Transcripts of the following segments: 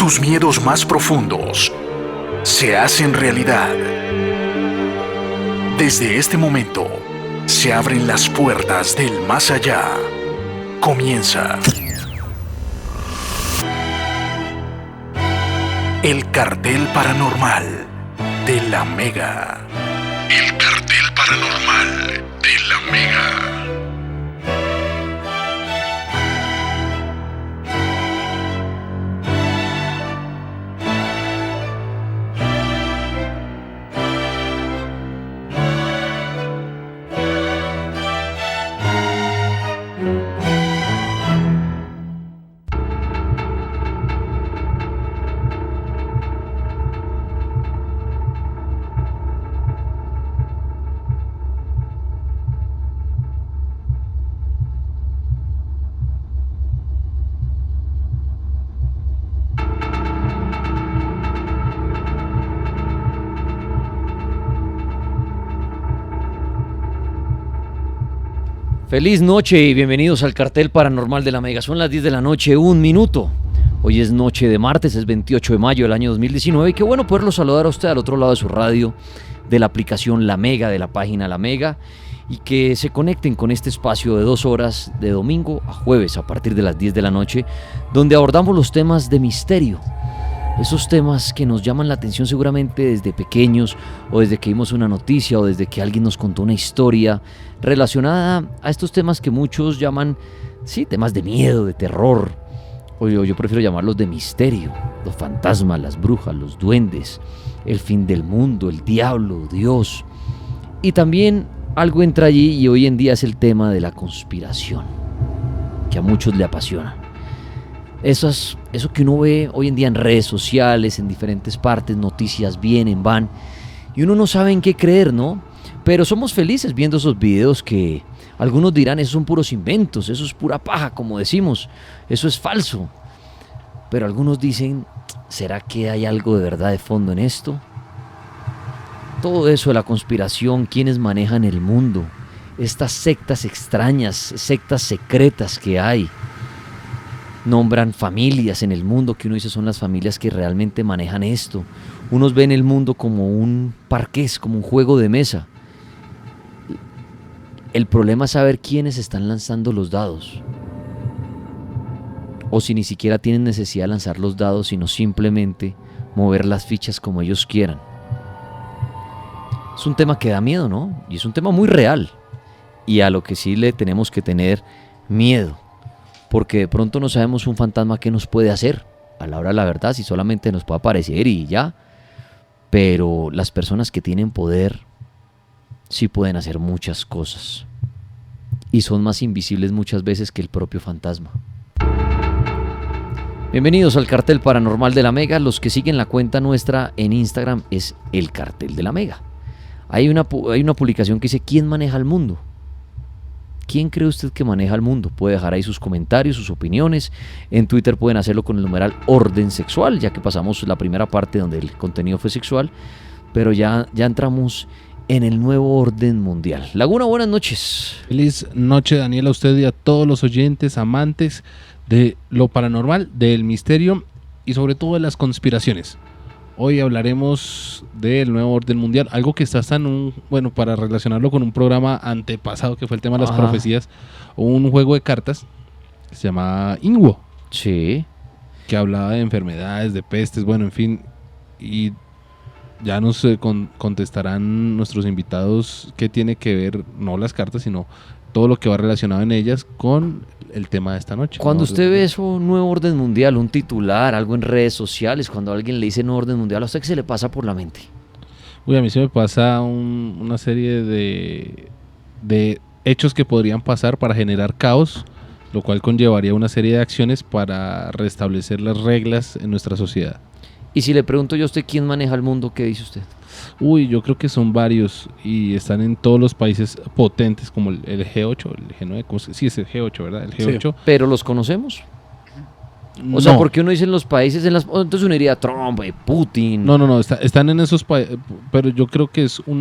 Tus miedos más profundos se hacen realidad. Desde este momento, se abren las puertas del más allá. Comienza El Cartel Paranormal de la Mega. El Cartel Paranormal de la Mega. Feliz noche y bienvenidos al Cartel Paranormal de la Mega. Son las 10 de la noche, 1 minuto. Hoy es noche de martes, es 28 de mayo del año 2019. Y qué bueno poderlo saludar a usted al otro lado de su radio, de la aplicación La Mega, de la página La Mega. Y que se conecten con este espacio de 2 horas de domingo a jueves a partir de las 10 de la noche, donde abordamos los temas de misterio. Esos temas que nos llaman la atención seguramente desde pequeños, o desde que vimos una noticia, o desde que alguien nos contó una historia relacionada a estos temas que muchos llaman, sí, temas de miedo, de terror, o yo prefiero llamarlos de misterio. Los fantasmas, las brujas, los duendes, el fin del mundo, el diablo, Dios. Y también algo entra allí y hoy en día es el tema de la conspiración, que a muchos le apasiona. Eso que uno ve hoy en día en redes sociales, en diferentes partes, noticias vienen, van, y uno no sabe en qué creer, ¿no? Pero somos felices viendo esos videos que algunos dirán, esos son puros inventos, eso es pura paja, como decimos, eso es falso. Pero algunos dicen, ¿será que hay algo de verdad de fondo en esto? Todo eso de la conspiración, quiénes manejan el mundo, estas sectas extrañas, sectas secretas que hay. Nombran familias en el mundo que uno dice son las familias que realmente manejan esto. Unos ven el mundo como un parqués, como un juego de mesa. El problema es saber quiénes están lanzando los dados. O si ni siquiera tienen necesidad de lanzar los dados, sino simplemente mover las fichas como ellos quieran. Es un tema que da miedo, ¿no? Y es un tema muy real. Y a lo que sí le tenemos que tener miedo. Porque de pronto no sabemos un fantasma qué nos puede hacer. A la hora de la verdad, si solamente nos puede aparecer y ya. Pero las personas que tienen poder sí pueden hacer muchas cosas. Y son más invisibles muchas veces que el propio fantasma. Bienvenidos al Cartel Paranormal de la Mega. Los que siguen la cuenta nuestra en Instagram es El Cartel de la Mega. Hay una publicación que dice ¿quién maneja el mundo? ¿Quién cree usted que maneja el mundo? Puede dejar ahí sus comentarios, sus opiniones. En Twitter pueden hacerlo con el numeral Orden Sexual, ya que pasamos la primera parte donde el contenido fue sexual, pero ya entramos en el nuevo orden mundial. Laguna, buenas noches. Feliz noche, Daniel, a usted y a todos los oyentes, amantes de lo paranormal, del misterio y sobre todo de las conspiraciones. Hoy hablaremos del nuevo orden mundial, algo que está para relacionarlo con un programa antepasado que fue el tema de las profecías, un juego de cartas que se llama Inwo. Sí. Que hablaba de enfermedades, de pestes, bueno, en fin, y ya nos contestarán nuestros invitados qué tiene que ver, no las cartas, sino todo lo que va relacionado en ellas con el tema de esta noche. Cuando usted ve eso, nuevo orden mundial, un titular, algo en redes sociales, cuando alguien le dice nuevo orden mundial, ¿a usted qué se le pasa por la mente? Uy, a mí se me pasa una serie de hechos que podrían pasar para generar caos, lo cual conllevaría una serie de acciones para restablecer las reglas en nuestra sociedad. Y si le pregunto yo a usted quién maneja el mundo, ¿qué dice usted? Uy, yo creo que son varios y están en todos los países potentes como el G8, el G9, sí es el G8, ¿verdad? El G8. Sí. ¿Pero los conocemos? O sea, ¿por qué uno dice en los países, entonces uno diría Trump, Putin? No, están en esos países, pero yo creo que es un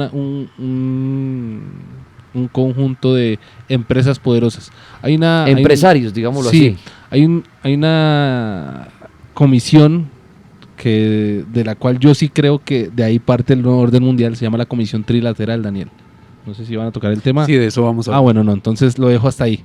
conjunto de empresas poderosas. Empresarios, digámoslo así. Hay una comisión de la cual yo sí creo que de ahí parte el nuevo orden mundial, se llama la Comisión Trilateral, Daniel. No sé si van a tocar el tema. Sí, de eso vamos a hablar. Bueno, no, entonces lo dejo hasta ahí.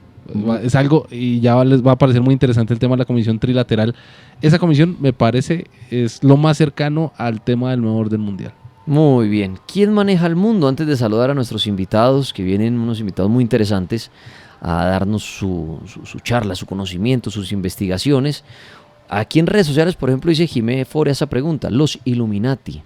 Es algo, y ya les va a parecer muy interesante el tema de la Comisión Trilateral. Esa comisión, me parece, es lo más cercano al tema del nuevo orden mundial. Muy bien. ¿Quién maneja el mundo? Antes de saludar a nuestros invitados, que vienen unos invitados muy interesantes a darnos su charla, su conocimiento, sus investigaciones. Aquí en redes sociales, por ejemplo, dice Jimé Fore esa pregunta. Los Illuminati,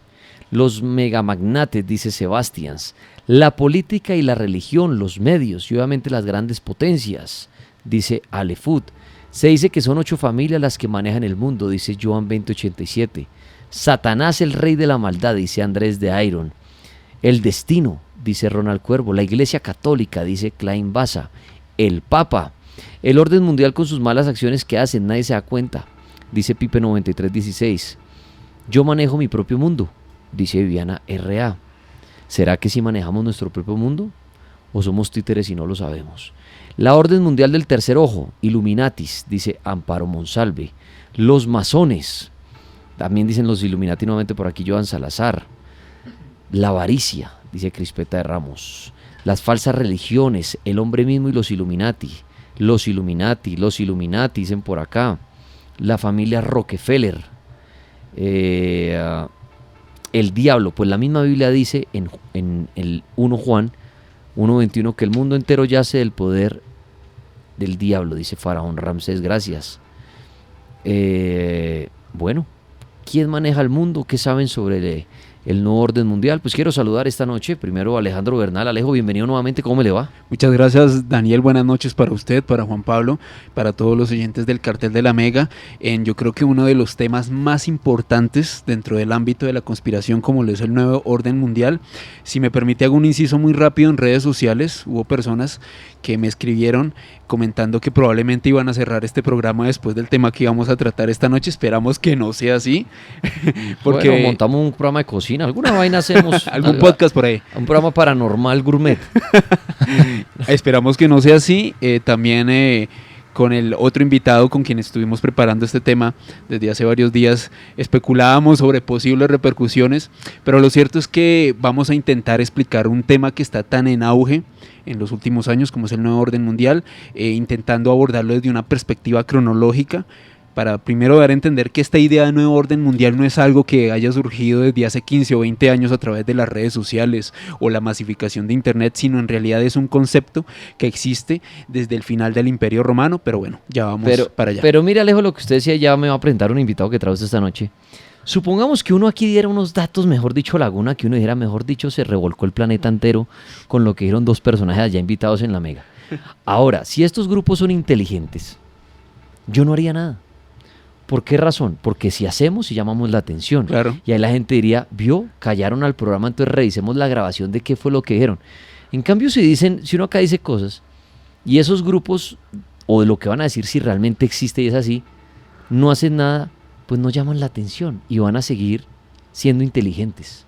los megamagnates, dice Sebastians, la política y la religión, los medios y obviamente las grandes potencias, dice Alefut. Se dice que son 8 familias las que manejan el mundo, dice Joan 2087. Satanás, el rey de la maldad, dice Andrés de Iron. El destino, dice Ronald Cuervo. La Iglesia Católica, dice Klein Baza. El Papa. El orden mundial con sus malas acciones que hacen, nadie se da cuenta, dice Pipe 9316. Yo manejo mi propio mundo, dice Viviana R.A. ¿Será que sí manejamos nuestro propio mundo? ¿O somos títeres y no lo sabemos? La orden mundial del tercer ojo, Illuminatis, dice Amparo Monsalve. Los masones, también dicen los Illuminati nuevamente por aquí, Joan Salazar. La avaricia, dice Crispeta de Ramos. Las falsas religiones, el hombre mismo y los Illuminati. Los Illuminati, dicen por acá. La familia Rockefeller. El diablo, pues la misma Biblia dice en el 1 Juan 1:21 que el mundo entero yace del poder del diablo, dice Faraón Ramsés, gracias. Bueno, ¿quién maneja el mundo? ¿Qué saben sobre el nuevo orden mundial? Pues quiero saludar esta noche primero a Alejandro Bernal. Alejo, bienvenido nuevamente, ¿cómo le va? Muchas gracias, Daniel, buenas noches para usted, para Juan Pablo, para todos los oyentes del Cartel de la Mega. Yo creo que uno de los temas más importantes dentro del ámbito de la conspiración, como lo es el nuevo orden mundial. Si me permite, hago un inciso muy rápido. En redes sociales hubo personas que me escribieron comentando que probablemente iban a cerrar este programa después del tema que íbamos a tratar esta noche. Esperamos que no sea así. Porque bueno, montamos un programa de cocina, alguna vaina hacemos. algún podcast por ahí. Un programa paranormal gourmet. Esperamos que no sea así. También con el otro invitado con quien estuvimos preparando este tema desde hace varios días, especulábamos sobre posibles repercusiones, pero lo cierto es que vamos a intentar explicar un tema que está tan en auge en los últimos años como es el nuevo orden mundial, intentando abordarlo desde una perspectiva cronológica, para primero dar a entender que esta idea de nuevo orden mundial no es algo que haya surgido desde hace 15 o 20 años a través de las redes sociales o la masificación de internet, sino en realidad es un concepto que existe desde el final del Imperio Romano, pero bueno, ya vamos para allá. Pero mira, Alejo, lo que usted decía, ya me va a presentar un invitado que trae usted esta noche. Supongamos que uno aquí diera unos datos, mejor dicho, Laguna, que uno dijera, mejor dicho, se revolcó el planeta entero con lo que dijeron 2 personajes allá invitados en la Mega. Ahora, si estos grupos son inteligentes, yo no haría nada. ¿Por qué razón? Porque si hacemos y llamamos la atención. Claro. Y ahí la gente diría, vio, callaron al programa, entonces revisemos la grabación de qué fue lo que dijeron. En cambio, si uno acá dice cosas y esos grupos, o de lo que van a decir si realmente existe y es así, no hacen nada, pues no llaman la atención y van a seguir siendo inteligentes.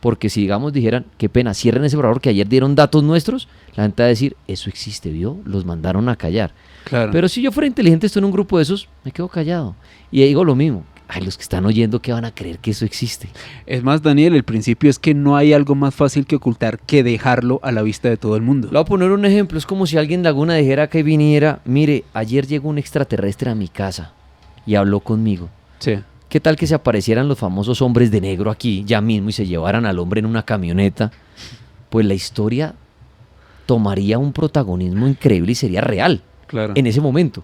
Porque si, digamos, dijeran, qué pena, cierren ese programa que ayer dieron datos nuestros, la gente va a decir, eso existe, ¿vio? Los mandaron a callar. Claro. Pero si yo fuera inteligente, estoy en un grupo de esos, me quedo callado. Y digo lo mismo. Ay, los que están oyendo, ¿qué van a creer que eso existe? Es más, Daniel, el principio es que no hay algo más fácil que ocultar que dejarlo a la vista de todo el mundo. Le voy a poner un ejemplo. Es como si alguien de Laguna dijera que viniera, mire, ayer llegó un extraterrestre a mi casa y habló conmigo. Sí. ¿Qué tal que se aparecieran los famosos hombres de negro aquí ya mismo y se llevaran al hombre en una camioneta? Pues la historia tomaría un protagonismo increíble y sería real. Claro. En ese momento.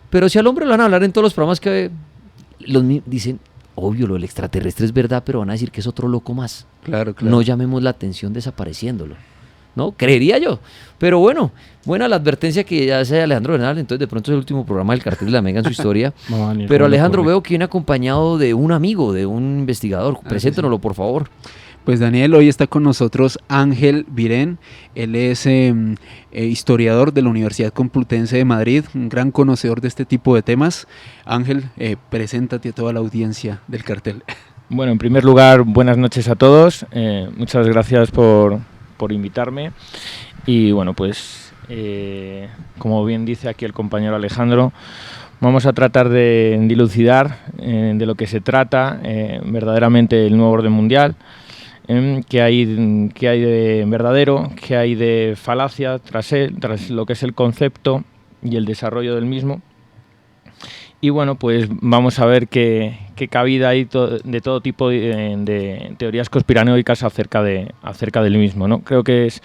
Pero si al hombre lo van a hablar en todos los programas que dicen, obvio, lo del extraterrestre es verdad, pero van a decir que es otro loco más. Claro, claro. No llamemos la atención desapareciéndolo. ¿No? Creería yo. Pero bueno, buena la advertencia que ya hace Alejandro Bernal, entonces de pronto es el último programa del Cartel de la Mega en su historia. No, Daniel, pero Alejandro, corre. veo que viene acompañado de un amigo, de un investigador. Preséntenoslo, por favor. Pues Daniel, hoy está con nosotros Ángel Virén. Él es historiador de la Universidad Complutense de Madrid, un gran conocedor de este tipo de temas. Ángel, preséntate a toda la audiencia del Cartel. Bueno, en primer lugar, buenas noches a todos. Muchas gracias por invitarme. Y bueno, pues como bien dice aquí el compañero Alejandro, Vamos a tratar de dilucidar de lo que se trata verdaderamente el nuevo orden mundial, qué hay de verdadero, qué hay de falacia tras lo que es el concepto y el desarrollo del mismo. Y bueno, pues vamos a ver qué cabida hay de todo tipo de teorías conspiranoicas acerca del mismo, ¿no? Creo que es,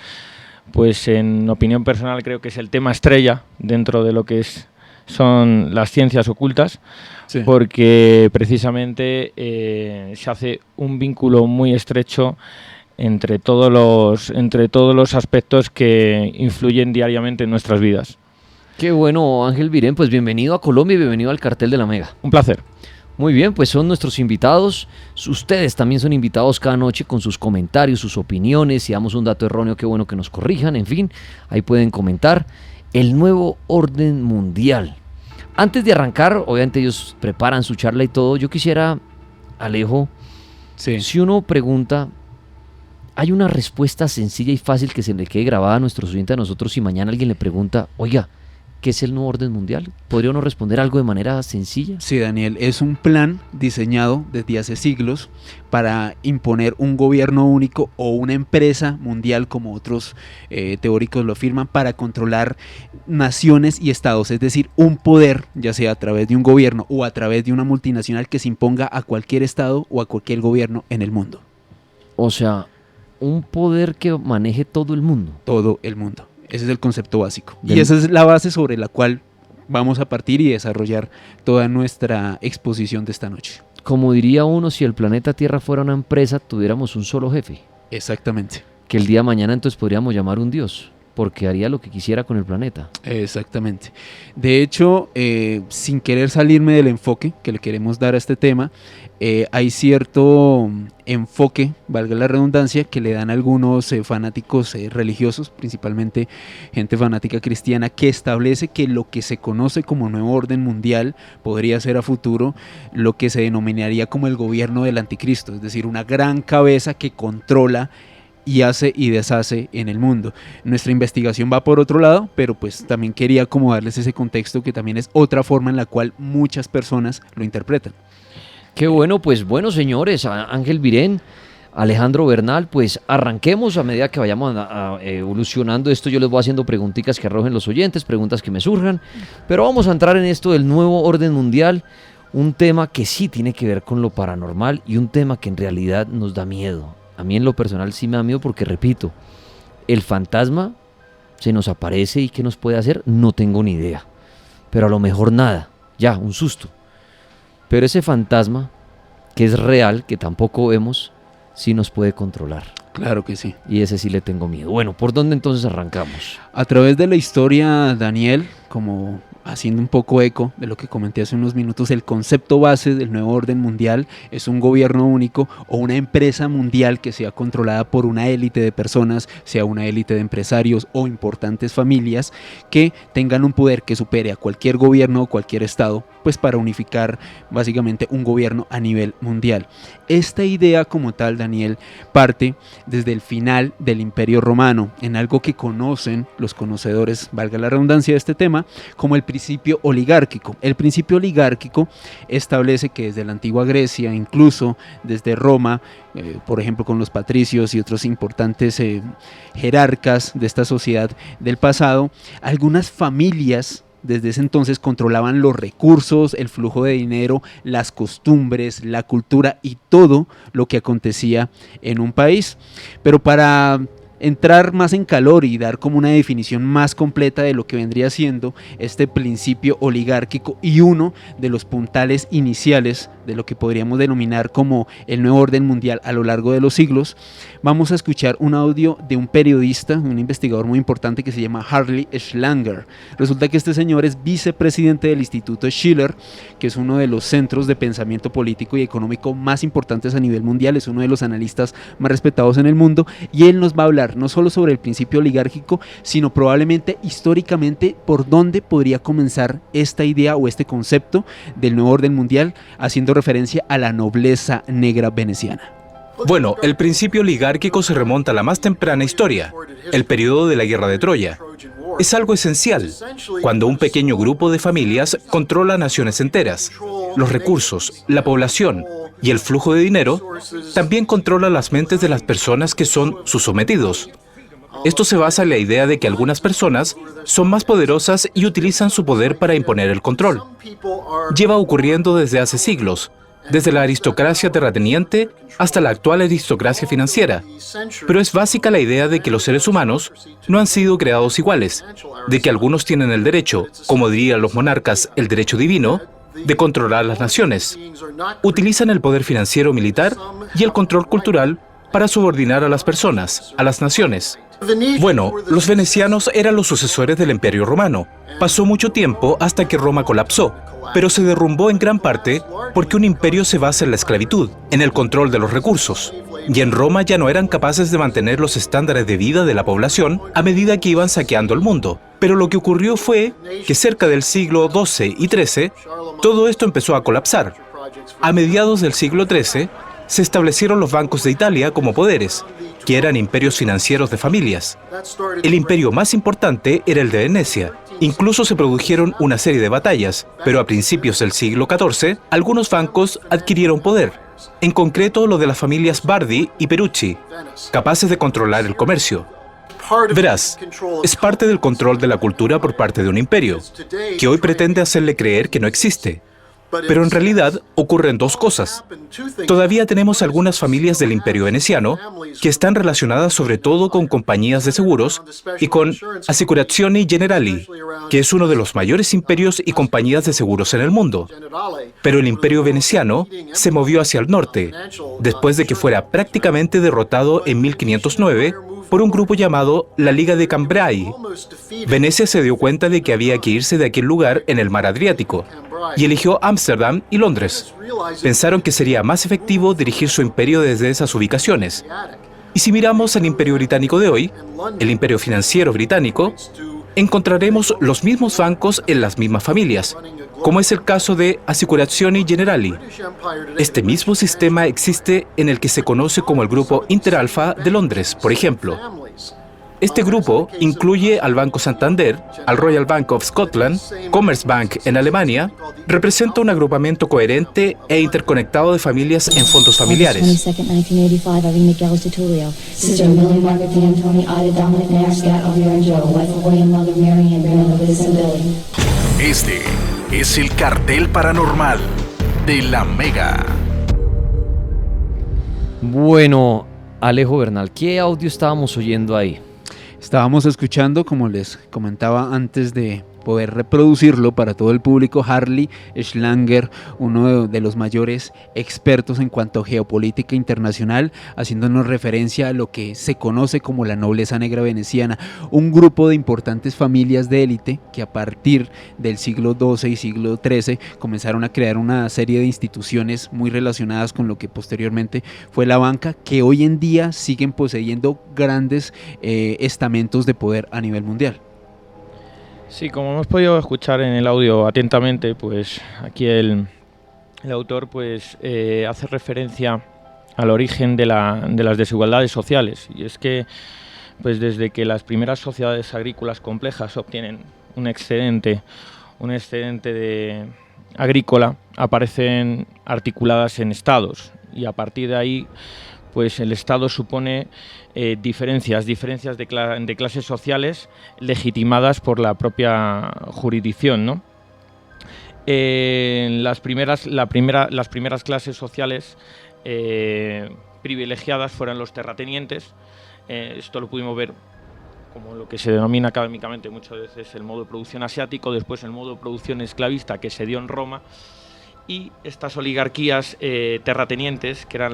pues en opinión personal, creo que es el tema estrella dentro de lo que son las ciencias ocultas, sí, porque precisamente se hace un vínculo muy estrecho entre todos los aspectos que influyen diariamente en nuestras vidas. Qué bueno, Ángel Virén, pues bienvenido a Colombia y bienvenido al Cartel de la Mega. Un placer. Muy bien, pues son nuestros invitados. Ustedes también son invitados cada noche con sus comentarios, sus opiniones. Si damos un dato erróneo, qué bueno que nos corrijan. En fin, ahí pueden comentar. El nuevo orden mundial. Antes de arrancar, obviamente ellos preparan su charla y todo. Yo quisiera, Alejo, sí, si uno pregunta, hay una respuesta sencilla y fácil que se le quede grabada a nuestros oyentes, a nosotros, si mañana alguien le pregunta, oiga, ¿qué es el nuevo orden mundial? ¿Podría uno responder algo de manera sencilla? Sí, Daniel, es un plan diseñado desde hace siglos para imponer un gobierno único o una empresa mundial, como otros teóricos lo afirman, para controlar naciones y estados, es decir, un poder, ya sea a través de un gobierno o a través de una multinacional que se imponga a cualquier estado o a cualquier gobierno en el mundo. O sea, un poder que maneje todo el mundo. Todo el mundo. Ese es el concepto básico. Y esa es la base sobre la cual vamos a partir y desarrollar toda nuestra exposición de esta noche. Como diría uno, si el planeta Tierra fuera una empresa, tuviéramos un solo jefe. Exactamente. Que el día de mañana entonces podríamos llamar un dios, porque haría lo que quisiera con el planeta. Exactamente. De hecho, sin querer salirme del enfoque que le queremos dar a este tema, hay cierto enfoque, valga la redundancia, que le dan algunos fanáticos religiosos, principalmente gente fanática cristiana, que establece que lo que se conoce como nuevo orden mundial podría ser a futuro lo que se denominaría como el gobierno del anticristo, es decir, una gran cabeza que controla y hace y deshace en el mundo. Nuestra investigación va por otro lado, pero pues también quería como darles ese contexto, que también es otra forma en la cual muchas personas lo interpretan. Qué bueno, pues bueno, señores, Ángel Virén, Alejandro Bernal, pues arranquemos. A medida que vayamos evolucionando esto, yo les voy haciendo preguntitas que arrojen los oyentes, preguntas que me surjan, pero vamos a entrar en esto del nuevo orden mundial, un tema que sí tiene que ver con lo paranormal y un tema que en realidad nos da miedo. A mí en lo personal sí me da miedo porque, repito, el fantasma se nos aparece y ¿qué nos puede hacer? No tengo ni idea, pero a lo mejor nada, ya, un susto. Pero ese fantasma, que es real, que tampoco vemos, sí nos puede controlar. Claro que sí. Y ese sí le tengo miedo. Bueno, ¿por dónde entonces arrancamos? A través de la historia, Daniel, como haciendo un poco eco de lo que comenté hace unos minutos, el concepto base del nuevo orden mundial es un gobierno único o una empresa mundial que sea controlada por una élite de personas, sea una élite de empresarios o importantes familias que tengan un poder que supere a cualquier gobierno o cualquier estado, pues para unificar básicamente un gobierno a nivel mundial. Esta idea como tal, Daniel, parte desde el final del Imperio Romano, en algo que conocen los conocedores, valga la redundancia de este tema, como el principio oligárquico. El principio oligárquico establece que desde la antigua Grecia, incluso desde Roma, por ejemplo con los patricios y otros importantes jerarcas de esta sociedad del pasado, algunas familias desde ese entonces controlaban los recursos, el flujo de dinero, las costumbres, la cultura y todo lo que acontecía en un país. Pero para entrar más en calor y dar como una definición más completa de lo que vendría siendo este principio oligárquico y uno de los puntales iniciales de lo que podríamos denominar como el nuevo orden mundial a lo largo de los siglos, vamos a escuchar un audio de un periodista, un investigador muy importante que se llama Harley Schlanger. Resulta que este señor es vicepresidente del Instituto Schiller, que es uno de los centros de pensamiento político y económico más importantes a nivel mundial, es uno de los analistas más respetados en el mundo, y él nos va a hablar no solo sobre el principio oligárquico, sino probablemente históricamente por dónde podría comenzar esta idea o este concepto del nuevo orden mundial, haciendo referencia a la nobleza negra veneciana. Bueno, el principio oligárquico se remonta a la más temprana historia, el periodo de la Guerra de Troya. es algo esencial cuando un pequeño grupo de familias controla naciones enteras. Los recursos, la población y el flujo de dinero también controla las mentes de las personas que son sus sometidos. Esto se basa en la idea de que algunas personas son más poderosas y utilizan su poder para imponer el control. Lleva ocurriendo desde hace siglos, desde la aristocracia terrateniente hasta la actual aristocracia financiera. Pero es básica la idea de que los seres humanos no han sido creados iguales, de que algunos tienen el derecho, como dirían los monarcas, el derecho divino, de controlar las naciones. Utilizan el poder financiero militar y el control cultural para subordinar a las personas, a las naciones. Bueno, los venecianos eran los sucesores del Imperio Romano. Pasó mucho tiempo hasta que Roma colapsó, pero se derrumbó en gran parte porque un imperio se basa en la esclavitud, en el control de los recursos. Y en Roma ya no eran capaces de mantener los estándares de vida de la población a medida que iban saqueando el mundo. Pero lo que ocurrió fue que cerca del siglo XII y XIII, todo esto empezó a colapsar. A mediados del siglo XIII, se establecieron los bancos de Italia como poderes, que eran imperios financieros de familias. El imperio más importante era el de Venecia. Incluso se produjeron una serie de batallas, pero a principios del siglo XIV, algunos bancos adquirieron poder, en concreto lo de las familias Bardi y Perucci, capaces de controlar el comercio. Verás, es parte del control de la cultura por parte de un imperio, que hoy pretende hacerle creer que no existe. Pero en realidad ocurren dos cosas. Todavía tenemos algunas familias del Imperio veneciano que están relacionadas sobre todo con compañías de seguros y con Assicurazioni Generali, que es uno de los mayores imperios y compañías de seguros en el mundo. Pero el Imperio veneciano se movió hacia el norte, después de que fuera prácticamente derrotado en 1509 por un grupo llamado la Liga de Cambrai. Venecia se dio cuenta de que había que irse de aquel lugar en el mar Adriático y eligió Ámsterdam y Londres. Pensaron que sería más efectivo dirigir su imperio desde esas ubicaciones. Y si miramos al imperio británico de hoy, el imperio financiero británico, encontraremos los mismos bancos en las mismas familias, como es el caso de Assicurazioni Generali. Este mismo sistema existe en el que se conoce como el Grupo Interalfa de Londres, por ejemplo. Este grupo incluye al Banco Santander, al Royal Bank of Scotland, Commerzbank en Alemania, representa un agrupamiento coherente e interconectado de familias en fondos familiares. Este es el cartel paranormal de la Mega. Bueno, Alejo Bernal, ¿qué audio estábamos oyendo ahí? Estábamos escuchando, como les comentaba antes de poder reproducirlo para todo el público, Harley Schlanger, uno de los mayores expertos en cuanto a geopolítica internacional, haciéndonos referencia a lo que se conoce como la nobleza negra veneciana, un grupo de importantes familias de élite que a partir del siglo XII y siglo XIII comenzaron a crear una serie de instituciones muy relacionadas con lo que posteriormente fue la banca, que hoy en día siguen poseyendo grandes estamentos de poder a nivel mundial. Sí, como hemos podido escuchar en el audio atentamente, pues aquí el autor pues hace referencia al origen de las desigualdades sociales, y es que pues desde que las primeras sociedades agrícolas complejas obtienen un excedente agrícola, aparecen articuladas en estados, y a partir de ahí pues el Estado supone diferencias de clases sociales legitimadas por la propia jurisdicción, ¿no? Las primeras clases sociales privilegiadas fueron los terratenientes. Esto lo pudimos ver como lo que se denomina académicamente muchas veces el modo de producción asiático, después el modo de producción esclavista que se dio en Roma, y estas oligarquías terratenientes, que eran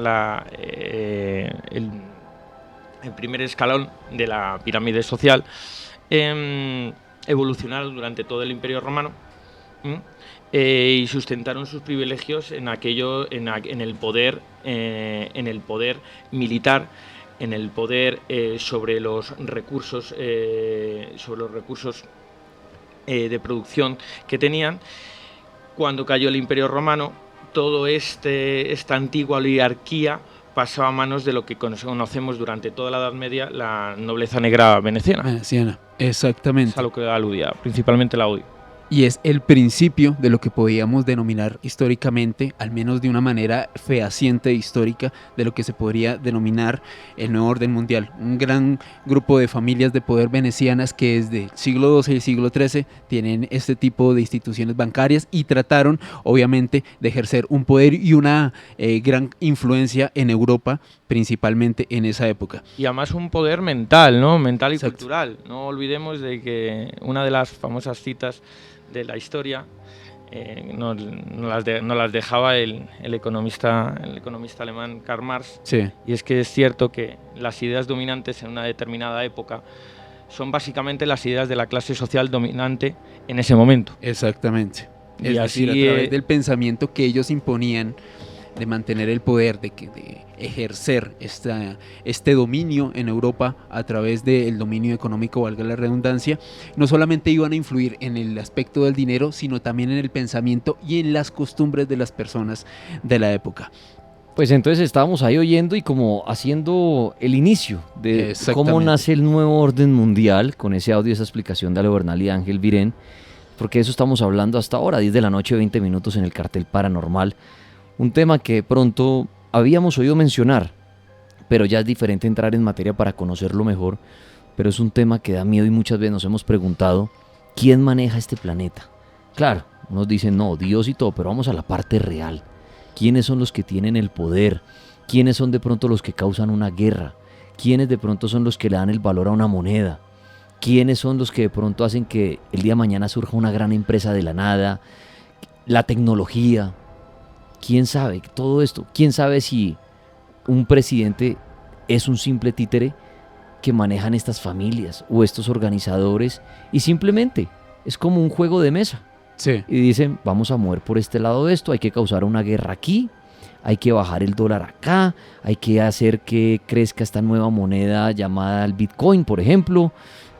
el primer escalón de la pirámide social, evolucionaron durante todo el Imperio Romano y sustentaron sus privilegios en el poder militar, en el poder sobre los recursos de producción que tenían. Cuando cayó el Imperio Romano, toda esta antigua oligarquía pasó a manos de lo que conocemos durante toda la Edad Media, la nobleza negra veneciana. Veneciana, exactamente. Es a lo que aludía, principalmente la odio. Y es el principio de lo que podríamos denominar históricamente, al menos de una manera fehaciente e histórica, de lo que se podría denominar el nuevo orden mundial. Un gran grupo de familias de poder venecianas que desde el siglo XII y el siglo XIII tienen este tipo de instituciones bancarias y trataron, obviamente, de ejercer un poder y una gran influencia en Europa, principalmente en esa época. Y además un poder mental, ¿no? Mental y Exacto. cultural. No olvidemos de que una de las famosas citas de la historia no las dejaba el economista alemán Karl Marx, Sí, y es que es cierto que las ideas dominantes en una determinada época son básicamente las ideas de la clase social dominante en ese momento. exactamente. Y Es así, decir, a través del pensamiento que ellos imponían de mantener el poder, de ejercer este dominio en Europa a través del dominio económico, valga la redundancia, no solamente iban a influir en el aspecto del dinero, sino también en el pensamiento y en las costumbres de las personas de la época. Pues entonces estábamos ahí oyendo y como haciendo el inicio de Exactamente. cómo nace el nuevo orden mundial, con ese audio, esa explicación de Ale Bernal y Ángel Virén, porque de eso estamos hablando hasta ahora, 10 de la noche, 20 minutos en el Cartel Paranormal. Un tema que pronto habíamos oído mencionar, pero ya es diferente entrar en materia para conocerlo mejor, pero es un tema que da miedo y muchas veces nos hemos preguntado, ¿quién maneja este planeta? Claro, unos dicen, no, Dios y todo, pero vamos a la parte real. ¿Quiénes son los que tienen el poder? ¿Quiénes son de pronto los que causan una guerra? ¿Quiénes de pronto son los que le dan el valor a una moneda? ¿Quiénes son los que de pronto hacen que el día de mañana surja una gran empresa de la nada? La tecnología. ¿Quién sabe todo esto? ¿Quién sabe si un presidente es un simple títere que manejan estas familias o estos organizadores y simplemente es como un juego de mesa? Sí. Y dicen, vamos a mover por este lado de esto, hay que causar una guerra aquí, hay que bajar el dólar acá, hay que hacer que crezca esta nueva moneda llamada el Bitcoin, por ejemplo.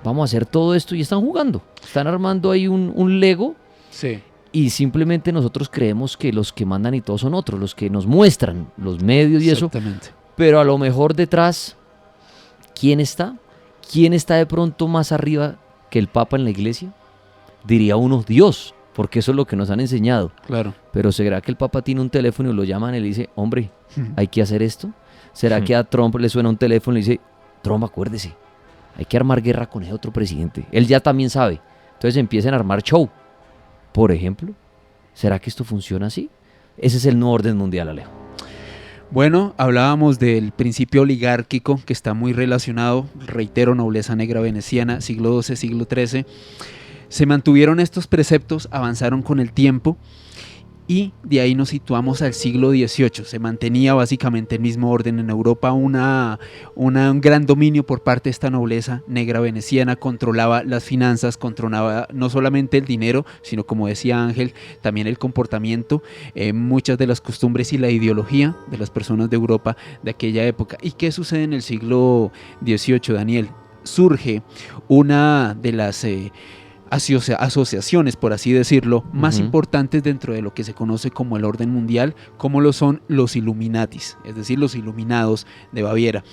Vamos a hacer todo esto y están jugando, están armando ahí un Lego. Sí. Y simplemente nosotros creemos que los que mandan y todos son otros, los que nos muestran los medios y eso. Exactamente. Pero a lo mejor detrás, ¿quién está? ¿Quién está de pronto más arriba que el Papa en la iglesia? Diría uno, Dios, porque eso es lo que nos han enseñado. Claro. Pero ¿será que el Papa tiene un teléfono y lo llaman y le dice, hombre, hay que hacer esto? ¿Será que a Trump le suena un teléfono y le dice, Trump, acuérdese, hay que armar guerra con ese otro presidente? Él ya también sabe. Entonces empiezan a armar show. Por ejemplo, ¿será que esto funciona así? Ese es el nuevo orden mundial, Alejo. Bueno, hablábamos del principio oligárquico que está muy relacionado, reitero, nobleza negra veneciana, siglo XII, siglo XIII. Se mantuvieron estos preceptos, avanzaron con el tiempo y de ahí nos situamos al siglo XVIII. Se mantenía básicamente el mismo orden en Europa, un gran dominio por parte de esta nobleza negra veneciana, controlaba las finanzas, controlaba no solamente el dinero, sino como decía Ángel, también el comportamiento, muchas de las costumbres y la ideología de las personas de Europa de aquella época. ¿Y qué sucede en el siglo XVIII, Daniel? Surge una de las asociaciones, por así decirlo, más importantes dentro de lo que se conoce como el orden mundial, como lo son los Illuminatis, es decir, los Iluminados de Baviera.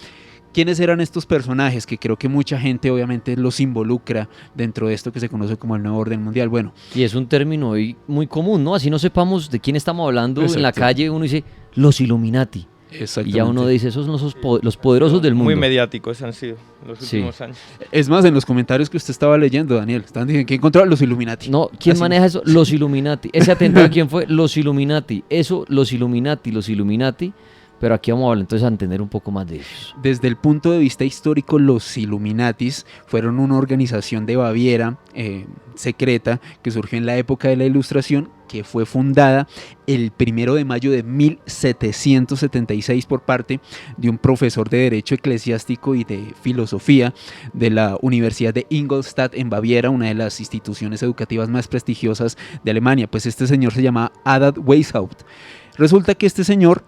¿Quiénes eran estos personajes? Que creo que mucha gente obviamente los involucra dentro de esto que se conoce como el nuevo orden mundial. Bueno, Y es un término hoy muy común, ¿no? Así no sepamos de quién estamos hablando en la Exacto. calle, uno dice, los Illuminati. Y exactamente. ya uno dice, esos son los poderosos del mundo. Muy mediáticos han sido los Sí. últimos años. Es más, en los comentarios que usted estaba leyendo, Daniel, estaban diciendo que encontró a los Illuminati. No, ¿quién Así. maneja eso? Los Illuminati. Ese atentado, ¿quién fue? Los Illuminati. Eso, los Illuminati. Pero aquí vamos a hablar entonces a entender un poco más de ellos. Desde el punto de vista histórico, los Illuminatis fueron una organización de Baviera secreta que surgió en la época de la Ilustración, que fue fundada el 1 de mayo de 1776 por parte de un profesor de Derecho Eclesiástico y de Filosofía de la Universidad de Ingolstadt en Baviera, una de las instituciones educativas más prestigiosas de Alemania. Pues este señor se llama Adad Weishaupt. Resulta que este señor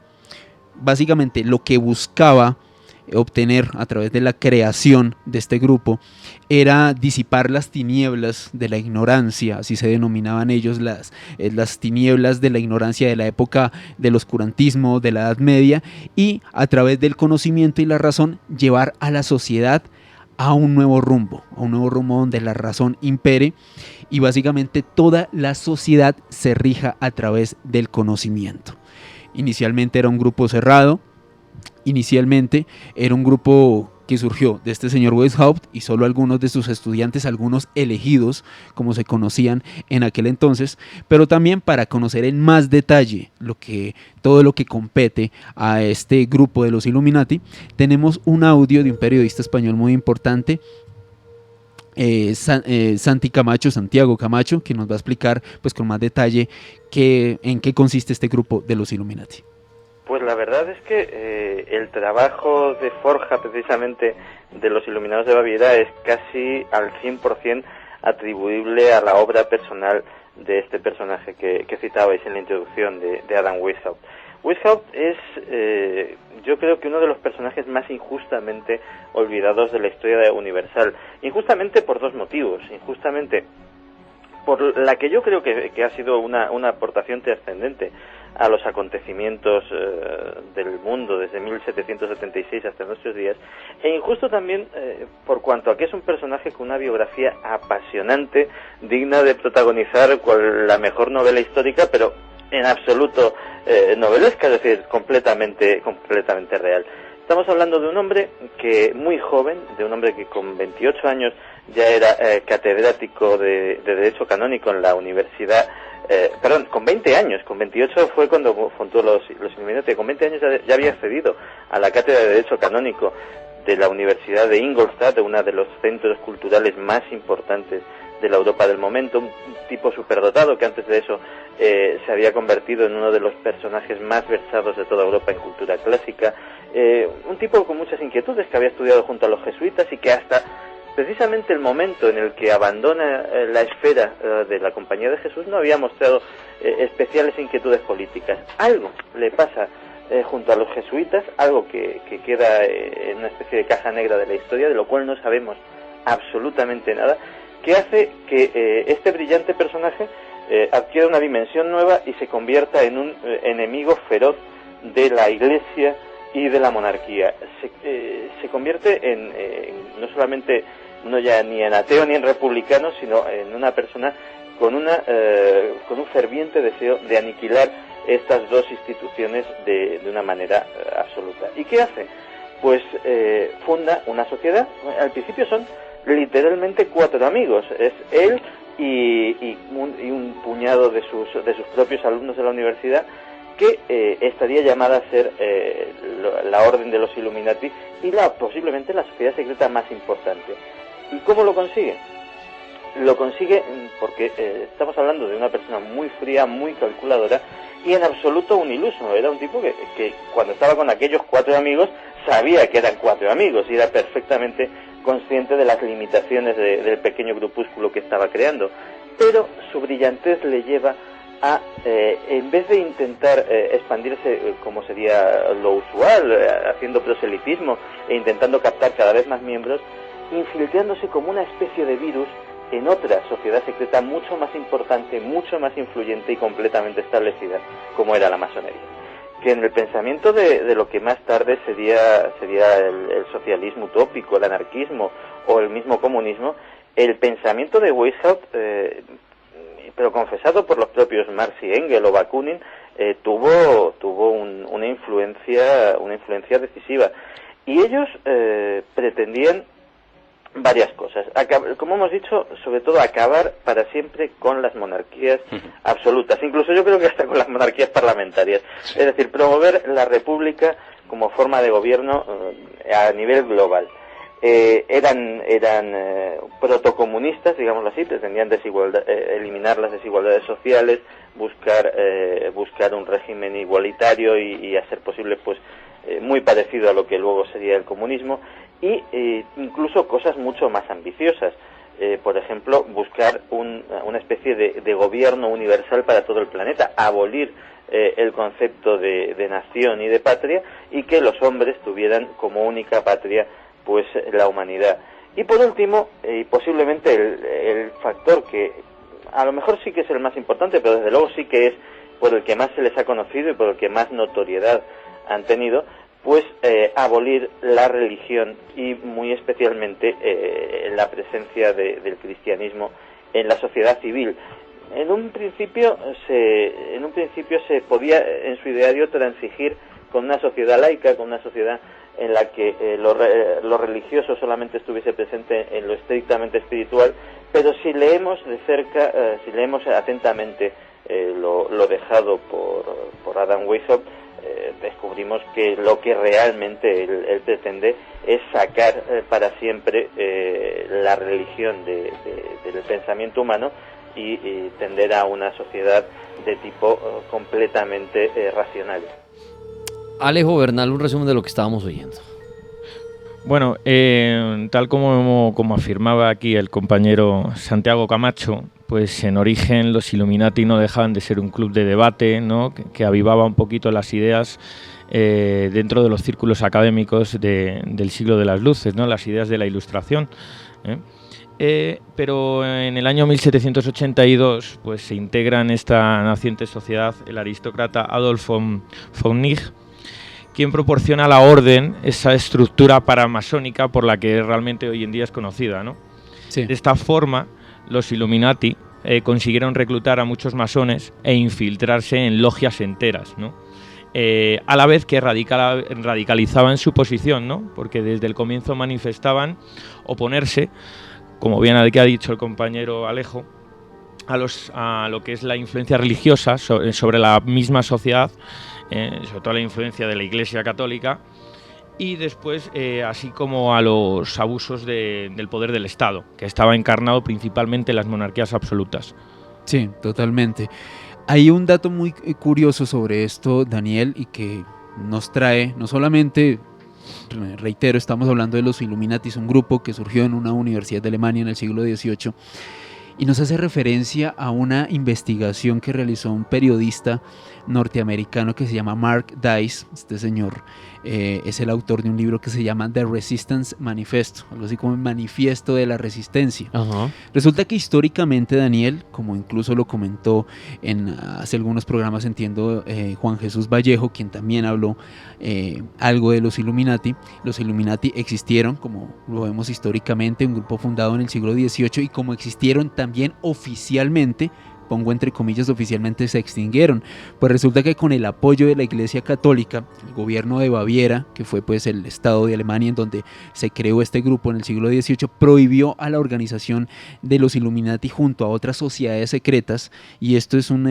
básicamente lo que buscaba obtener a través de la creación de este grupo era disipar las tinieblas de la ignorancia, así se denominaban ellos, las tinieblas de la ignorancia de la época del oscurantismo, de la Edad Media, y a través del conocimiento y la razón llevar a la sociedad a un nuevo rumbo donde la razón impere y básicamente toda la sociedad se rija a través del conocimiento. Inicialmente era un grupo cerrado, inicialmente era un grupo que surgió de este señor Weishaupt y solo algunos de sus estudiantes, algunos elegidos, como se conocían en aquel entonces, pero también para conocer en más detalle todo lo que compete a este grupo de los Illuminati, tenemos un audio de un periodista español muy importante, Santiago Camacho, que nos va a explicar pues con más detalle en qué consiste este grupo de los Illuminati. Pues la verdad es que el trabajo de forja precisamente de los Iluminados de Baviera es casi al 100% atribuible a la obra personal de este personaje que citabais en la introducción de Adam Weishaupt. Weishaupt es, yo creo que uno de los personajes más injustamente olvidados de la historia universal. Injustamente por dos motivos. Injustamente por la que yo creo que ha sido una aportación trascendente a los acontecimientos del mundo desde 1776 hasta nuestros días, e injusto también por cuanto a que es un personaje con una biografía apasionante, digna de protagonizar la mejor novela histórica, pero en absoluto novelesca, es decir, completamente real. Estamos hablando de un hombre que muy joven, de un hombre que con 28 años ya era catedrático de Derecho Canónico en la universidad, con 20 años, con 28 fue cuando fundó los Illuminati, con 20 años ya había accedido a la cátedra de Derecho Canónico de la Universidad de Ingolstadt, de uno de los centros culturales más importantes de la Europa del momento, un tipo superdotado que antes de eso se había convertido en uno de los personajes más versados de toda Europa en cultura clásica, un tipo con muchas inquietudes que había estudiado junto a los jesuitas y que hasta precisamente el momento en el que abandona la esfera de la Compañía de Jesús no había mostrado especiales inquietudes políticas. Algo le pasa junto a los jesuitas, algo que queda en una especie de caja negra de la historia, de lo cual no sabemos absolutamente nada, que hace que este brillante personaje adquiera una dimensión nueva y se convierta en un enemigo feroz de la Iglesia y de la monarquía. Se convierte en no solamente no ya ni en ateo ni en republicano, sino en una persona con un ferviente deseo de aniquilar estas dos instituciones de una manera absoluta. ¿Y qué hace? Pues funda una sociedad. Al principio son literalmente 4 amigos. Es él y un puñado de sus propios alumnos de la universidad, que estaría llamada a ser la Orden de los Illuminati y posiblemente la sociedad secreta más importante. ¿Y cómo lo consigue? Lo consigue porque estamos hablando de una persona muy fría, muy calculadora y en absoluto un iluso. Era un tipo que cuando estaba con aquellos 4 amigos sabía que eran 4 amigos y era perfectamente consciente de las limitaciones del pequeño grupúsculo que estaba creando. Pero su brillantez le lleva a, en vez de intentar expandirse como sería lo usual, haciendo proselitismo e intentando captar cada vez más miembros, infiltrándose como una especie de virus en otra sociedad secreta mucho más importante, mucho más influyente y completamente establecida, como era la masonería. Que en el pensamiento de lo que más tarde sería el socialismo utópico, el anarquismo o el mismo comunismo, el pensamiento de Weishaupt, pero confesado por los propios Marx y Engels o Bakunin, tuvo una influencia decisiva. Y ellos pretendían varias cosas. Como hemos dicho, sobre todo acabar para siempre con las monarquías absolutas, incluso yo creo que hasta con las monarquías parlamentarias. Es decir, promover la república como forma de gobierno a nivel global. Eran protocomunistas, digámoslo así, pretendían eliminar las desigualdades sociales, buscar un régimen igualitario y a ser posible pues muy parecido a lo que luego sería el comunismo, y incluso cosas mucho más ambiciosas. por ejemplo, buscar una especie de gobierno universal para todo el planeta, abolir el concepto de nación y de patria, y que los hombres tuvieran como única patria pues la humanidad. Y por último, y posiblemente el factor que a lo mejor sí que es el más importante, pero desde luego sí que es por el que más se les ha conocido y por el que más notoriedad han tenido, pues abolir la religión y muy especialmente la presencia del cristianismo en la sociedad civil. En un principio se podía en su ideario transigir con una sociedad laica, con una sociedad en la que lo religioso solamente estuviese presente en lo estrictamente espiritual, pero si leemos de cerca, si leemos atentamente lo dejado por Adam Weishaupt, descubrimos que lo que realmente él pretende es sacar para siempre la religión del pensamiento humano y tender a una sociedad de tipo completamente racional. Alejo Bernal, un resumen de lo que estábamos oyendo. Bueno, tal como afirmaba aquí el compañero Santiago Camacho, pues en origen los Illuminati no dejaban de ser un club de debate, ¿no? que avivaba un poquito las ideas dentro de los círculos académicos del siglo de las luces, ¿no? Las ideas de la Ilustración. Pero en el año 1782 pues, se integra en esta naciente sociedad el aristócrata Adolf von Nigg, quien proporciona a la orden esa estructura paramasónica por la que realmente hoy en día es conocida, ¿no? Sí. De esta forma, los Illuminati consiguieron reclutar a muchos masones e infiltrarse en logias enteras, ¿no? A la vez que radicalizaban su posición, ¿no? Porque desde el comienzo manifestaban oponerse, como bien ha dicho el compañero Alejo, a lo que es la influencia religiosa sobre la misma sociedad, sobre todo la influencia de la Iglesia Católica, y después así como a los abusos del poder del Estado, que estaba encarnado principalmente en las monarquías absolutas. Sí, totalmente. Hay un dato muy curioso sobre esto, Daniel, y que nos trae, no solamente, reitero, estamos hablando de los Illuminati, un grupo que surgió en una universidad de Alemania en el siglo XVIII, y nos hace referencia a una investigación que realizó un periodista norteamericano que se llama Mark Dice. Este señor es el autor de un libro que se llama The Resistance Manifesto, algo así como el manifiesto de la resistencia. Ajá. Resulta que históricamente, Daniel, como incluso lo comentó hace algunos programas, entiendo, Juan Jesús Vallejo, quien también habló algo de los Illuminati existieron, como lo vemos históricamente, un grupo fundado en el siglo XVIII, y como existieron también oficialmente, pongo entre comillas, oficialmente se extinguieron. Pues resulta que con el apoyo de la Iglesia Católica, el gobierno de Baviera, que fue pues el estado de Alemania en donde se creó este grupo en el siglo XVIII, prohibió a la organización de los Illuminati junto a otras sociedades secretas, y esto es un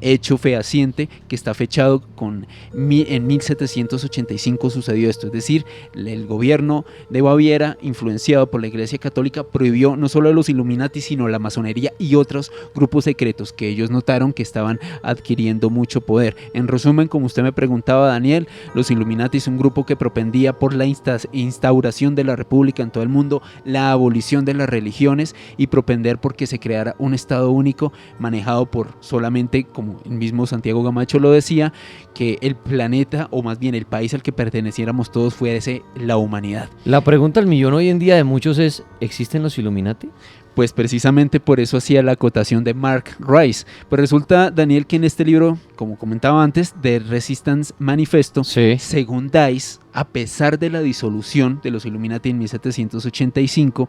hecho fehaciente que está fechado en 1785 sucedió esto, es decir, el gobierno de Baviera, influenciado por la Iglesia Católica, prohibió no solo a los Illuminati, sino la masonería y otros grupos secretos que ellos notaron que estaban adquiriendo mucho poder. En resumen, como usted me preguntaba, Daniel, los Illuminati es un grupo que propendía por la instauración de la república en todo el mundo, la abolición de las religiones y propender porque se creara un estado único manejado por solamente, como el mismo Santiago Camacho lo decía, que el planeta, o más bien el país al que perteneciéramos todos, fuese la humanidad. La pregunta al millón hoy en día de muchos es, ¿existen los Illuminati? Pues precisamente por eso hacía la acotación de Mark Rice. Pues resulta, Daniel, que en este libro, como comentaba antes, The Resistance Manifesto, Sí. según Dice, a pesar de la disolución de los Illuminati en 1785,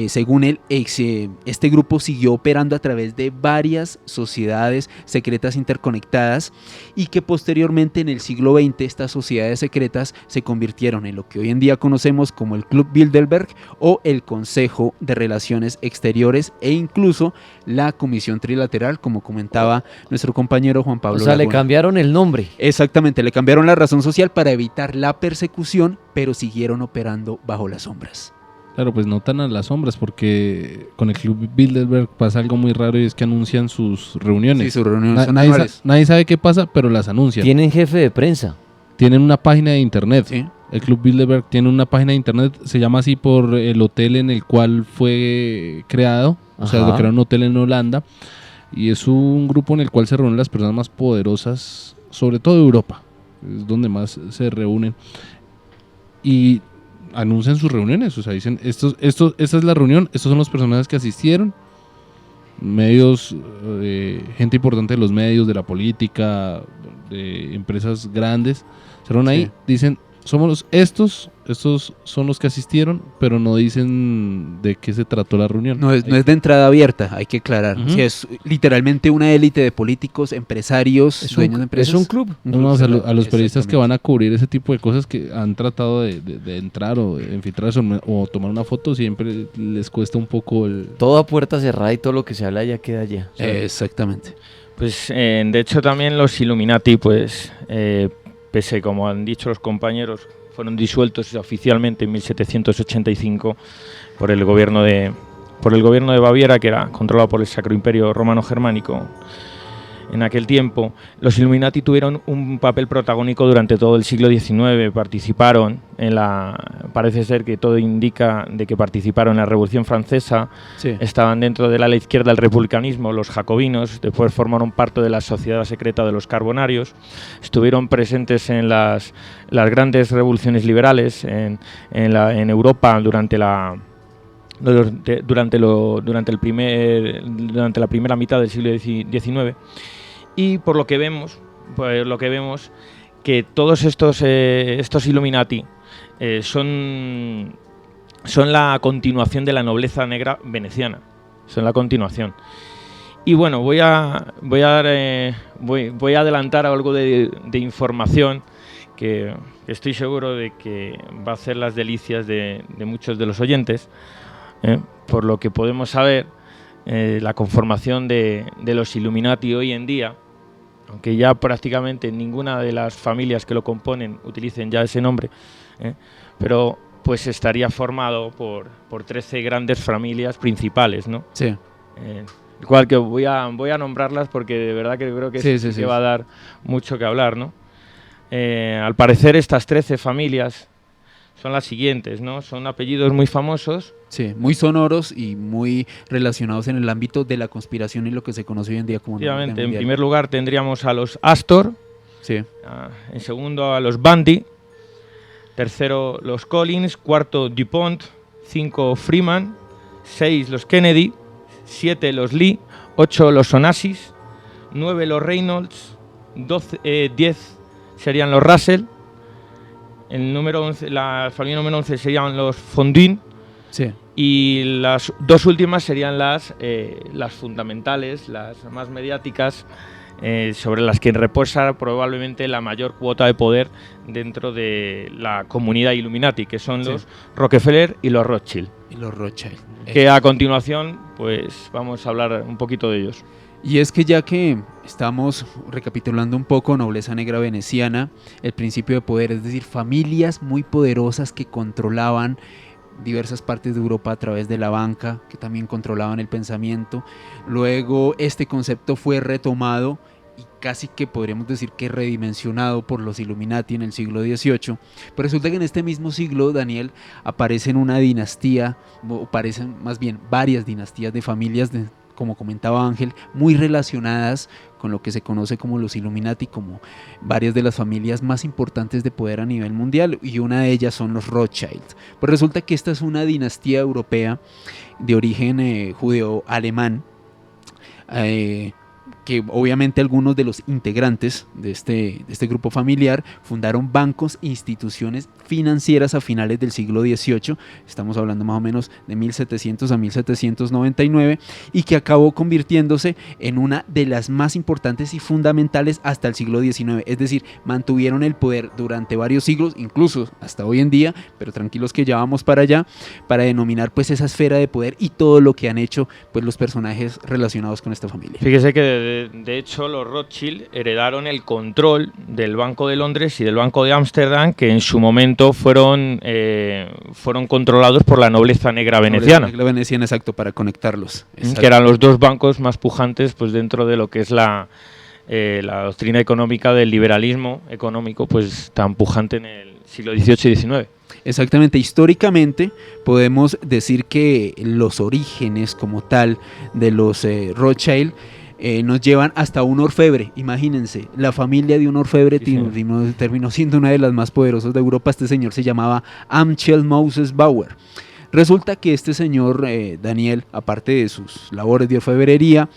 según él, este grupo siguió operando a través de varias sociedades secretas interconectadas, y que posteriormente en el siglo XX estas sociedades secretas se convirtieron en lo que hoy en día conocemos como el Club Bilderberg o el Consejo de Relaciones Exteriores, e incluso la Comisión Trilateral, como comentaba nuestro compañero Juan Pablo O sea, le Laguna. cambiaron el nombre. Exactamente, le cambiaron la razón social para evitar la persecución, pero siguieron operando bajo las sombras. Claro, pues no tan a las sombras, porque con el Club Bilderberg pasa algo muy raro, y es que anuncian sus reuniones. Sí, sus reuniones son nadie, anuales. nadie sabe qué pasa, pero las anuncian. Tienen jefe de prensa. Tienen una página de internet. Sí. El Club Bilderberg tiene una página de internet, se llama así por el hotel en el cual fue creado, o sea, lo creó un hotel en Holanda, y es un grupo en el cual se reúnen las personas más poderosas, sobre todo de Europa, es donde más se reúnen, y anuncian sus reuniones, o sea, dicen, esta es la reunión, estos son los personajes que asistieron, medios, gente importante de los medios, de la política, de empresas grandes, se reúnen ahí, dicen, somos estos son los que asistieron, pero no dicen de qué se trató la reunión. No es de entrada abierta, hay que aclarar. Uh-huh. Sí, es literalmente una élite de políticos, empresarios, dueños de empresas. Es un club. O sea, a los periodistas que van a cubrir ese tipo de cosas, que han tratado de entrar o de infiltrarse o tomar una foto, siempre les cuesta un poco Toda puerta cerrada y todo lo que se habla ya queda allá. Exactamente. Pues de hecho también los Illuminati, pues pese, como han dicho los compañeros, fueron disueltos oficialmente en 1785 por el gobierno de Baviera, que era controlado por el Sacro Imperio Romano Germánico. En aquel tiempo, los Illuminati tuvieron un papel protagónico durante todo el siglo XIX. Participaron parece ser que todo indica de que participaron en la Revolución Francesa. Sí. Estaban dentro del ala izquierda del republicanismo, los jacobinos. Después formaron parte de la sociedad secreta de los carbonarios. Estuvieron presentes en las grandes revoluciones liberales en Europa durante la primera mitad del siglo XIX. Y por lo que vemos, que todos estos Illuminati son la continuación de la nobleza negra veneciana. Son la continuación. Y bueno, voy a adelantar algo de información que estoy seguro de que va a hacer las delicias de muchos de los oyentes. Por lo que podemos saber, la conformación de los Illuminati hoy en día, aunque ya prácticamente ninguna de las familias que lo componen utilicen ya ese nombre, pero pues estaría formado por 13 grandes familias principales, ¿no? Sí. Igual que voy a nombrarlas porque de verdad que creo que sí va a dar mucho que hablar, ¿no? Al parecer estas 13 familias son las siguientes, ¿no? Son apellidos muy famosos. Sí, muy sonoros y muy relacionados en el ámbito de la conspiración y lo que se conoce hoy en día como Efectivamente, en primer lugar tendríamos a los Astor, sí. En segundo a los Bundy, tercero los Collins, cuarto DuPont, 5 Freeman, 6 los Kennedy, 7 los Lee, 8 los Onassis, 9 los Reynolds, 10 serían los Russell. El número 11, la familia número 11 serían los Fondin, sí. Y las dos últimas serían las fundamentales, las más mediáticas, sobre las que reposa probablemente la mayor cuota de poder dentro de la comunidad Illuminati, que son los Rockefeller y los Rothschild. Que a continuación pues vamos a hablar un poquito de ellos. Y es que ya que estamos recapitulando un poco nobleza negra veneciana, el principio de poder, es decir, familias muy poderosas que controlaban diversas partes de Europa a través de la banca, que también controlaban el pensamiento. Luego este concepto fue retomado y casi que podríamos decir que redimensionado por los Illuminati en el siglo XVIII. Pero resulta que en este mismo siglo, Daniel, aparecen una dinastía, o aparecen más bien varias dinastías de familias como comentaba Ángel, muy relacionadas con lo que se conoce como los Illuminati, como varias de las familias más importantes de poder a nivel mundial, y una de ellas son los Rothschild. Pues resulta que esta es una dinastía europea de origen judeo-alemán, que obviamente algunos de los integrantes de este grupo familiar fundaron bancos e instituciones financieras a finales del siglo XVIII, estamos hablando más o menos de 1700 a 1799, y que acabó convirtiéndose en una de las más importantes y fundamentales hasta el siglo XIX, es decir, mantuvieron el poder durante varios siglos, incluso hasta hoy en día, pero tranquilos que ya vamos para allá, para denominar pues esa esfera de poder y todo lo que han hecho pues los personajes relacionados con esta familia. Fíjese que de hecho los Rothschild heredaron el control del Banco de Londres y del Banco de Ámsterdam, que en su momento fueron controlados por la nobleza negra veneciana. La negra veneciana, exacto, para conectarlos. Exacto. Que eran los dos bancos más pujantes pues dentro de lo que es la doctrina económica del liberalismo económico, pues tan pujante en el siglo XVIII y XIX. Exactamente, históricamente podemos decir que los orígenes como tal de los Rothschild nos llevan hasta un orfebre. Imagínense, la familia de un orfebre terminó siendo una de las más poderosas de Europa. Este señor se llamaba Amschel Moses Bauer. Resulta que este señor Daniel, aparte de sus labores de orfebrería,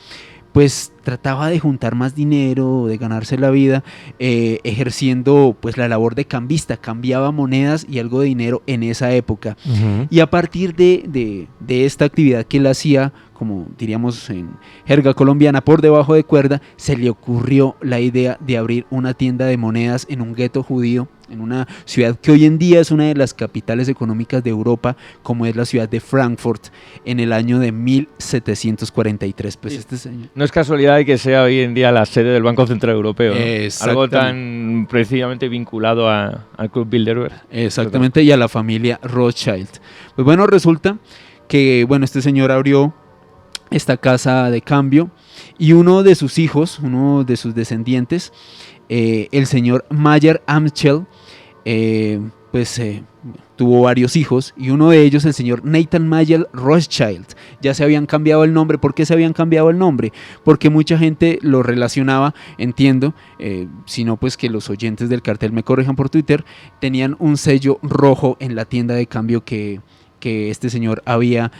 pues trataba de juntar más dinero, de ganarse la vida, ejerciendo pues la labor de cambista, cambiaba monedas y algo de dinero en esa época. Y a partir de esta actividad que él hacía, como diríamos en jerga colombiana, por debajo de cuerda, se le ocurrió la idea de abrir una tienda de monedas en un gueto judío, en una ciudad que hoy en día es una de las capitales económicas de Europa, como es la ciudad de Frankfurt, en el año de 1743. Pues este señor... No es casualidad de que sea hoy en día la sede del Banco Central Europeo, ¿no? Algo tan precisamente vinculado al Club Bilderberg. Exactamente, y a la familia Rothschild. Pues bueno, resulta que este señor abrió esta casa de cambio y uno de sus hijos, uno de sus descendientes, el señor Mayer Amschel, tuvo varios hijos, y uno de ellos, el señor Nathan Mayer Rothschild, ya se habían cambiado el nombre. ¿Por qué se habían cambiado el nombre? Porque mucha gente lo relacionaba, entiendo, sino pues que los oyentes del cartel me corrijan por Twitter, tenían un sello rojo en la tienda de cambio que este señor había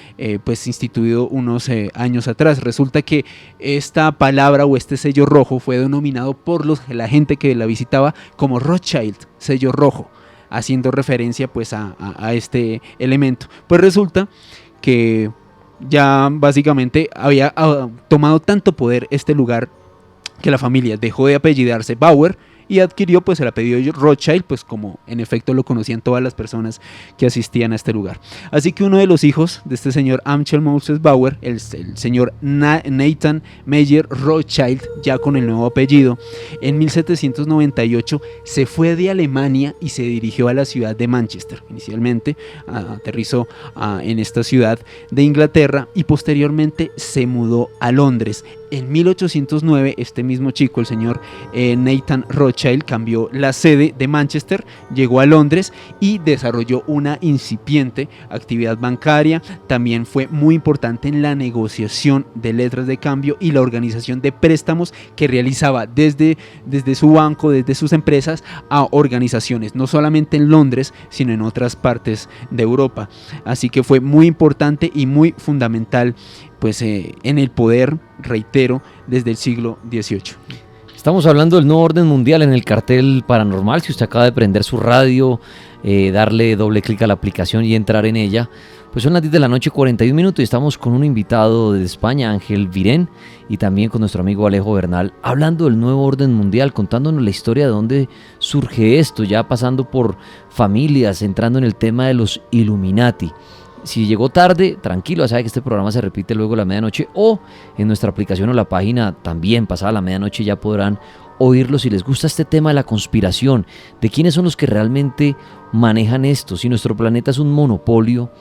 instituido unos años atrás. Resulta que esta palabra o este sello rojo fue denominado por la gente que la visitaba como Rothschild, sello rojo, haciendo referencia pues a este elemento. Pues resulta que ya básicamente había tomado tanto poder este lugar que la familia dejó de apellidarse Bauer y adquirió pues el apellido Rothschild, pues como en efecto lo conocían todas las personas que asistían a este lugar. Así que uno de los hijos de este señor Amschel Moses Bauer, el señor Nathan Mayer Rothschild, ya con el nuevo apellido, en 1798 se fue de Alemania y se dirigió a la ciudad de Manchester. Inicialmente aterrizó en esta ciudad de Inglaterra y posteriormente se mudó a Londres. En 1809 este mismo chico, el señor Nathan Rothschild, cambió la sede de Manchester, llegó a Londres y desarrolló una incipiente actividad bancaria. También fue muy importante en la negociación de letras de cambio y la organización de préstamos que realizaba desde su banco, desde sus empresas, a organizaciones, no solamente en Londres, sino en otras partes de Europa. Así que fue muy importante y muy fundamental pues en el poder, reitero, desde el siglo XVIII. Estamos hablando del nuevo orden mundial en el cartel paranormal. Si usted acaba de prender su radio, darle doble clic a la aplicación y entrar en ella, pues son las 10 de la noche, 41 minutos, y estamos con un invitado de España, Ángel Virén, y también con nuestro amigo Alejo Bernal, hablando del nuevo orden mundial, contándonos la historia de dónde surge esto, ya pasando por familias, entrando en el tema de los Illuminati. Si llegó tarde, tranquilo, sabe que este programa se repite luego a la medianoche, o en nuestra aplicación o la página también pasada la medianoche ya podrán oírlo si les gusta este tema de la conspiración, de quiénes son los que realmente manejan esto, si nuestro planeta es un monopolio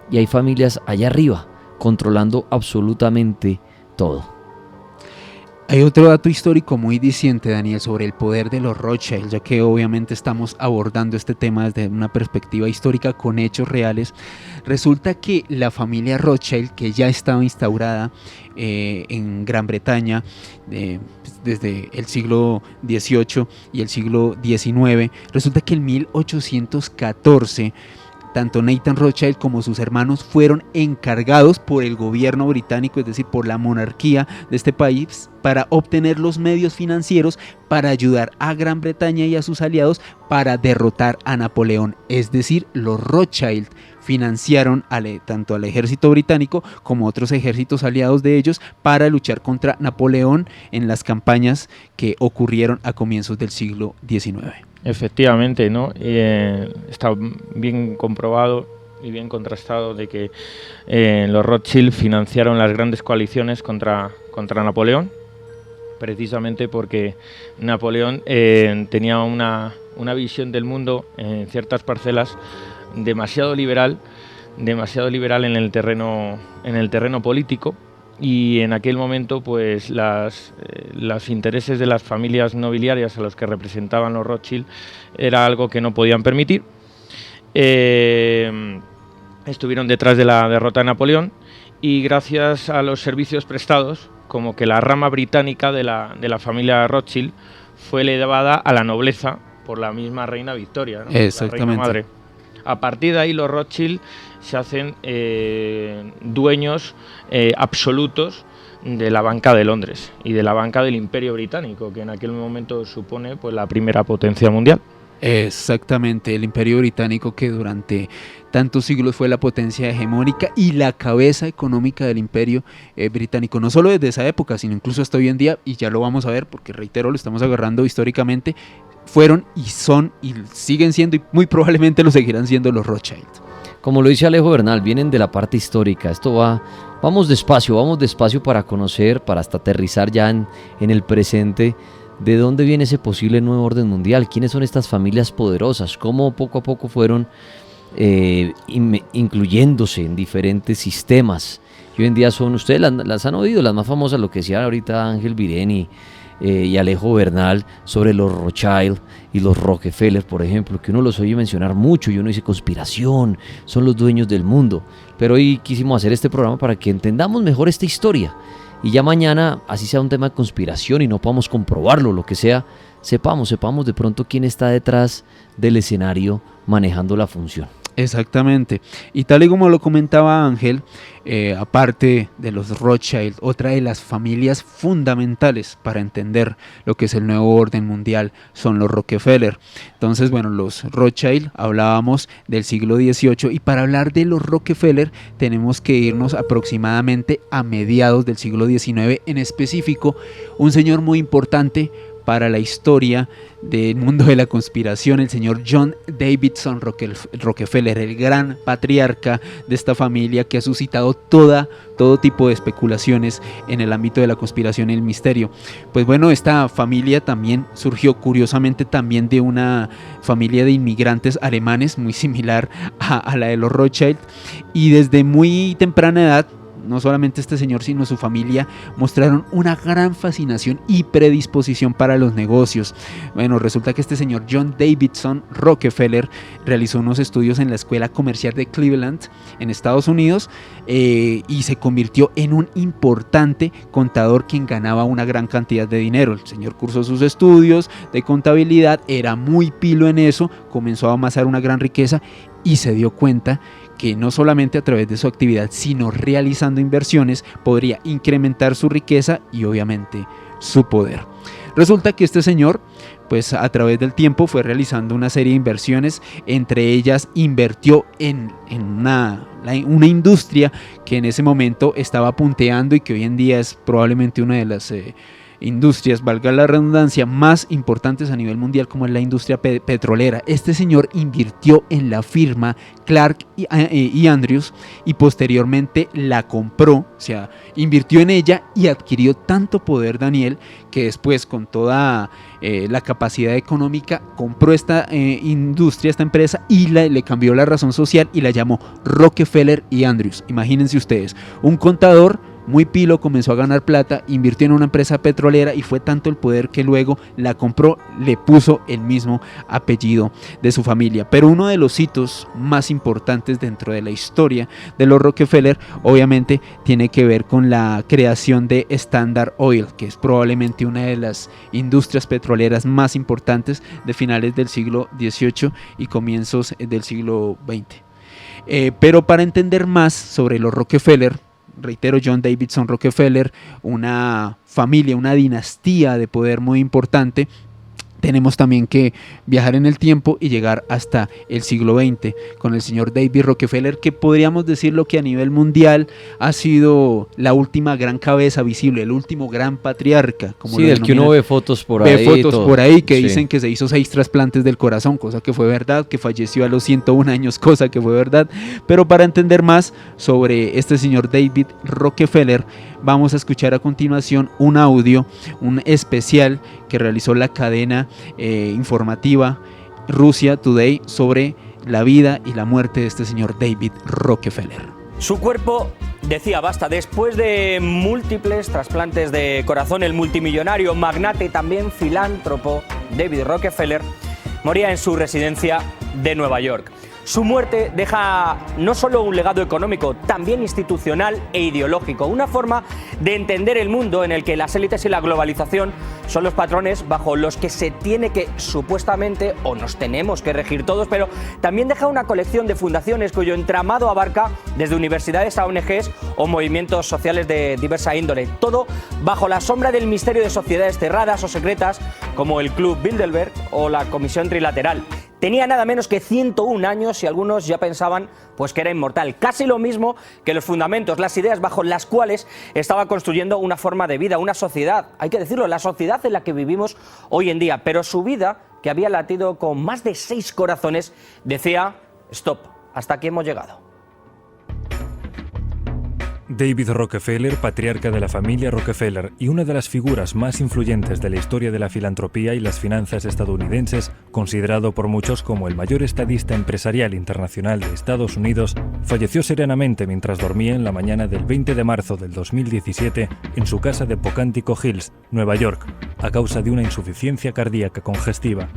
y hay familias allá arriba controlando absolutamente todo. Hay otro dato histórico muy diciente, Daniel, sobre el poder de los Rothschild, ya que obviamente estamos abordando este tema desde una perspectiva histórica con hechos reales. Resulta que la familia Rothschild, que ya estaba instaurada en Gran Bretaña desde el siglo XVIII y el siglo XIX, resulta que en 1814 tanto Nathan Rothschild como sus hermanos fueron encargados por el gobierno británico, es decir, por la monarquía de este país, para obtener los medios financieros para ayudar a Gran Bretaña y a sus aliados para derrotar a Napoleón. Es decir, los Rothschild financiaron tanto al ejército británico como otros ejércitos aliados de ellos para luchar contra Napoleón en las campañas que ocurrieron a comienzos del siglo XIX. Efectivamente, ¿no? Está bien comprobado y bien contrastado de que los Rothschild financiaron las grandes coaliciones contra Napoleón, precisamente porque Napoleón tenía una visión del mundo en ciertas parcelas demasiado liberal en el terreno político, y en aquel momento pues los intereses de las familias nobiliarias a los que representaban los Rothschild era algo que no podían permitir. Estuvieron detrás de la derrota de Napoleón y gracias a los servicios prestados, como que la rama británica de la familia Rothschild fue elevada a la nobleza por la misma reina Victoria, ¿no? Exactamente. La reina madre. A partir de ahí los Rothschild se hacen dueños absolutos de la banca de Londres y de la banca del Imperio Británico, que en aquel momento supone pues la primera potencia mundial. Exactamente, el Imperio Británico, que durante tantos siglos fue la potencia hegemónica y la cabeza económica del Imperio Británico, no solo desde esa época, sino incluso hasta hoy en día, y ya lo vamos a ver porque, reitero, lo estamos agarrando históricamente, fueron y son y siguen siendo y muy probablemente lo seguirán siendo los Rothschild. Como lo dice Alejo Bernal, vienen de la parte histórica. Vamos despacio para conocer, para hasta aterrizar ya en el presente. ¿De dónde viene ese posible nuevo orden mundial? ¿Quiénes son estas familias poderosas? ¿Cómo poco a poco fueron incluyéndose en diferentes sistemas? Y hoy en día ustedes las han oído, las más famosas, lo que decía ahorita Ángel Vireni y Alejo Bernal sobre los Rothschild y los Rockefeller, por ejemplo, que uno los oye mencionar mucho y uno dice conspiración, son los dueños del mundo. Pero hoy quisimos hacer este programa para que entendamos mejor esta historia. Y ya mañana, así sea un tema de conspiración y no podamos comprobarlo, lo que sea, sepamos de pronto quién está detrás del escenario manejando la función. Exactamente, y tal y como lo comentaba Ángel, aparte de los Rothschild, otra de las familias fundamentales para entender lo que es el nuevo orden mundial son los Rockefeller. Entonces, bueno, los Rothschild, hablábamos del siglo XVIII, y para hablar de los Rockefeller tenemos que irnos aproximadamente a mediados del siglo XIX, en específico un señor muy importante para la historia del mundo de la conspiración, el señor John Davidson Rockefeller, el gran patriarca de esta familia que ha suscitado todo tipo de especulaciones en el ámbito de la conspiración y el misterio. Pues bueno, esta familia también surgió curiosamente también de una familia de inmigrantes alemanes muy similar a la de los Rothschild, y desde muy temprana edad no solamente este señor sino su familia mostraron una gran fascinación y predisposición para los negocios. Bueno, resulta que este señor John Davidson Rockefeller realizó unos estudios en la Escuela Comercial de Cleveland en Estados Unidos y se convirtió en un importante contador quien ganaba una gran cantidad de dinero. El señor cursó sus estudios de contabilidad, era muy pilo en eso, comenzó a amasar una gran riqueza y se dio cuenta que no solamente a través de su actividad, sino realizando inversiones, podría incrementar su riqueza y obviamente su poder. Resulta que este señor, pues a través del tiempo fue realizando una serie de inversiones, entre ellas invirtió en una industria que en ese momento estaba punteando y que hoy en día es probablemente una de las industrias, valga la redundancia, más importantes a nivel mundial, como es la industria petrolera. Este señor invirtió en la firma Clark y Andrews y posteriormente la compró, o sea, invirtió en ella y adquirió tanto poder, Daniel, que después con toda la capacidad económica compró esta industria, esta empresa, y le cambió la razón social y la llamó Rockefeller y Andrews. Imagínense ustedes, un contador muy pilo comenzó a ganar plata, invirtió en una empresa petrolera y fue tanto el poder que luego la compró, le puso el mismo apellido de su familia. Pero uno de los hitos más importantes dentro de la historia de los Rockefeller obviamente tiene que ver con la creación de Standard Oil, que es probablemente una de las industrias petroleras más importantes de finales del siglo XVIII y comienzos del siglo XX. Pero para entender más sobre los Rockefeller, reitero, John Davidson Rockefeller, una familia, una dinastía de poder muy importante, tenemos también que viajar en el tiempo y llegar hasta el siglo XX con el señor David Rockefeller, que podríamos decirlo que a nivel mundial ha sido la última gran cabeza visible, el último gran patriarca, como sí, del que uno ve fotos por ahí que sí, dicen que se hizo 6 trasplantes del corazón, cosa que fue verdad, que falleció a los 101 años, cosa que fue verdad. Pero para entender más sobre este señor David Rockefeller, vamos a escuchar a continuación un audio, un especial que realizó la cadena informativa Russia Today sobre la vida y la muerte de este señor David Rockefeller. Su cuerpo decía basta. Después de múltiples trasplantes de corazón, el multimillonario, magnate y también filántropo David Rockefeller moría en su residencia de Nueva York. Su muerte deja no solo un legado económico, también institucional e ideológico, una forma de entender el mundo en el que las élites y la globalización son los patrones bajo los que se tiene que supuestamente o nos tenemos que regir todos, pero también deja una colección de fundaciones cuyo entramado abarca desde universidades a ONGs o movimientos sociales de diversa índole, todo bajo la sombra del misterio de sociedades cerradas o secretas como el Club Bilderberg o la Comisión Trilateral. Tenía nada menos que 101 años y algunos ya pensaban pues que era inmortal. Casi lo mismo que los fundamentos, las ideas bajo las cuales estaba construyendo una forma de vida, una sociedad. Hay que decirlo, la sociedad en la que vivimos hoy en día. Pero su vida, que había latido con más de 6 corazones, decía, stop, hasta aquí hemos llegado. David Rockefeller, patriarca de la familia Rockefeller y una de las figuras más influyentes de la historia de la filantropía y las finanzas estadounidenses, considerado por muchos como el mayor estadista empresarial internacional de Estados Unidos, falleció serenamente mientras dormía en la mañana del 20 de marzo del 2017 en su casa de Pocantico Hills, Nueva York, a causa de una insuficiencia cardíaca congestiva.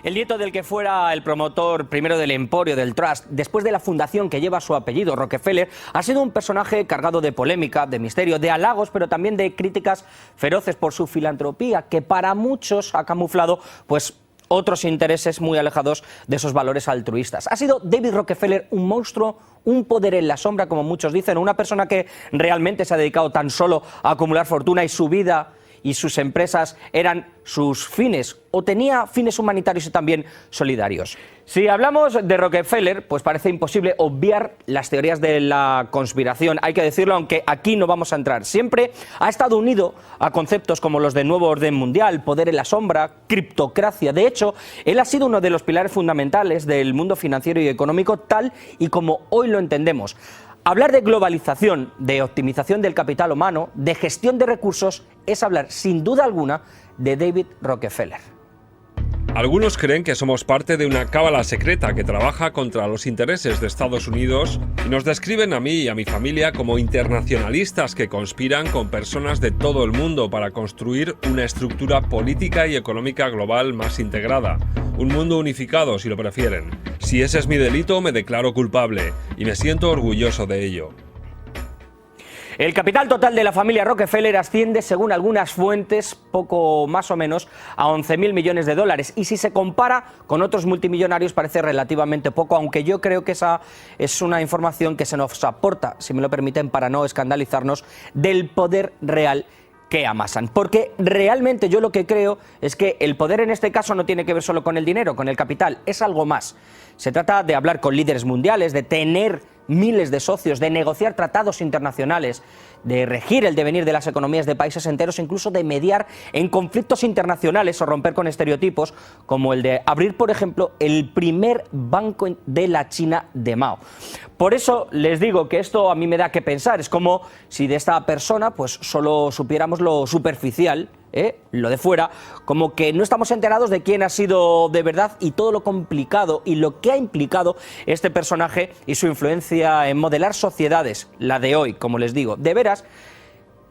El nieto del que fuera el promotor primero del emporio del Trust, después de la fundación que lleva su apellido, Rockefeller, ha sido un personaje cargado de polémica, de misterio, de halagos, pero también de críticas feroces por su filantropía, que para muchos ha camuflado pues otros intereses muy alejados de esos valores altruistas. ¿Ha sido David Rockefeller un monstruo, un poder en la sombra, como muchos dicen, una persona que realmente se ha dedicado tan solo a acumular fortuna y su vida y sus empresas eran sus fines, o tenía fines humanitarios y también solidarios? Si hablamos de Rockefeller, pues parece imposible obviar las teorías de la conspiración, hay que decirlo, aunque aquí no vamos a entrar. Siempre ha estado unido a conceptos como los de nuevo orden mundial, poder en la sombra, criptocracia. De hecho, él ha sido uno de los pilares fundamentales del mundo financiero y económico tal y como hoy lo entendemos. Hablar de globalización, de optimización del capital humano, de gestión de recursos, es hablar, sin duda alguna, de David Rockefeller. Algunos creen que somos parte de una cábala secreta que trabaja contra los intereses de Estados Unidos y nos describen a mí y a mi familia como internacionalistas que conspiran con personas de todo el mundo para construir una estructura política y económica global más integrada. Un mundo unificado, si lo prefieren. Si ese es mi delito, me declaro culpable y me siento orgulloso de ello. El capital total de la familia Rockefeller asciende, según algunas fuentes, poco más o menos a 11.000 millones de dólares. Y si se compara con otros multimillonarios parece relativamente poco, aunque yo creo que esa es una información que se nos aporta, si me lo permiten, para no escandalizarnos, del poder real que amasan. Porque realmente yo lo que creo es que el poder en este caso no tiene que ver solo con el dinero, con el capital, es algo más. Se trata de hablar con líderes mundiales, de tener miles de socios, de negociar tratados internacionales, de regir el devenir de las economías de países enteros, incluso de mediar en conflictos internacionales o romper con estereotipos como el de abrir, por ejemplo, el primer banco de la China de Mao. Por eso les digo que esto a mí me da que pensar, es como si de esta persona pues solo supiéramos lo superficial, lo de fuera, como que no estamos enterados de quién ha sido de verdad y todo lo complicado y lo que ha implicado este personaje y su influencia en modelar sociedades, la de hoy, como les digo. De veras,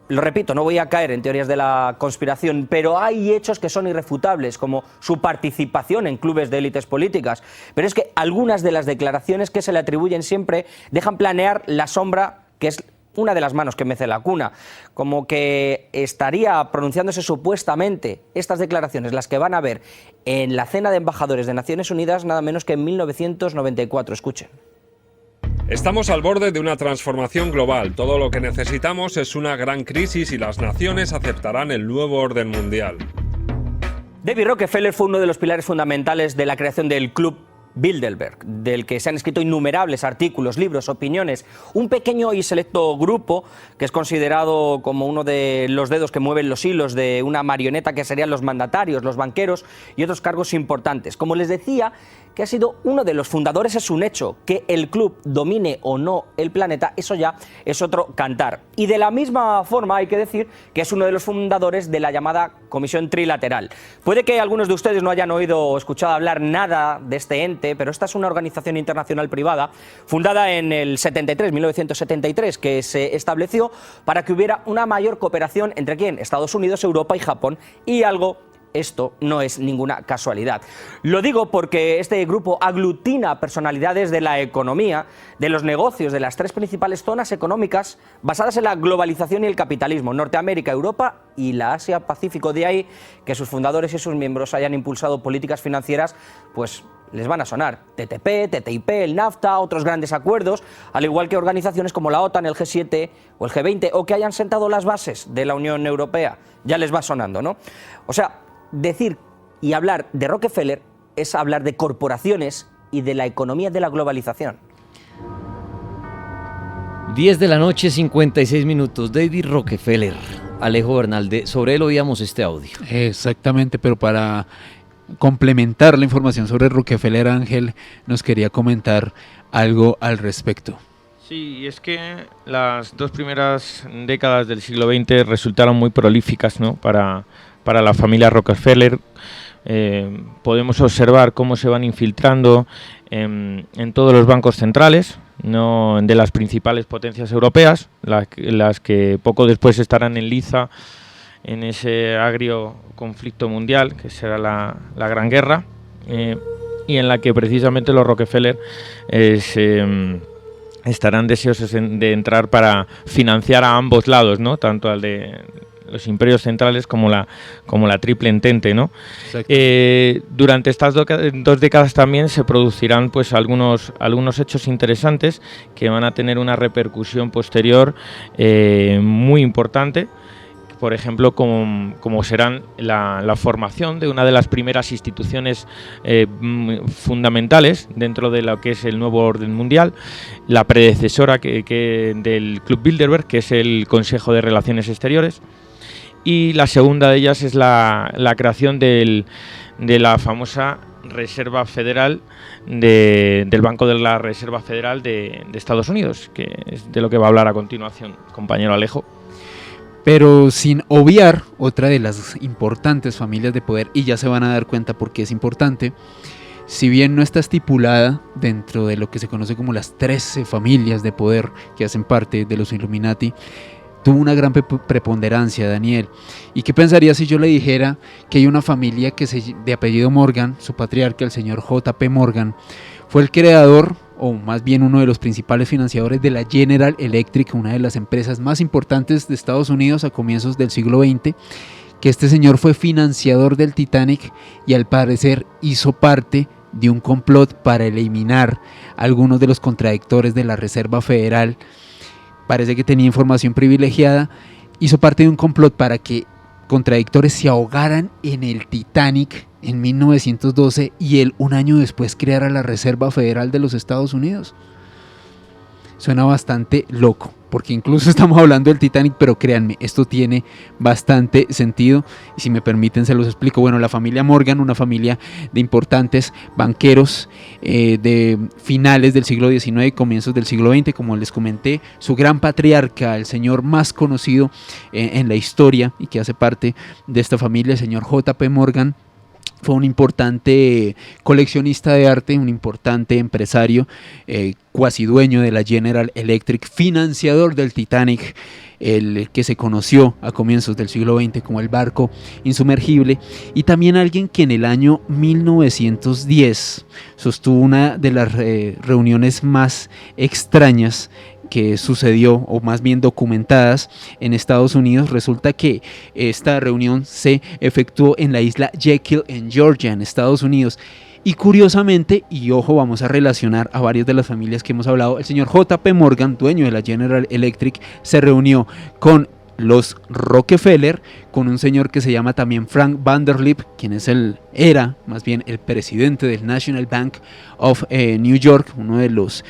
lo repito, no voy a caer en teorías de la conspiración, pero hay hechos que son irrefutables, como su participación en clubes de élites políticas. Pero es que algunas de las declaraciones que se le atribuyen siempre dejan planear la sombra que es una de las manos que mece la cuna, como que estaría pronunciándose supuestamente estas declaraciones, las que van a ver en la cena de embajadores de Naciones Unidas, nada menos que en 1994. Escuchen. Estamos al borde de una transformación global. Todo lo que necesitamos es una gran crisis y las naciones aceptarán el nuevo orden mundial. David Rockefeller fue uno de los pilares fundamentales de la creación del Club Bilderberg, del que se han escrito innumerables artículos, libros, opiniones, un pequeño y selecto grupo que es considerado como uno de los dedos que mueven los hilos de una marioneta que serían los mandatarios, los banqueros y otros cargos importantes. Como les decía, que ha sido uno de los fundadores es un hecho. Que el club domine o no el planeta, eso ya es otro cantar. Y de la misma forma hay que decir que es uno de los fundadores de la llamada Comisión Trilateral. Puede que algunos de ustedes no hayan oído o escuchado hablar nada de este ente G7, pero esta es una organización internacional privada fundada en el 1973, que se estableció para que hubiera una mayor cooperación entre ¿quién? Estados Unidos, Europa y Japón, y esto no es ninguna casualidad. Lo digo porque este grupo aglutina personalidades de la economía, de los negocios, de las tres principales zonas económicas basadas en la globalización y el capitalismo, Norteamérica, Europa y la Asia-Pacífico. De ahí que sus fundadores y sus miembros hayan impulsado políticas financieras, pues les van a sonar: TTP, TTIP, el NAFTA, otros grandes acuerdos, al igual que organizaciones como la OTAN, el G7 o el G20, o que hayan sentado las bases de la Unión Europea. Ya les va sonando, ¿no? O sea, decir y hablar de Rockefeller es hablar de corporaciones y de la economía de la globalización. 10 de la noche, 56 minutos. David Rockefeller, Alejo Bernal, sobre él oíamos este audio. Exactamente, pero para complementar la información sobre Rockefeller, Ángel nos quería comentar algo al respecto. Sí, y es que las dos primeras décadas del siglo XX resultaron muy prolíficas, ¿no?, para la familia Rockefeller. Podemos observar cómo se van infiltrando en todos los bancos centrales, ¿no?, de las principales potencias europeas, las que poco después estarán en liza en ese agrio conflicto mundial que será la Gran Guerra, y en la que precisamente los Rockefeller estarán deseosos de entrar para financiar a ambos lados, ¿no?, tanto al de los imperios centrales como la Triple Entente, ¿no? Durante estas dos décadas también se producirán pues algunos hechos interesantes que van a tener una repercusión posterior muy importante. Por ejemplo, como serán la formación de una de las primeras instituciones fundamentales dentro de lo que es el nuevo orden mundial, la predecesora del Club Bilderberg, que es el Consejo de Relaciones Exteriores, y la segunda de ellas es la creación de la famosa Reserva Federal del Banco de la Reserva Federal de Estados Unidos, que es de lo que va a hablar a continuación, compañero Alejo. Pero sin obviar otra de las importantes familias de poder, y ya se van a dar cuenta por qué es importante. Si bien no está estipulada dentro de lo que se conoce como las 13 familias de poder que hacen parte de los Illuminati, tuvo una gran preponderancia, Daniel. ¿Y qué pensaría si yo le dijera que hay una familia de apellido Morgan, su patriarca, el señor J.P. Morgan, fue el creador, o más bien uno de los principales financiadores de la General Electric, una de las empresas más importantes de Estados Unidos a comienzos del siglo XX, que este señor fue financiador del Titanic y al parecer hizo parte de un complot para eliminar algunos de los contradictores de la Reserva Federal? Parece que tenía información privilegiada, hizo parte de un complot para que contradictores se ahogaran en el Titanic en 1912 y él un año después creara la Reserva Federal de los Estados Unidos. Suena bastante loco, porque incluso estamos hablando del Titanic, pero créanme, esto tiene bastante sentido, y si me permiten se los explico. Bueno, la familia Morgan, una familia de importantes banqueros de finales del siglo XIX y comienzos del siglo XX, como les comenté, su gran patriarca, el señor más conocido en la historia y que hace parte de esta familia, el señor J.P. Morgan, fue un importante coleccionista de arte, un importante empresario, cuasi dueño de la General Electric, financiador del Titanic, el que se conoció a comienzos del siglo XX como el barco insumergible, y también alguien que en el año 1910 sostuvo una de las reuniones más extrañas que sucedió, o más bien documentadas, en Estados Unidos. Resulta que esta reunión se efectuó en la isla Jekyll en Georgia, en Estados Unidos. Y curiosamente, y ojo, vamos a relacionar a varias de las familias que hemos hablado, el señor J.P. Morgan, dueño de la General Electric, se reunió con los Rockefeller, con un señor que se llama también Frank Vanderlip, quien era más bien el presidente del National Bank of New York, uno de los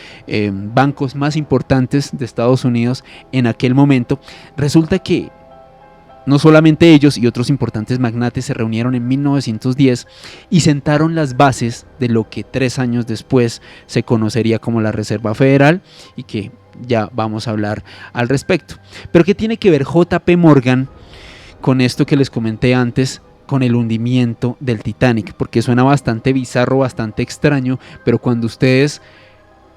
bancos más importantes de Estados Unidos en aquel momento. Resulta que no solamente ellos y otros importantes magnates se reunieron en 1910 y sentaron las bases de lo que 3 años después se conocería como la Reserva Federal, y que ya vamos a hablar al respecto. Pero ¿qué tiene que ver J.P. Morgan con esto que les comenté antes con el hundimiento del Titanic, porque suena bastante bizarro, bastante extraño, pero cuando ustedes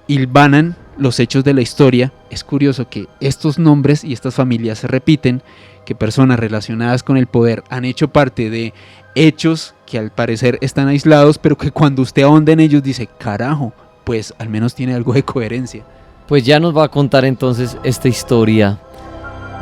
hilvanan los hechos de la historia, es curioso que estos nombres y estas familias se repiten, que personas relacionadas con el poder han hecho parte de hechos que al parecer están aislados, pero que cuando usted ahonda en ellos dice, carajo, pues al menos tiene algo de coherencia. Pues ya nos va a contar entonces esta historia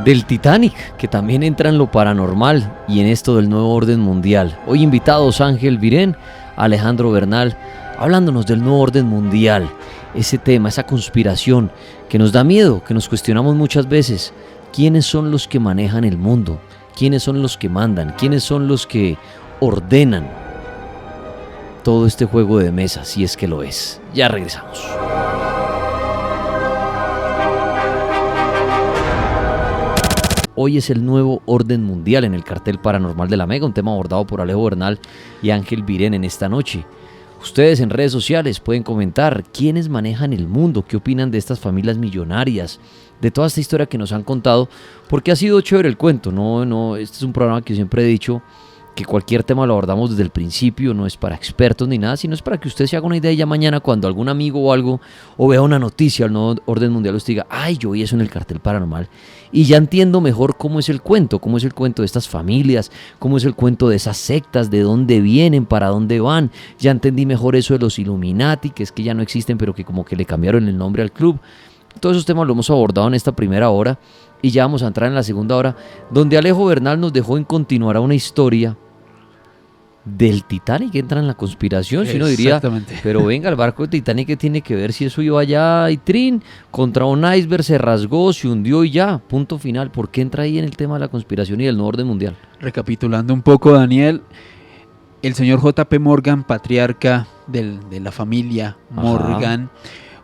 del Titanic, que también entra en lo paranormal y en esto del nuevo orden mundial. Hoy invitados Ángel Virén, Alejandro Bernal, hablándonos del nuevo orden mundial, ese tema, esa conspiración que nos da miedo, que nos cuestionamos muchas veces. ¿Quiénes son los que manejan el mundo? ¿Quiénes son los que mandan? ¿Quiénes son los que ordenan todo este juego de mesa, si es que lo es? Ya regresamos. Hoy es el nuevo orden mundial en el cartel paranormal de la Mega, un tema abordado por Alejo Bernal y Ángel Virén en esta noche. Ustedes en redes sociales pueden comentar quiénes manejan el mundo, qué opinan de estas familias millonarias, de toda esta historia que nos han contado, porque ha sido chévere el cuento. No, este es un programa que yo siempre he dicho que cualquier tema lo abordamos desde el principio, no es para expertos ni nada, sino es para que usted se haga una idea y ya mañana cuando algún amigo o algo, o vea una noticia al nuevo orden mundial, usted diga, ay, yo vi eso en el cartel paranormal, y ya entiendo mejor cómo es el cuento de estas familias, cómo es el cuento de esas sectas, de dónde vienen, para dónde van, ya entendí mejor eso de los Illuminati, que es que ya no existen, pero que como que le cambiaron el nombre al club. Todos esos temas lo hemos abordado en esta primera hora, y ya vamos a entrar en la segunda hora, donde Alejo Bernal nos dejó en continuar a una historia del Titanic. Entra en la conspiración, si uno diría, pero venga, el barco del Titanic, ¿qué tiene que ver si eso iba allá y trin, contra un iceberg, se rasgó, se hundió y ya, punto final? ¿Por qué entra ahí en el tema de la conspiración y del nuevo orden mundial? Recapitulando un poco, Daniel, el señor J.P. Morgan, patriarca de la familia Morgan,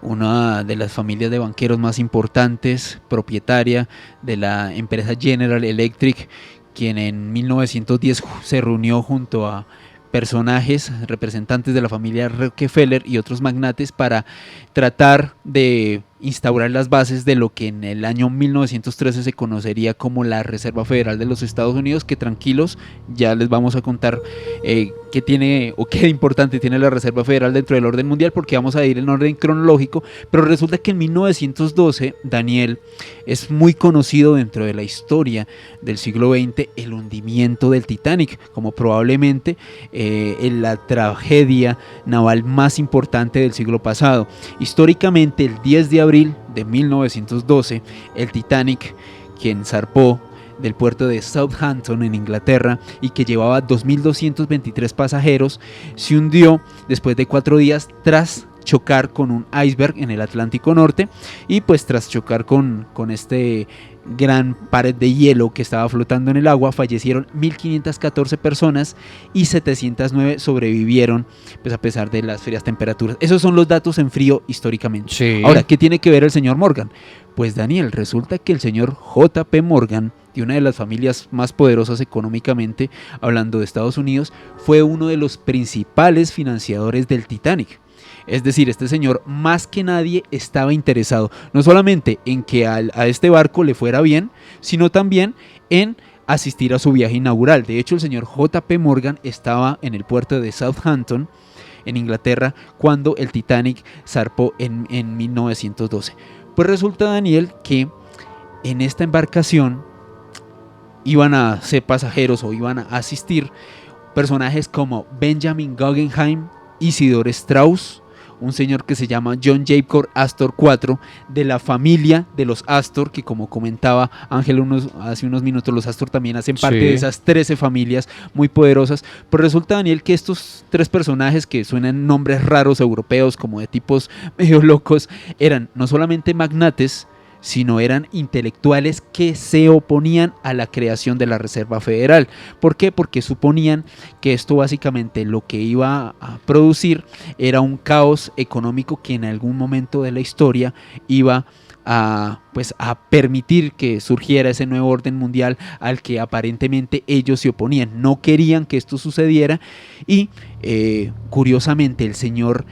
una de las familias de banqueros más importantes, propietaria de la empresa General Electric, quien en 1910 se reunió junto a personajes, representantes de la familia Rockefeller y otros magnates para tratar de instaurar las bases de lo que en el año 1913 se conocería como la Reserva Federal de los Estados Unidos, que tranquilos, ya les vamos a contar qué tiene o qué importante tiene la Reserva Federal dentro del orden mundial, porque vamos a ir en orden cronológico. Pero resulta que en 1912, Daniel, es muy conocido dentro de la historia del siglo XX el hundimiento del Titanic, como probablemente la tragedia naval más importante del siglo pasado. Históricamente, el 10 de abril de 1912, el Titanic, quien zarpó del puerto de Southampton en Inglaterra y que llevaba 2.223 pasajeros, se hundió después de 4 días tras chocar con un iceberg en el Atlántico Norte, y pues tras chocar con este gran pared de hielo que estaba flotando en el agua, fallecieron 1.514 personas y 709 sobrevivieron, pues a pesar de las frías temperaturas. Esos son los datos en frío históricamente. Sí. Ahora, ¿qué tiene que ver el señor Morgan? Pues Daniel, resulta que el señor J.P. Morgan, de una de las familias más poderosas económicamente hablando de Estados Unidos, fue uno de los principales financiadores del Titanic. Es decir, este señor más que nadie estaba interesado no solamente en que a este barco le fuera bien, sino también en asistir a su viaje inaugural. De hecho, el señor J.P. Morgan estaba en el puerto de Southampton, en Inglaterra, cuando el Titanic zarpó en 1912. Pues resulta, Daniel, que en esta embarcación iban a ser pasajeros o iban a asistir personajes como Benjamin Guggenheim, Isidore Strauss, un señor que se llama John Jacob Astor IV, de la familia de los Astor, que como comentaba Ángel hace unos minutos, los Astor también hacen parte de esas 13 familias muy poderosas. Pero resulta, Daniel, que estos 3 personajes, que suenan nombres raros europeos, como de tipos medio locos, eran no solamente magnates, sino eran intelectuales que se oponían a la creación de la Reserva Federal. ¿Por qué? Porque suponían que esto básicamente lo que iba a producir era un caos económico que en algún momento de la historia iba pues a permitir que surgiera ese nuevo orden mundial al que aparentemente ellos se oponían. No querían que esto sucediera y curiosamente el señor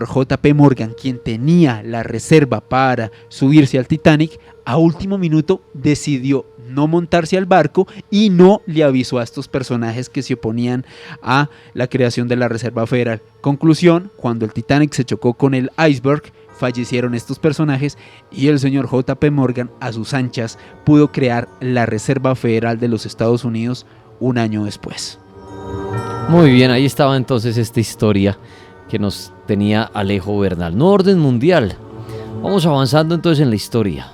J.P. Morgan, quien tenía la reserva para subirse al Titanic, a último minuto decidió no montarse al barco y no le avisó a estos personajes que se oponían a la creación de la Reserva Federal. Conclusión: cuando el Titanic se chocó con el iceberg, fallecieron estos personajes y el señor J.P. Morgan, a sus anchas, pudo crear la Reserva Federal de los Estados Unidos un año después. Muy bien, ahí estaba entonces esta historia que nos tenía Alejo Bernal. No orden mundial. Vamos avanzando entonces en la historia.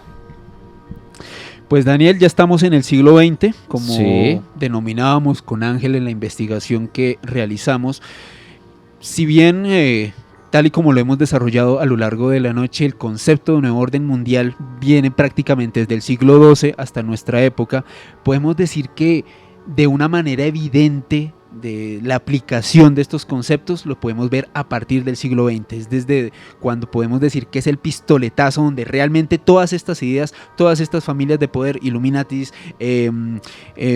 Pues Daniel, ya estamos en el siglo XX, como sí, denominábamos con Ángel en la investigación que realizamos. Si bien, tal y como lo hemos desarrollado a lo largo de la noche, el concepto de nuevo orden mundial viene prácticamente desde el siglo XII hasta nuestra época, podemos decir que de una manera evidente de la aplicación de estos conceptos lo podemos ver a partir del siglo XX. Es desde cuando podemos decir que es el pistoletazo donde realmente todas estas ideas, todas estas familias de poder, Illuminatis,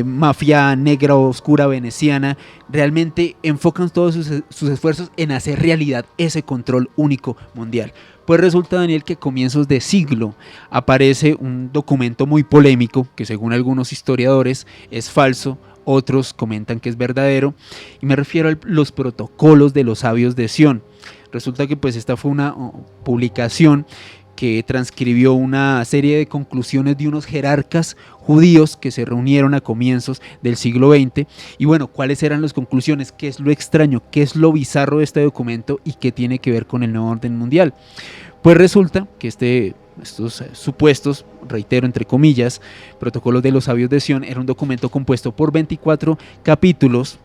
mafia negra oscura veneciana, realmente enfocan todos sus esfuerzos en hacer realidad ese control único mundial. Pues resulta, Daniel, que a comienzos de siglo aparece un documento muy polémico que, según algunos historiadores, es falso, otros comentan que es verdadero, y me refiero a los protocolos de los sabios de Sion. Resulta que pues esta fue una publicación que transcribió una serie de conclusiones de unos jerarcas judíos que se reunieron a comienzos del siglo XX. Y bueno, ¿cuáles eran las conclusiones? ¿Qué es lo extraño? ¿Qué es lo bizarro de este documento? ¿Y qué tiene que ver con el nuevo orden mundial? Pues resulta que estos supuestos, reitero entre comillas, protocolos de los sabios de Sion, era un documento compuesto por 24 capítulos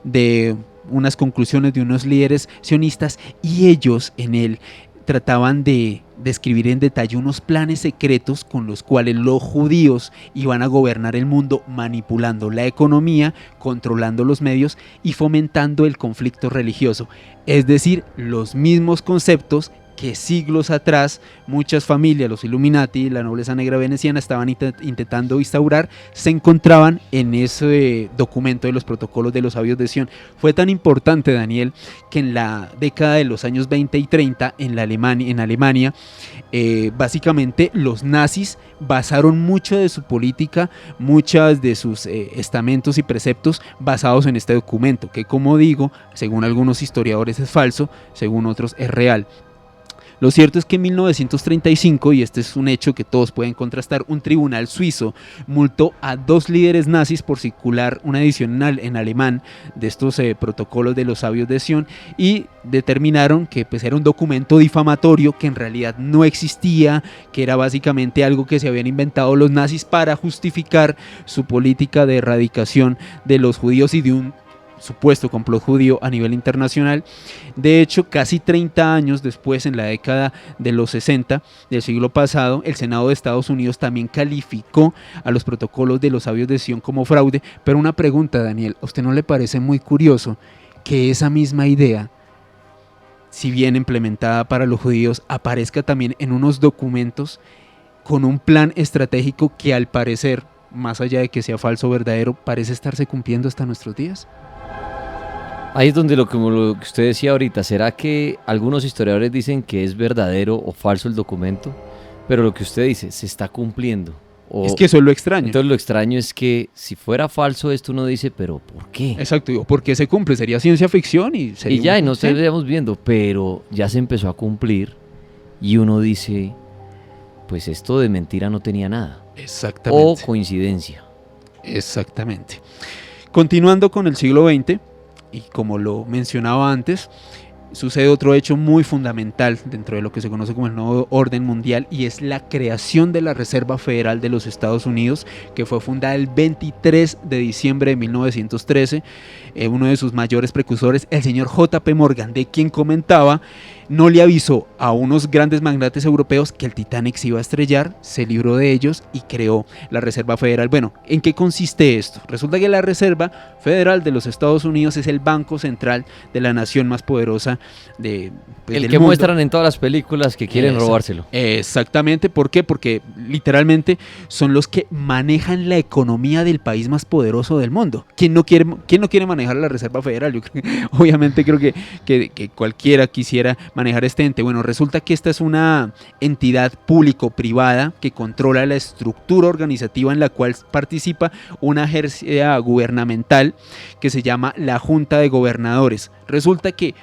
de unas conclusiones de unos líderes sionistas, y ellos en él trataban de describir en detalle unos planes secretos con los cuales los judíos iban a gobernar el mundo, manipulando la economía, controlando los medios y fomentando el conflicto religioso. Es decir, los mismos conceptos que siglos atrás muchas familias, los Illuminati, la nobleza negra veneciana, estaban intentando instaurar, se encontraban en ese documento de los protocolos de los sabios de Sion. Fue tan importante, Daniel, que en la década de los años 20 y 30 en Alemania, básicamente los nazis basaron mucho de su política, muchas de sus estamentos y preceptos basados en este documento, que, como digo, según algunos historiadores es falso, según otros es real. Lo cierto es que en 1935, y este es un hecho que todos pueden contrastar, un tribunal suizo multó a 2 líderes nazis por circular una edición en alemán de estos protocolos de los sabios de Sion, y determinaron que pues era un documento difamatorio, que en realidad no existía, que era básicamente algo que se habían inventado los nazis para justificar su política de erradicación de los judíos y de un supuesto complot judío a nivel internacional. De hecho, casi 30 años después, en la década de los 60 del siglo pasado, el Senado de Estados Unidos también calificó a los protocolos de los sabios de Sion como fraude. Pero una pregunta, Daniel, ¿a usted no le parece muy curioso que esa misma idea, si bien implementada para los judíos, aparezca también en unos documentos con un plan estratégico que, al parecer, más allá de que sea falso o verdadero, parece estarse cumpliendo hasta nuestros días? Ahí es donde lo que usted decía ahorita, ¿será que algunos historiadores dicen que es verdadero o falso el documento? Pero lo que usted dice, se está cumpliendo. Es que eso es lo extraño. Entonces lo extraño es que si fuera falso esto, uno dice, pero ¿por qué? Exacto, digo, ¿por qué se cumple? Sería ciencia ficción y ya, y no estaríamos viendo, pero ya se empezó a cumplir y uno dice, pues esto de mentira no tenía nada. Exactamente. O coincidencia. Exactamente. Continuando con el siglo XX, y como lo mencionaba antes, sucede otro hecho muy fundamental dentro de lo que se conoce como el nuevo orden mundial, y es la creación de la Reserva Federal de los Estados Unidos, que fue fundada el 23 de diciembre de 1913. Uno de sus mayores precursores, el señor J.P. Morgan, de quien comentaba, no le avisó a unos grandes magnates europeos que el Titanic se iba a estrellar, se libró de ellos y creó la Reserva Federal. Bueno, ¿en qué consiste esto? Resulta que la Reserva Federal de los Estados Unidos es el banco central de la nación más poderosa economía el del que mundo. muestran en todas las películas que quieren robárselo. Exactamente, ¿por qué? Porque literalmente son los que manejan la economía del país más poderoso del mundo. ¿Quién no quiere manejar la Reserva Federal? Yo creo obviamente creo que cualquiera quisiera manejar este ente. Bueno, resulta que esta es una entidad público-privada que controla la estructura organizativa en la cual participa una agencia gubernamental que se llama la Junta de Gobernadores. Resulta que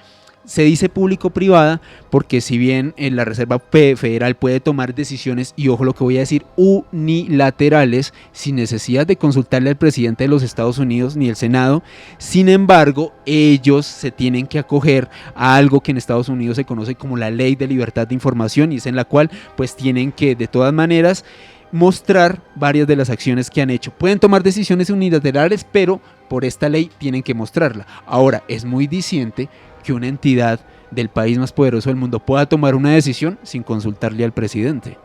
se dice público-privada porque si bien la Reserva Federal puede tomar decisiones, y ojo lo que voy a decir, unilaterales, sin necesidad de consultarle al presidente de los Estados Unidos ni el Senado, sin embargo, ellos se tienen que acoger a algo que en Estados Unidos se conoce como la Ley de Libertad de Información, y es en la cual pues tienen que de todas maneras mostrar varias de las acciones que han hecho. Pueden tomar decisiones unilaterales, pero por esta ley tienen que mostrarla. Ahora, es muy diciente que una entidad del país más poderoso del mundo pueda tomar una decisión sin consultarle al presidente.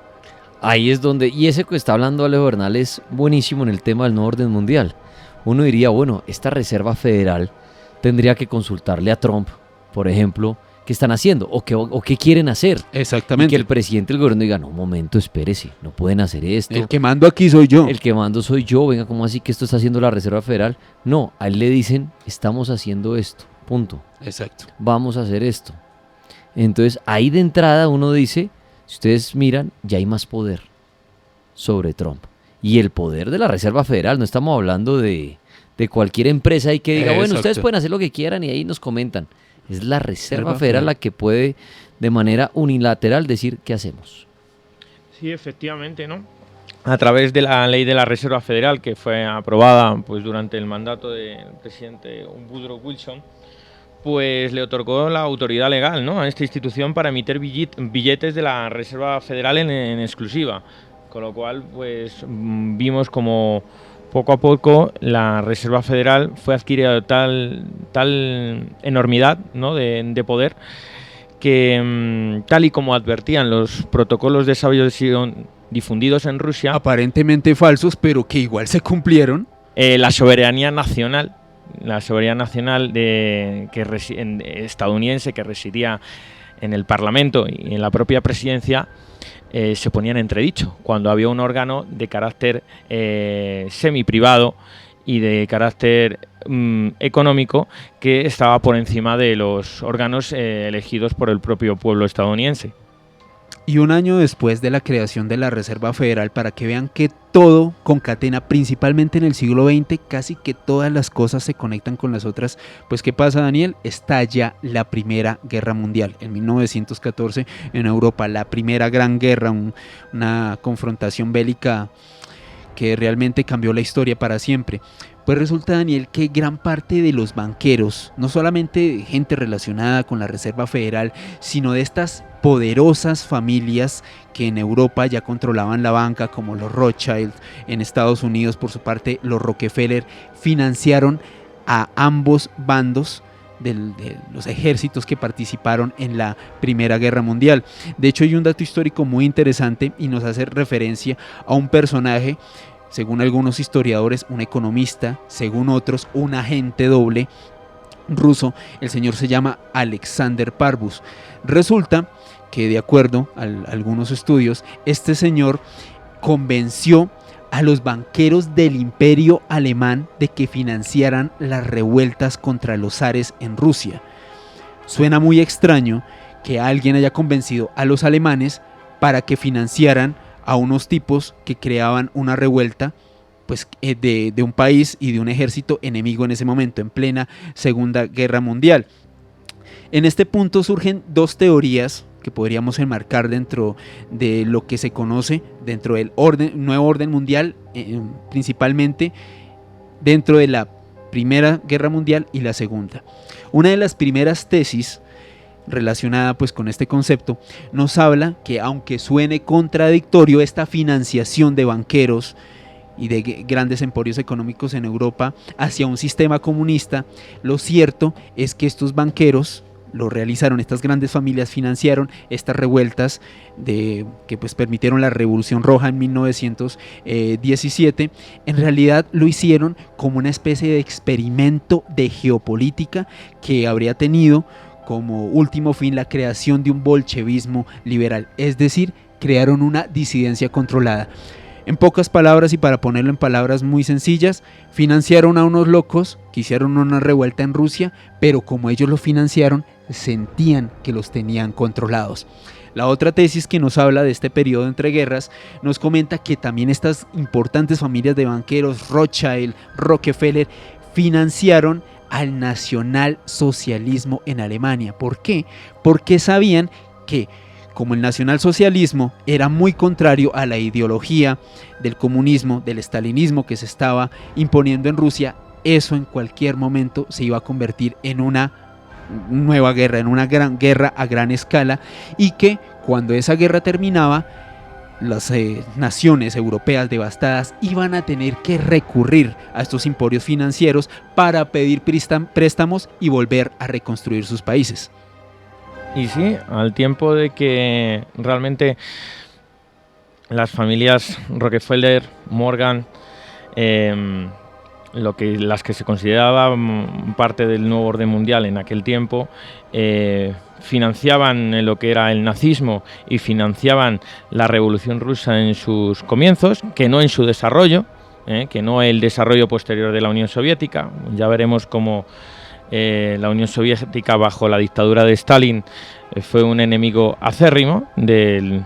Ahí es donde, y ese que está hablando Alejo Bernal es buenísimo en el tema del nuevo orden mundial. Uno diría, bueno, esta Reserva Federal tendría que consultarle a Trump, por ejemplo, qué están haciendo o qué quieren hacer. Exactamente. Y que el presidente del gobierno diga, no, un momento, espérese, no pueden hacer esto. El que mando aquí soy yo. El que mando soy yo, venga, ¿cómo así que esto está haciendo la Reserva Federal? No, a él le dicen, estamos haciendo esto, punto. Exacto. Vamos a hacer esto. Entonces, ahí de entrada uno dice, si ustedes miran, ya hay más poder sobre Trump. Y el poder de la Reserva Federal, no estamos hablando de cualquier empresa ahí que diga, bueno, ustedes pueden hacer lo que quieran y ahí nos comentan. Es la Reserva Federal la que puede de manera unilateral decir qué hacemos. Sí, efectivamente, ¿no? A través de la ley de la Reserva Federal, que fue aprobada pues durante el mandato del presidente Woodrow Wilson, pues le otorgó la autoridad legal, ¿no?, a esta institución para emitir billetes de la Reserva Federal en exclusiva. Con lo cual, pues vimos como poco a poco la Reserva Federal fue adquiriendo tal enormidad, ¿no?, de poder que, tal y como advertían los protocolos de desarrollo difundidos en Rusia, aparentemente falsos, pero que igual se cumplieron, la soberanía nacional estadounidense que residía en el Parlamento y en la propia presidencia se ponía en entredicho cuando había un órgano de carácter semi-privado y de carácter económico que estaba por encima de los órganos elegidos por el propio pueblo estadounidense. Y un año después de la creación de la Reserva Federal, para que vean que todo concatena, principalmente en el siglo XX, casi que todas las cosas se conectan con las otras, pues ¿qué pasa, Daniel? Estalla la Primera Guerra Mundial en 1914 en Europa, la primera gran guerra, una confrontación bélica que realmente cambió la historia para siempre. Pues resulta, Daniel, que gran parte de los banqueros, no solamente gente relacionada con la Reserva Federal, sino de estas poderosas familias que en Europa ya controlaban la banca, como los Rothschild, en Estados Unidos por su parte los Rockefeller, financiaron a ambos bandos de los ejércitos que participaron en la Primera Guerra Mundial. De hecho, hay un dato histórico muy interesante y nos hace referencia a un personaje, según algunos historiadores, un economista, según otros, un agente doble ruso. El señor se llama Alexander Parvus. Resulta que, de acuerdo a algunos estudios, este señor convenció a los banqueros del Imperio Alemán de que financiaran las revueltas contra los zares en Rusia. Suena muy extraño que alguien haya convencido a los alemanes para que financiaran a unos tipos que creaban una revuelta, pues, de un país y de un ejército enemigo en ese momento, en plena Segunda Guerra Mundial. En este punto surgen dos teorías que podríamos enmarcar dentro de lo que se conoce dentro del nuevo orden mundial, principalmente dentro de la Primera Guerra Mundial y la Segunda. Una de las primeras tesis relacionada pues con este concepto nos habla que, aunque suene contradictorio, esta financiación de banqueros y de grandes emporios económicos en Europa hacia un sistema comunista, lo cierto es que estos banqueros lo realizaron, estas grandes familias financiaron estas revueltas que pues permitieron la Revolución Roja en 1917. En realidad lo hicieron como una especie de experimento de geopolítica que habría tenido como último fin la creación de un bolchevismo liberal, es decir, crearon una disidencia controlada. En pocas palabras y para ponerlo en palabras muy sencillas, financiaron a unos locos que hicieron una revuelta en Rusia, pero como ellos lo financiaron, sentían que los tenían controlados. La otra tesis que nos habla de este periodo entre guerras nos comenta que también estas importantes familias de banqueros, Rothschild, Rockefeller, financiaron al nacionalsocialismo en Alemania. ¿Por qué? Porque sabían que como el nacionalsocialismo era muy contrario a la ideología del comunismo, del estalinismo que se estaba imponiendo en Rusia, eso en cualquier momento se iba a convertir en una nueva guerra, en una gran guerra a gran escala, y que cuando esa guerra terminaba, las naciones europeas devastadas iban a tener que recurrir a estos emporios financieros para pedir préstamos y volver a reconstruir sus países. Y sí, al tiempo de que realmente las familias Rockefeller, Morgan, las que se consideraban parte del nuevo orden mundial en aquel tiempo, financiaban lo que era el nazismo y financiaban la revolución rusa en sus comienzos, que no en su desarrollo, que no el desarrollo posterior de la Unión Soviética. Ya veremos cómo la Unión Soviética bajo la dictadura de Stalin fue un enemigo acérrimo de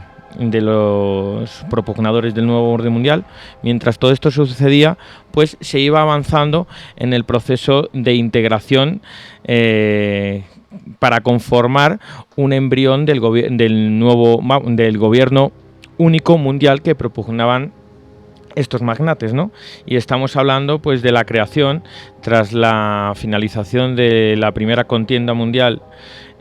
los propugnadores del nuevo orden mundial. Mientras todo esto sucedía, pues se iba avanzando en el proceso de integración para conformar un embrión del gobierno único mundial que propugnaban estos magnates, ¿no? Y estamos hablando pues de la creación, tras la finalización de la primera contienda mundial,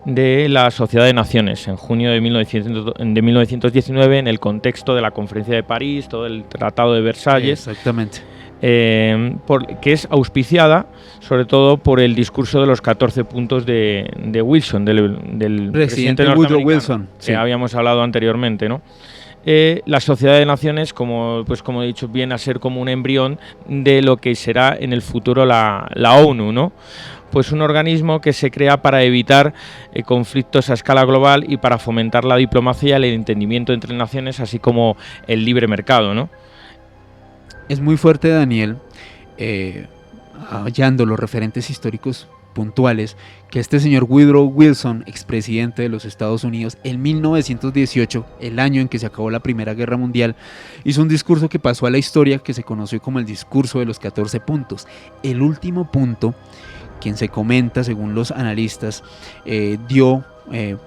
de la Sociedad de Naciones en junio de 1919, en el contexto de la Conferencia de París, todo el Tratado de Versalles. Exactamente. Que es auspiciada sobre todo por el discurso de los 14 puntos de Wilson, del presidente Woodrow norteamericano, Wilson, sí, que habíamos hablado anteriormente, ¿no? La Sociedad de Naciones, como he dicho, viene a ser como un embrión de lo que será en el futuro la ONU, ¿no? Pues un organismo que se crea para evitar conflictos a escala global y para fomentar la diplomacia y el entendimiento entre naciones, así como el libre mercado, ¿no? Es muy fuerte, Daniel, hallando los referentes históricos puntuales, que este señor Woodrow Wilson, expresidente de los Estados Unidos, en 1918, el año en que se acabó la Primera Guerra Mundial, hizo un discurso que pasó a la historia, que se conoció como el discurso de los 14 puntos. El último punto, quien se comenta, según los analistas, dio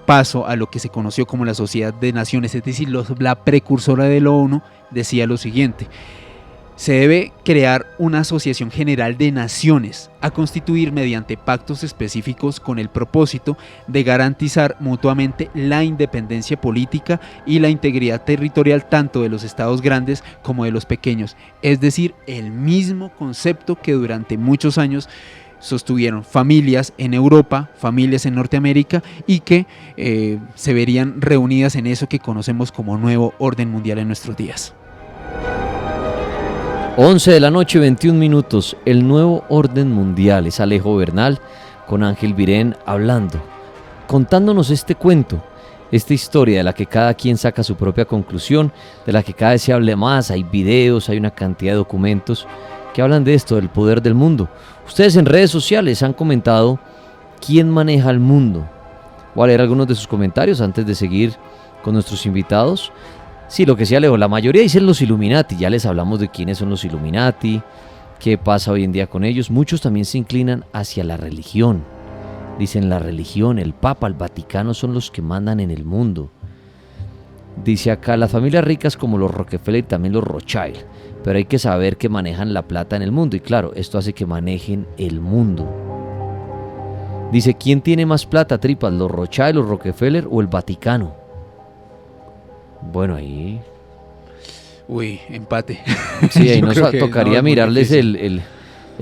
paso a lo que se conoció como la Sociedad de Naciones, es decir, la precursora de la ONU, decía lo siguiente: se debe crear una asociación general de naciones a constituir mediante pactos específicos con el propósito de garantizar mutuamente la independencia política y la integridad territorial tanto de los estados grandes como de los pequeños, es decir, el mismo concepto que durante muchos años sostuvieron familias en Europa, familias en Norteamérica, y que se verían reunidas en eso que conocemos como nuevo orden mundial en nuestros días. 11 de la noche, 21 minutos, el nuevo orden mundial. Es Alejo Bernal con Ángel Virén hablando, contándonos este cuento, esta historia de la que cada quien saca su propia conclusión, de la que cada vez se hable más. Hay videos, hay una cantidad de documentos que hablan de esto, del poder del mundo. Ustedes en redes sociales han comentado quién maneja el mundo. Voy a leer algunos de sus comentarios antes de seguir con nuestros invitados. Sí, lo que sí, Alejo, la mayoría dicen los Illuminati. Ya les hablamos de quiénes son los Illuminati, qué pasa hoy en día con ellos. Muchos también se inclinan hacia la religión. Dicen la religión, el Papa, el Vaticano son los que mandan en el mundo. Dice acá, las familias ricas como los Rockefeller y también los Rothschild. Pero hay que saber que manejan la plata en el mundo. Y claro, esto hace que manejen el mundo. Dice, ¿quién tiene más plata, tripas? ¿Los Rothschild, los Rockefeller o el Vaticano? Bueno, ahí... Uy, empate. Sí, ahí nos tocaría mirarles el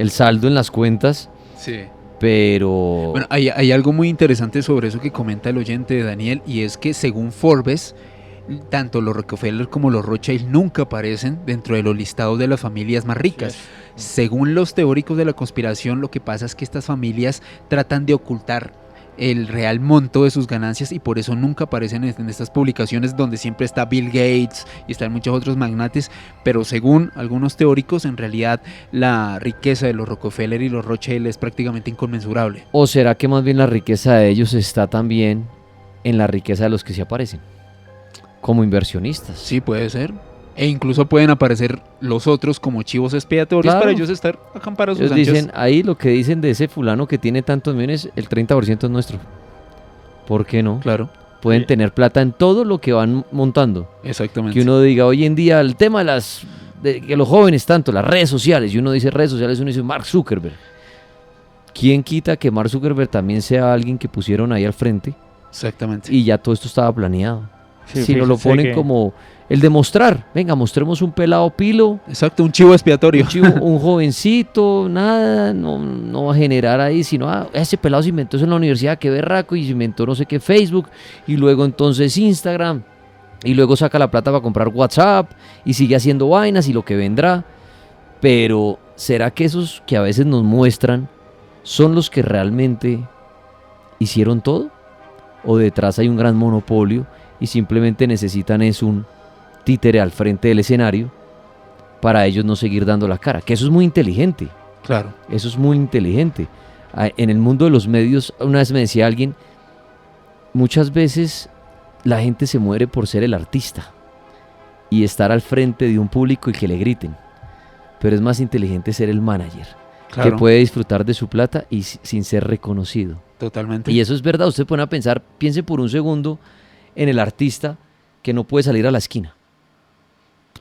saldo en las cuentas. Sí. Pero... Bueno, hay algo muy interesante sobre eso que comenta el oyente, Daniel, y es que según Forbes, tanto los Rockefeller como los Rothschild nunca aparecen dentro de los listados de las familias más ricas. Según los teóricos de la conspiración, lo que pasa es que estas familias tratan de ocultar el real monto de sus ganancias y por eso nunca aparecen en estas publicaciones donde siempre está Bill Gates y están muchos otros magnates, pero según algunos teóricos en realidad la riqueza de los Rockefeller y los Rothschild es prácticamente inconmensurable. ¿O será que más bien la riqueza de ellos está también en la riqueza de los que se aparecen como inversionistas? Sí, puede ser. E incluso pueden aparecer los otros como chivos expiatorios Claro. para ellos estar acamparados sus Ellos anchas. dicen, ahí lo que dicen de ese fulano que tiene tantos millones, el 30% es nuestro. ¿Por qué no? Claro, Pueden Sí. tener plata en todo lo que van montando. exactamente. Que uno diga, hoy en día el tema de que los jóvenes tanto, las redes sociales, y uno dice redes sociales, uno dice Mark Zuckerberg. ¿Quién quita que Mark Zuckerberg también sea alguien que pusieron ahí al frente Exactamente. y ya todo esto estaba planeado? Sí, Si nos lo fíjese ponen que- como el demostrar, venga, mostremos un pelado pilo, Exacto, un chivo expiatorio. un jovencito, nada, no va a generar ahí, sino ese pelado se inventó eso en la universidad, qué berraco, y se inventó no sé qué Facebook, y luego entonces Instagram, y luego saca la plata para comprar WhatsApp, y sigue haciendo vainas y lo que vendrá. Pero, ¿será que esos que a veces nos muestran son los que realmente hicieron todo? ¿O detrás hay un gran monopolio y simplemente necesitan es un títere al frente del escenario para ellos no seguir dando la cara? Que eso es muy inteligente, Claro. eso es muy inteligente. En el mundo de los medios, una vez me decía alguien, muchas veces la gente se muere por ser el artista y estar al frente de un público y que le griten, pero es más inteligente ser el manager, Claro. que puede disfrutar de su plata y sin ser reconocido. Totalmente. Y eso es verdad, usted pone a pensar, piense por un segundo en el artista que no puede salir a la esquina.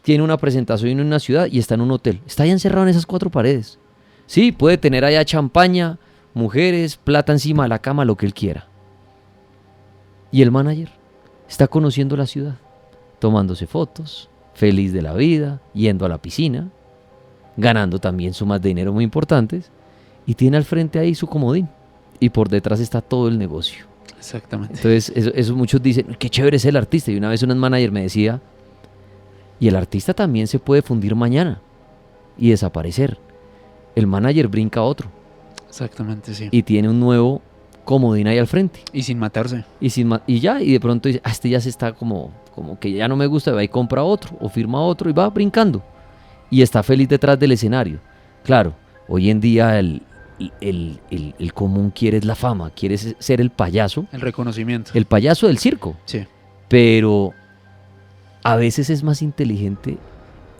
Tiene una presentación en una ciudad y está en un hotel. Está ahí encerrado en esas 4 paredes. Sí, puede tener allá champaña, mujeres, plata encima de la cama, lo que él quiera. Y el manager está conociendo la ciudad, tomándose fotos, feliz de la vida, yendo a la piscina, ganando también sumas de dinero muy importantes, y tiene al frente ahí su comodín. Y por detrás está todo el negocio. Exactamente. Entonces, eso muchos dicen, qué chévere es el artista. Y una vez un manager me decía, y el artista también se puede fundir mañana y desaparecer. El manager brinca a otro Exactamente, sí. y tiene un nuevo comodín ahí al frente. Y sin matarse. Y ya, y de pronto dice, este ya se está como que ya no me gusta, va y compra otro, o firma otro, y va brincando. Y está feliz detrás del escenario. Claro, hoy en día el común quiere es la fama, quiere ser el payaso, El reconocimiento. el payaso del circo. Sí. Pero a veces es más inteligente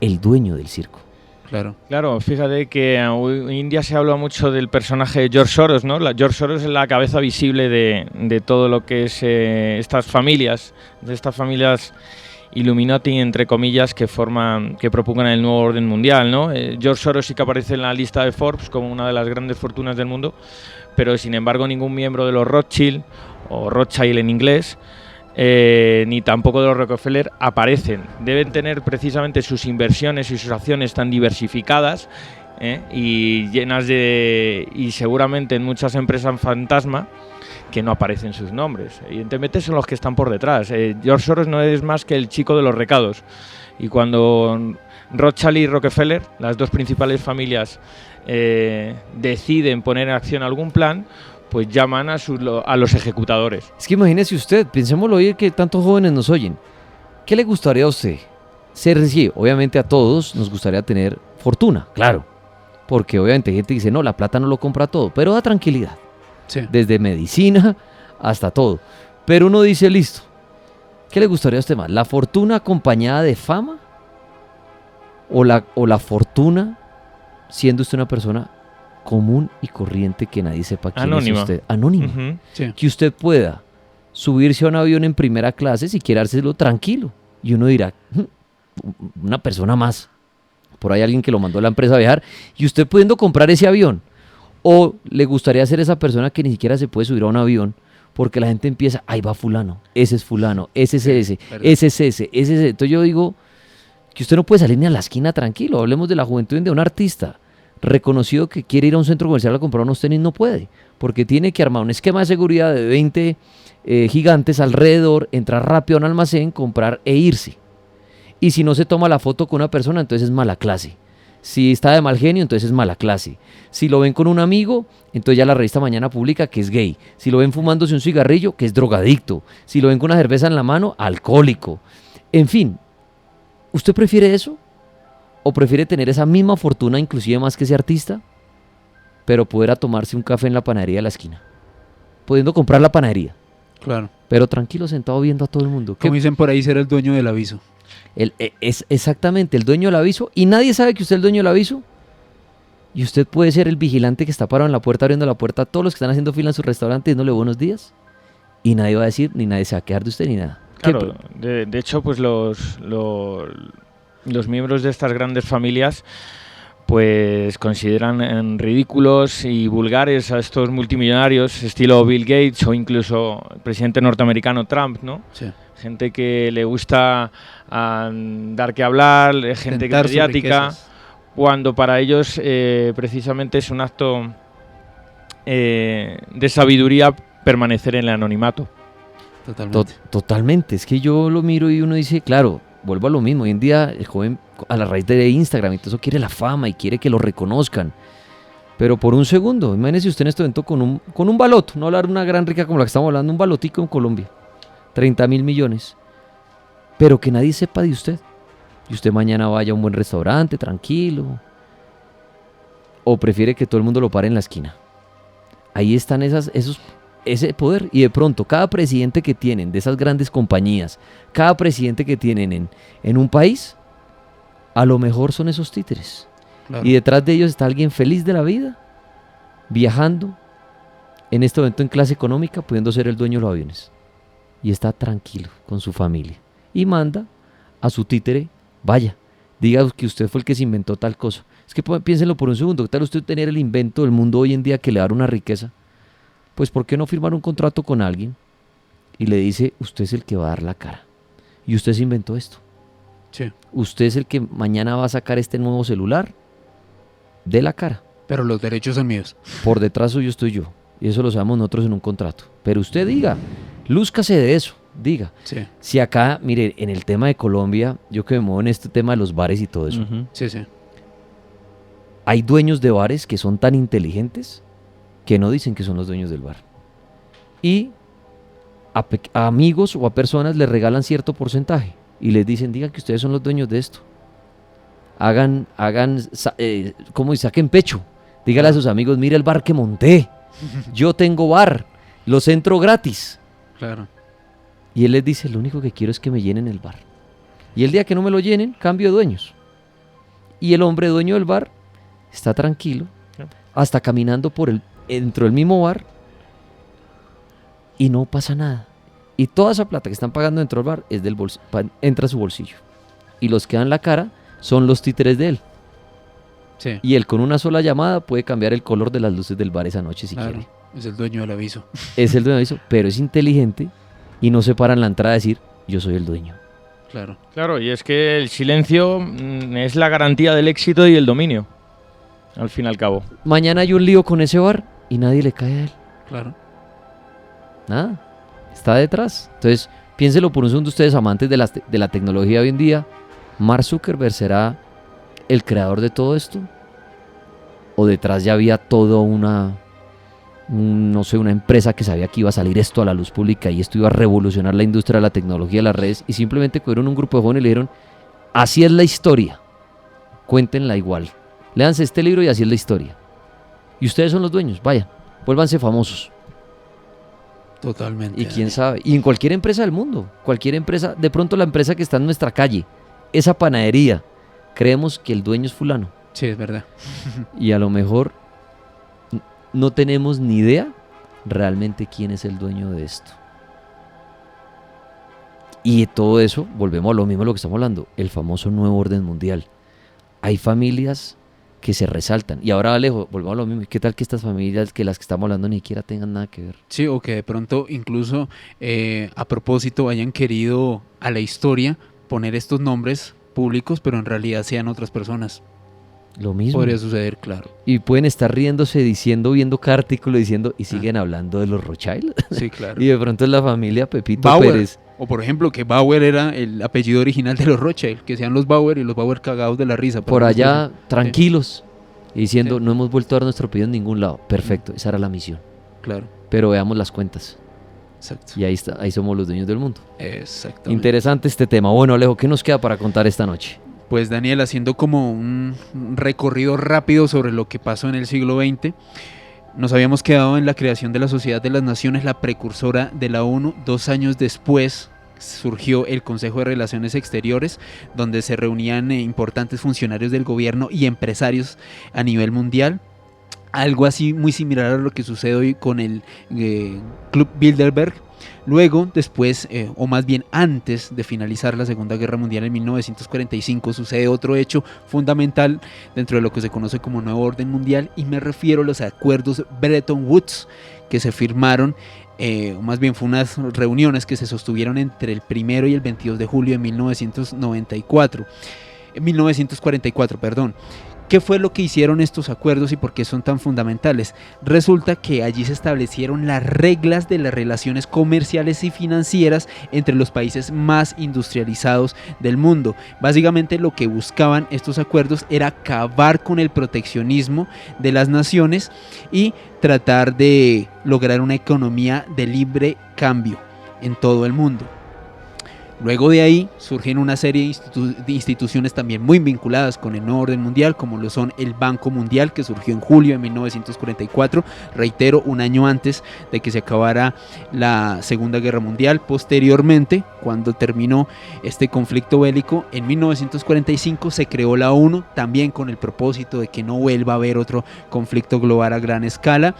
el dueño del circo. Claro. Claro, fíjate que hoy en día se habla mucho del personaje de George Soros, ¿no? George Soros es la cabeza visible de todo lo que es estas familias Illuminati, entre comillas, que propongan el nuevo orden mundial, ¿no? George Soros sí que aparece en la lista de Forbes como una de las grandes fortunas del mundo, pero sin embargo ningún miembro de los Rothschild, o Rothschild en inglés, ni tampoco de los Rockefeller aparecen. Deben tener precisamente sus inversiones y sus acciones tan diversificadas y llenas y seguramente en muchas empresas fantasma que no aparecen sus nombres. Evidentemente son los que están por detrás. George Soros no es más que el chico de los recados. Y cuando Rothschild y Rockefeller, las dos principales familias, deciden poner en acción algún plan, pues llaman a los ejecutadores. Es que imagínese usted, pensémoslo hoy que tantos jóvenes nos oyen. ¿Qué le gustaría a usted? Sí, obviamente a todos nos gustaría tener fortuna, claro. Porque obviamente hay gente que dice, no, la plata no lo compra todo, pero da tranquilidad. Sí. Desde medicina hasta todo. Pero uno dice, listo, ¿qué le gustaría a usted más? ¿La fortuna acompañada de fama? ¿O la fortuna siendo usted una persona común y corriente que nadie sepa quién Anónima. es usted? Anónima. Ujú. Sí. Que usted pueda subirse a un avión en primera clase si quiere dárselo tranquilo. Y uno dirá, una persona más. Por ahí alguien que lo mandó a la empresa a viajar. Y usted pudiendo comprar ese avión. O le gustaría ser esa persona que ni siquiera se puede subir a un avión porque la gente empieza, ahí va fulano, ese es fulano, ese es ese, verdad. ese es ese, ese es ese. Entonces yo digo que usted no puede salir ni a la esquina tranquilo. Hablemos de la juventud de un artista reconocido que quiere ir a un centro comercial a comprar unos tenis, no puede, porque tiene que armar un esquema de seguridad de 20 gigantes alrededor, entrar rápido a un almacén, comprar e irse. Y si no se toma la foto con una persona, entonces es mala clase. Si está de mal genio, entonces es mala clase. Si lo ven con un amigo, entonces ya la revista Mañana publica que es gay. Si lo ven fumándose un cigarrillo, que es drogadicto. Si lo ven con una cerveza en la mano, alcohólico. En fin, ¿usted prefiere eso? ¿O prefiere tener esa misma fortuna, inclusive más que ese artista, pero poder a tomarse un café en la panadería de la esquina? Pudiendo comprar la panadería, Claro. pero tranquilo, sentado viendo a todo el mundo. Como dicen por ahí, ser el dueño del aviso. Es exactamente el dueño del aviso, y nadie sabe que usted es el dueño del aviso. Y usted puede ser el vigilante que está parado en la puerta, abriendo la puerta a todos los que están haciendo fila en su restaurante, diciéndole buenos días. Y nadie va a decir, ni nadie se va a quedar de usted, ni nada. Claro, de hecho, pues los miembros de estas grandes familias pues consideran ridículos y vulgares a estos multimillonarios, estilo Bill Gates o incluso el presidente norteamericano Trump, ¿no? Sí. Gente que le gusta dar que hablar, gente Tentar sus mediática, riquezas. cuando para ellos precisamente es un acto de sabiduría permanecer en el anonimato. Totalmente. Totalmente, es que yo lo miro y uno dice, claro, vuelvo a lo mismo, hoy en día el joven a la raíz de Instagram y todo eso quiere la fama y quiere que lo reconozcan, pero por un segundo, imagínese usted en este evento con un baloto, no hablar de una gran rica como la que estamos hablando, un balotico en Colombia, 30.000 millones, pero que nadie sepa de usted, y usted mañana vaya a un buen restaurante, tranquilo, o prefiere que todo el mundo lo pare en la esquina. Ahí están ese poder, y de pronto cada presidente que tienen de esas grandes compañías, cada presidente que tienen en un país, a lo mejor son esos títeres. Claro. Y detrás de ellos está alguien feliz de la vida, viajando, en este momento en clase económica, pudiendo ser el dueño de los aviones. Y está tranquilo con su familia. Y manda a su títere, vaya, diga que usted fue el que se inventó tal cosa. Es que piénsenlo por un segundo, ¿qué tal usted tener el invento del mundo hoy en día que le da una riqueza? Pues ¿por qué no firmar un contrato con alguien y le dice, usted es el que va a dar la cara? Y usted se inventó esto. Sí. Usted es el que mañana va a sacar este nuevo celular de la cara. Pero los derechos son míos. Por detrás suyo estoy yo. Y eso lo sabemos nosotros en un contrato. Pero usted diga, lúzcase de eso, diga. Sí. Si acá, mire, en el tema de Colombia, yo que me muevo en este tema de los bares y todo eso, Sí, sí. hay dueños de bares que son tan inteligentes que no dicen que son los dueños del bar. Y a amigos o a personas les regalan cierto porcentaje y les dicen, digan que ustedes son los dueños de esto. ¿Cómo? Saquen pecho. Dígale a sus amigos, mire el bar que monté. Yo tengo bar, los entro gratis. Claro. Y él les dice, lo único que quiero es que me llenen el bar. Y el día que no me lo llenen, cambio de dueños. Y el hombre dueño del bar está tranquilo, hasta caminando dentro del mismo bar, y no pasa nada. Y toda esa plata que están pagando dentro del bar es entra a su bolsillo. Y los que dan la cara son los títeres de él. Sí. Y él con una sola llamada puede cambiar el color de las luces del bar esa noche si Claro. quiere. Es el dueño del aviso. Es el dueño de eso, pero es inteligente y no se para en la entrada a decir, yo soy el dueño. Claro. Claro, y es que el silencio es la garantía del éxito y el dominio, al fin y al cabo. Mañana hay un lío con ese bar y nadie le cae a él. Claro. Nada, está detrás. Entonces, piénselo por un segundo ustedes, amantes de la tecnología hoy en día. ¿Mark Zuckerberg será el creador de todo esto? ¿O detrás ya había toda una empresa que sabía que iba a salir esto a la luz pública y esto iba a revolucionar la industria de la tecnología, las redes, y simplemente cogieron un grupo de jóvenes y le dijeron, así es la historia, cuéntenla igual, léanse este libro y así es la historia. Y ustedes son los dueños, vayan, vuélvanse famosos. Totalmente. Y quién sabe, y en cualquier empresa del mundo, cualquier empresa, de pronto la empresa que está en nuestra calle, esa panadería, creemos que el dueño es fulano. Sí, es verdad. Y a lo mejor no tenemos ni idea realmente quién es el dueño de esto. Y de todo eso, volvemos a lo mismo de lo que estamos hablando, el famoso nuevo orden mundial. Hay familias que se resaltan. Y ahora, Alejo, volvamos a lo mismo. ¿Qué tal que estas familias, que las que estamos hablando, ni siquiera tengan nada que ver? Sí, o que de pronto incluso a propósito hayan querido a la historia poner estos nombres públicos, pero en realidad sean otras personas. Lo mismo. Podría suceder, claro. Y pueden estar riéndose, viendo cada artículo, diciendo, y siguen hablando de los Rothschild. Sí, claro. Y de pronto es la familia Pepito Bauer. Pérez. O por ejemplo que Bauer era el apellido original de los Rothschild, que sean los Bauer y los Bauer cagados de la risa. Por allá, tranquilos, Sí. diciendo, Sí. no hemos vuelto a dar nuestro apellido en ningún lado. Perfecto, esa era la misión. Claro, Pero veamos las cuentas. exacto. Y ahí está, ahí somos los dueños del mundo. Exactamente. Interesante este tema. Bueno, Alejo, ¿qué nos queda para contar esta noche? Pues Daniel, haciendo como un recorrido rápido sobre lo que pasó en el siglo XX, nos habíamos quedado en la creación de la Sociedad de las Naciones, la precursora de la ONU. 2 años después surgió el Consejo de Relaciones Exteriores, donde se reunían importantes funcionarios del gobierno y empresarios a nivel mundial. Algo así muy similar a lo que sucede hoy con el Club Bilderberg. Luego, después, o más bien antes de finalizar la Segunda Guerra Mundial en 1945, sucede otro hecho fundamental dentro de lo que se conoce como Nuevo Orden Mundial, y me refiero a los acuerdos Bretton Woods que se firmaron, o más bien fue unas reuniones que se sostuvieron entre el 1 y el 22 de julio de 1944, perdón. ¿Qué fue lo que hicieron estos acuerdos y por qué son tan fundamentales? Resulta que allí se establecieron las reglas de las relaciones comerciales y financieras entre los países más industrializados del mundo. Básicamente lo que buscaban estos acuerdos era acabar con el proteccionismo de las naciones y tratar de lograr una economía de libre cambio en todo el mundo. Luego de ahí surgen una serie de instituciones también muy vinculadas con el nuevo orden mundial, como lo son el Banco Mundial, que surgió en julio de 1944, reitero, un año antes de que se acabara la Segunda Guerra Mundial. Posteriormente, cuando terminó este conflicto bélico, en 1945 se creó la ONU, también con el propósito de que no vuelva a haber otro conflicto global a gran escala.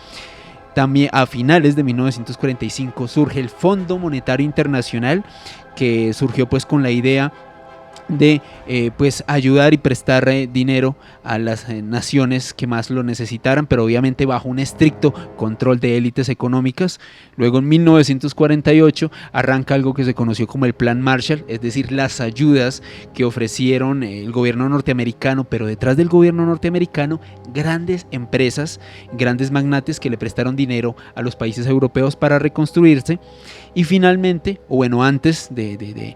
También a finales de 1945 surge el Fondo Monetario Internacional, que surgió pues con la idea de pues ayudar y prestar dinero a las naciones que más lo necesitaran, pero obviamente bajo un estricto control de élites económicas. Luego en 1948 arranca algo que se conoció como el Plan Marshall, es decir, las ayudas que ofrecieron el gobierno norteamericano, pero detrás del gobierno norteamericano grandes empresas, grandes magnates que le prestaron dinero a los países europeos para reconstruirse. Y finalmente, o bueno, antes de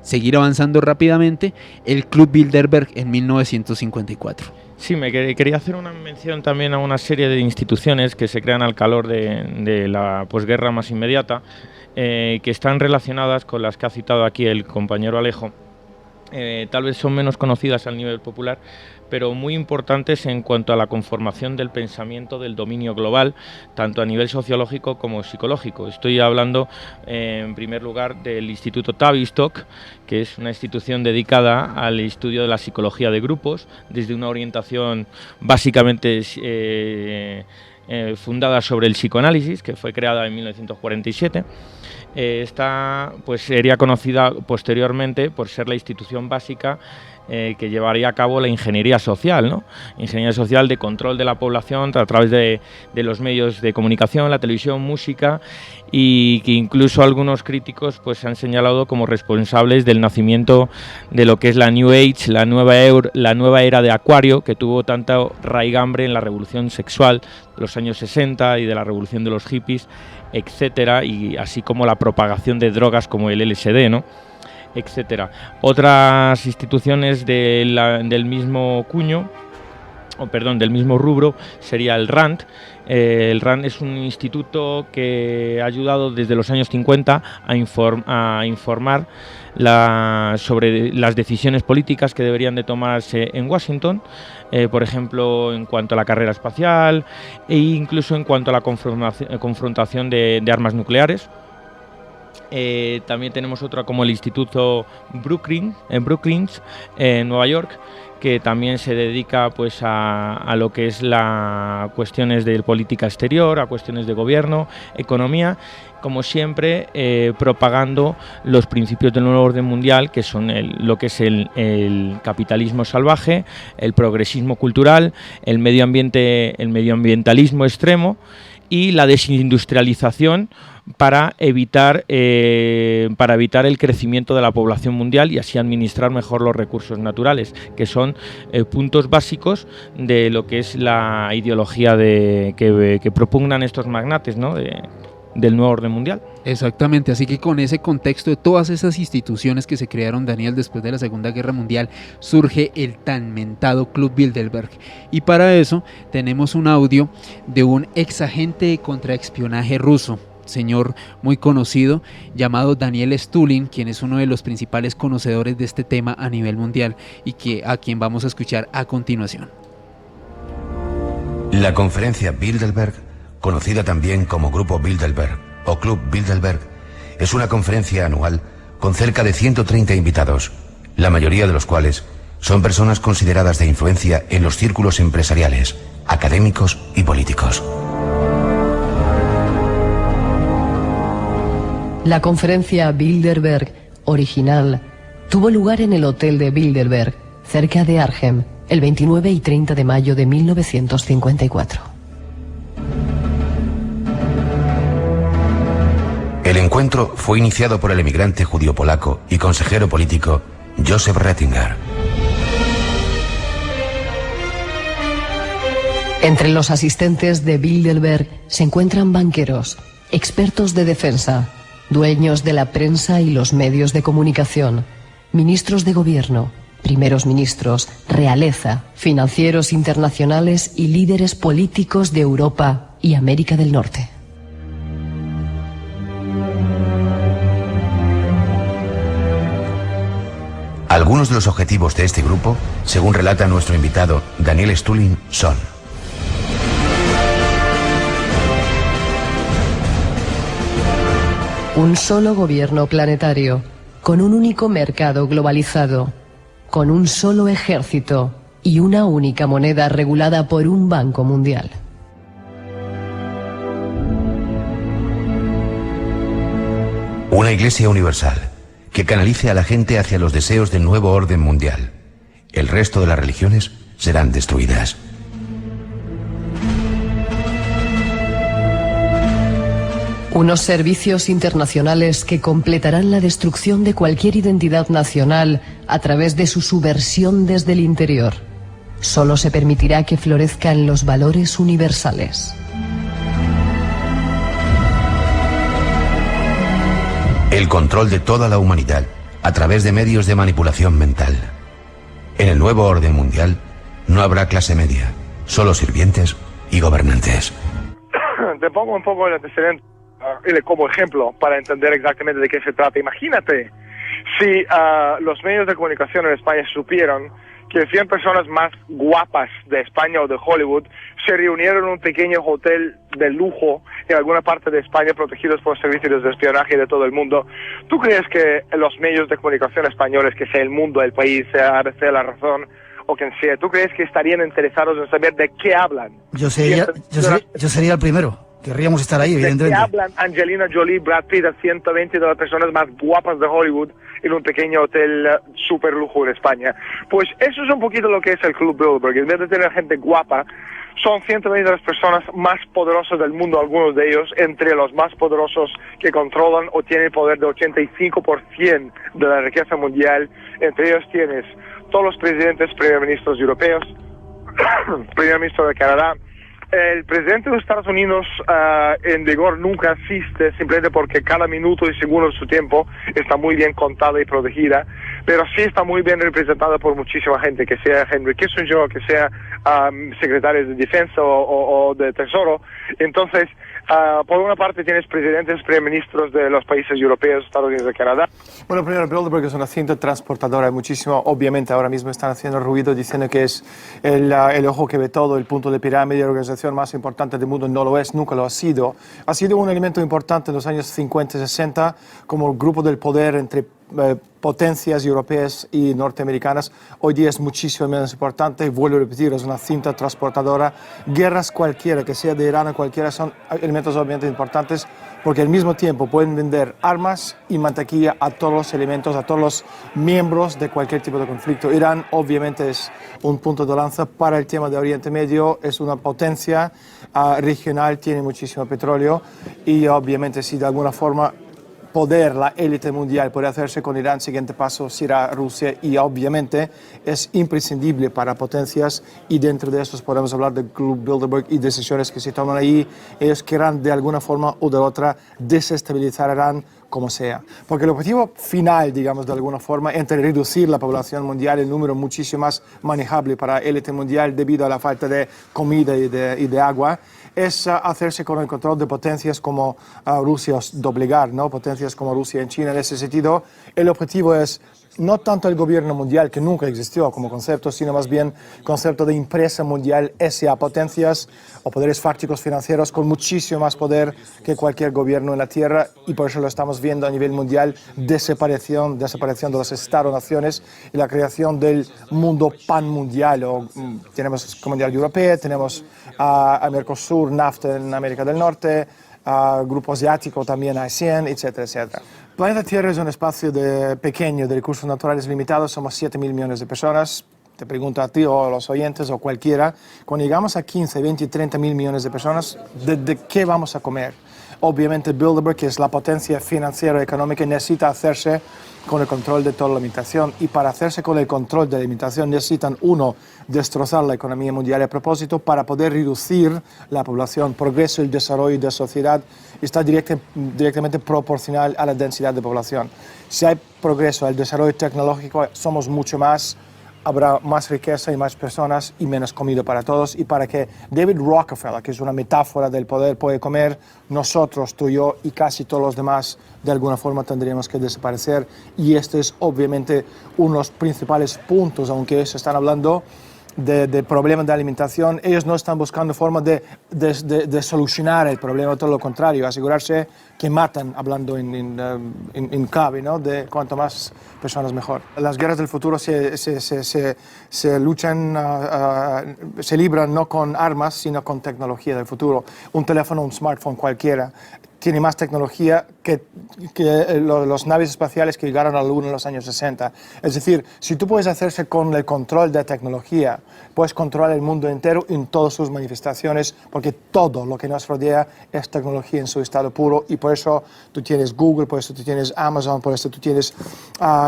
seguir avanzando rápidamente, el Club Bilderberg en 1954. Sí, quería hacer una mención también a una serie de instituciones que se crean al calor de la posguerra más inmediata, que están relacionadas con las que ha citado aquí el compañero Alejo. Tal vez son menos conocidas al nivel popular, pero muy importantes en cuanto a la conformación del pensamiento del dominio global, tanto a nivel sociológico como psicológico. Estoy hablando, en primer lugar, del Instituto Tavistock, que es una institución dedicada al estudio de la psicología de grupos, desde una orientación básicamente fundada sobre el psicoanálisis, que fue creada en 1947. Esta pues sería conocida posteriormente por ser la institución básica que llevaría a cabo la ingeniería social, ¿no? Ingeniería social de control de la población a través de los medios de comunicación, la televisión, música, y que incluso algunos críticos pues han señalado como responsables del nacimiento de lo que es la New Age, la nueva era de Acuario, que tuvo tanta raigambre en la revolución sexual de los años 60 y de la revolución de los hippies, etcétera, y así como la propagación de drogas como el LSD, ¿no?, etcétera. Otras instituciones del mismo cuño, del mismo rubro, sería el RAND. El RAND es un instituto que ha ayudado desde los años 50 a informar sobre las decisiones políticas que deberían de tomarse en Washington, por ejemplo, en cuanto a la carrera espacial e incluso en cuanto a la confrontación de armas nucleares. También tenemos otra como el Instituto Brookings en Nueva York, que también se dedica pues a lo que es las cuestiones de política exterior, a cuestiones de gobierno, economía, como siempre propagando los principios del nuevo orden mundial, que son lo que es el capitalismo salvaje, el progresismo cultural, el medioambientalismo extremo y la desindustrialización, para evitar el crecimiento de la población mundial y así administrar mejor los recursos naturales, que son puntos básicos de lo que es la ideología que propugnan estos magnates, ¿no?, del nuevo orden mundial. Exactamente, así que con ese contexto de todas esas instituciones que se crearon, Daniel, después de la Segunda Guerra Mundial, surge el tan mentado Club Bilderberg. Y para eso tenemos un audio de un ex agente de contraespionaje ruso, señor muy conocido, llamado Daniel Stulin, quien es uno de los principales conocedores de este tema a nivel mundial y a quien vamos a escuchar a continuación. La conferencia Bilderberg, conocida también como Grupo Bilderberg o Club Bilderberg, es una conferencia anual con cerca de 130 invitados, la mayoría de los cuales son personas consideradas de influencia en los círculos empresariales, académicos y políticos. La conferencia Bilderberg original tuvo lugar en el Hotel de Bilderberg, cerca de Arnhem, el 29 y 30 de mayo de 1954. El encuentro fue iniciado por el emigrante judío-polaco y consejero político Joseph Ratzinger. Entre los asistentes de Bilderberg se encuentran banqueros, expertos de defensa, dueños de la prensa y los medios de comunicación, ministros de gobierno, primeros ministros, realeza, financieros internacionales y líderes políticos de Europa y América del Norte. Algunos de los objetivos de este grupo, según relata nuestro invitado Daniel Stulin, son: un solo gobierno planetario, con un único mercado globalizado, con un solo ejército y una única moneda regulada por un banco mundial. Una iglesia universal que canalice a la gente hacia los deseos del nuevo orden mundial. El resto de las religiones serán destruidas. Unos servicios internacionales que completarán la destrucción de cualquier identidad nacional a través de su subversión desde el interior. Solo se permitirá que florezcan los valores universales. El control de toda la humanidad a través de medios de manipulación mental. En el nuevo orden mundial no habrá clase media, solo sirvientes y gobernantes. Te pongo un poco el antecedente como ejemplo para entender exactamente de qué se trata. Imagínate si los medios de comunicación en España supieran que 100 personas más guapas de España o de Hollywood se reunieron en un pequeño hotel de lujo en alguna parte de España protegidos por servicios de espionaje de todo el mundo. ¿Tú crees que los medios de comunicación españoles, que sea El Mundo, El País, sea ABC, La Razón o quien sea, tú crees que estarían interesados en saber de qué hablan? Yo sería el primero. Querríamos estar ahí, evidentemente. ¿De qué hablan Angelina Jolie, Brad Pitt, 120 de las personas más guapas de Hollywood en un pequeño hotel super lujo en España? Pues eso es un poquito lo que es el Club Bilderberg. En vez de tener gente guapa, son 120 de las personas más poderosas del mundo, algunos de ellos, entre los más poderosos que controlan o tienen poder de 85% de la riqueza mundial. Entre ellos tienes todos los presidentes, primer ministros europeos, primer ministro de Canadá. El presidente de los Estados Unidos en vigor nunca asiste, simplemente porque cada minuto y segundo de su tiempo está muy bien contada y protegida, pero sí está muy bien representada por muchísima gente, que sea Henry Kissinger, que sea secretarios de defensa o de tesoro. Entonces, por una parte tienes presidentes, primer ministros de los países europeos, Estados Unidos y Canadá. Bueno, primero, Bilderberg es una cinta transportadora, hay muchísimo, obviamente ahora mismo están haciendo ruido diciendo que es el ojo que ve todo, el punto de pirámide, la organización más importante del mundo. No lo es, nunca lo ha sido. Ha sido un elemento importante en los años 50 y 60 como el grupo del poder entre potencias europeas y norteamericanas. Hoy día es muchísimo menos importante, vuelvo a repetir, es una cinta transportadora. Guerras cualquiera, que sea de Irán o cualquiera, son elementos obviamente importantes porque al mismo tiempo pueden vender armas y mantequilla a todos los elementos, a todos los miembros de cualquier tipo de conflicto. Irán obviamente es un punto de lanza para el tema de Oriente Medio, es una potencia regional, tiene muchísimo petróleo y obviamente si de alguna forma poder, la élite mundial, puede hacerse con Irán, siguiente paso será Rusia y obviamente es imprescindible para potencias y dentro de estos podemos hablar del Club Bilderberg y decisiones que se toman ahí. Ellos querrán de alguna forma o de otra desestabilizar Irán como sea. Porque el objetivo final, digamos de alguna forma, entre reducir la población mundial en número muchísimo más manejable para la élite mundial debido a la falta de comida y de agua, es hacerse con el control de potencias como Rusia, doblegar, ¿no? Potencias como Rusia en China. En ese sentido, el objetivo es no tanto el gobierno mundial, que nunca existió como concepto, sino más bien concepto de empresa mundial, SA, potencias o poderes fácticos financieros con muchísimo más poder que cualquier gobierno en la Tierra, y por eso lo estamos viendo a nivel mundial, desaparición de los Estados-naciones y la creación del mundo panmundial. Tenemos Comunidad Europea, tenemos a Mercosur, NAFTA en América del Norte, Grupo Asiático también, ASEAN, etcétera, etcétera. El planeta Tierra es un espacio pequeño de recursos naturales limitados, somos 7.000 millones de personas. Te pregunto a ti o a los oyentes o cualquiera, cuando llegamos a 15, 20, 30 mil millones de personas, ¿de qué vamos a comer? Obviamente Bilderberg, que es la potencia financiera y económica, necesita hacerse con el control de toda la alimentación, y para hacerse con el control de la alimentación necesitan, uno, destrozar la economía mundial a propósito para poder reducir la población. Progreso y desarrollo de la sociedad está directamente proporcional a la densidad de población. Si hay progreso, el desarrollo tecnológico, somos mucho más, habrá más riqueza y más personas y menos comida para todos. Y para que David Rockefeller, que es una metáfora del poder, puede comer, nosotros, tú y yo y casi todos los demás, de alguna forma tendríamos que desaparecer. Y este es obviamente uno de los principales puntos, aunque ellos están hablando de problemas de alimentación, ellos no están buscando formas de solucionar el problema, todo lo contrario, asegurarse que matan, hablando en clave, ¿no? De cuanto más personas mejor. Las guerras del futuro se luchan, se libran no con armas, sino con tecnología del futuro. Un teléfono, un smartphone cualquiera, tiene más tecnología que los naves espaciales que llegaron a la Luna en los años 60. Es decir, si tú puedes hacerse con el control de tecnología, puedes controlar el mundo entero en todas sus manifestaciones, porque todo lo que nos rodea es tecnología en su estado puro, y por eso tú tienes Google, por eso tú tienes Amazon, por eso tú tienes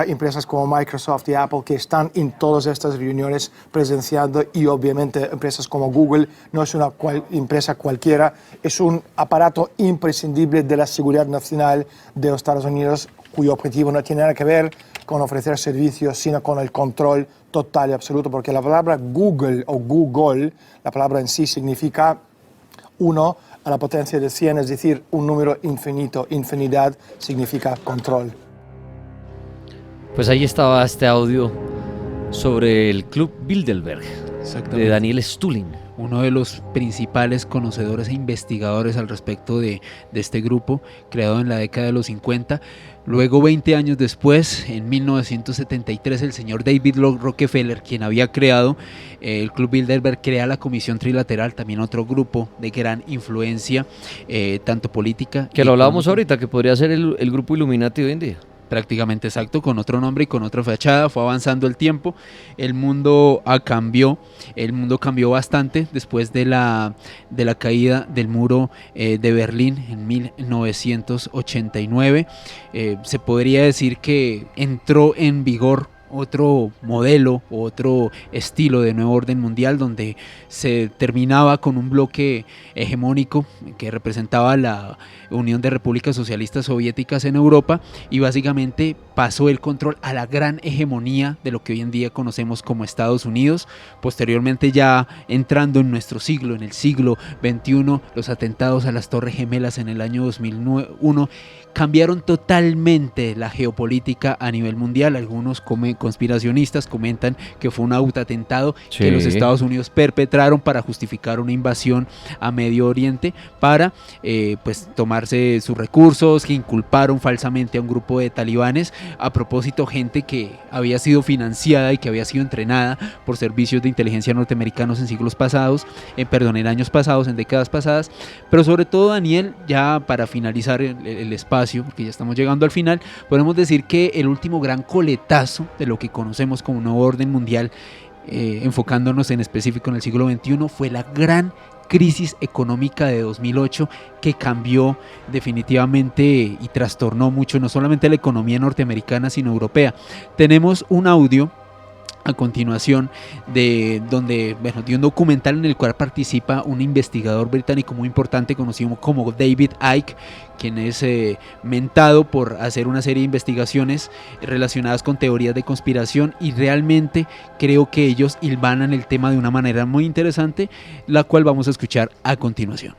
empresas como Microsoft y Apple que están en todas estas reuniones presenciando, y obviamente empresas como Google no es una empresa cualquiera, es un aparato imprescindible de la seguridad nacional de los Estados Unidos, cuyo objetivo no tiene nada que ver con ofrecer servicios, sino con el control total y absoluto, porque la palabra Google o Google, la palabra en sí significa 1 a la potencia de 100, es decir, un número infinito. Infinidad significa control. Pues ahí estaba este audio sobre el Club Bilderberg de Daniel Stulin, uno de los principales conocedores e investigadores al respecto de este grupo, creado en la década de los 50. Luego, 20 años después, en 1973, el señor David Rockefeller, quien había creado el Club Bilderberg, crea la Comisión Trilateral, también otro grupo de gran influencia, tanto política... Que lo hablábamos ahorita, que podría ser el grupo Illuminati hoy en día. Prácticamente exacto, con otro nombre y con otra fachada. Fue avanzando el tiempo, el mundo cambió bastante después de la caída del muro de Berlín en 1989. Se podría decir que entró en vigor otro modelo, otro estilo de nuevo orden mundial, donde se terminaba con un bloque hegemónico que representaba la Unión de Repúblicas Socialistas Soviéticas en Europa, y básicamente pasó el control a la gran hegemonía de lo que hoy en día conocemos como Estados Unidos. Posteriormente, ya entrando en nuestro siglo, en el siglo XXI, los atentados a las Torres Gemelas en el año 2001 cambiaron totalmente la geopolítica a nivel mundial. Algunos conspiracionistas comentan que fue un autoatentado que los Estados Unidos perpetraron para justificar una invasión a Medio Oriente, para pues tomarse sus recursos, que inculparon falsamente a un grupo de talibanes. A propósito, gente que había sido financiada y que había sido entrenada por servicios de inteligencia norteamericanos en en años pasados, en décadas pasadas. Pero sobre todo, Daniel, ya para finalizar el espacio, porque ya estamos llegando al final, podemos decir que el último gran coletazo de lo que conocemos como nuevo orden mundial, enfocándonos en específico en el siglo XXI, fue la gran crisis económica de 2008 que cambió definitivamente y trastornó mucho no solamente la economía norteamericana sino europea. Tenemos un audio a continuación de un documental en el cual participa un investigador británico muy importante conocido como David Icke, quien es mentado por hacer una serie de investigaciones relacionadas con teorías de conspiración, y realmente creo que ellos hilvanan el tema de una manera muy interesante, la cual vamos a escuchar a continuación.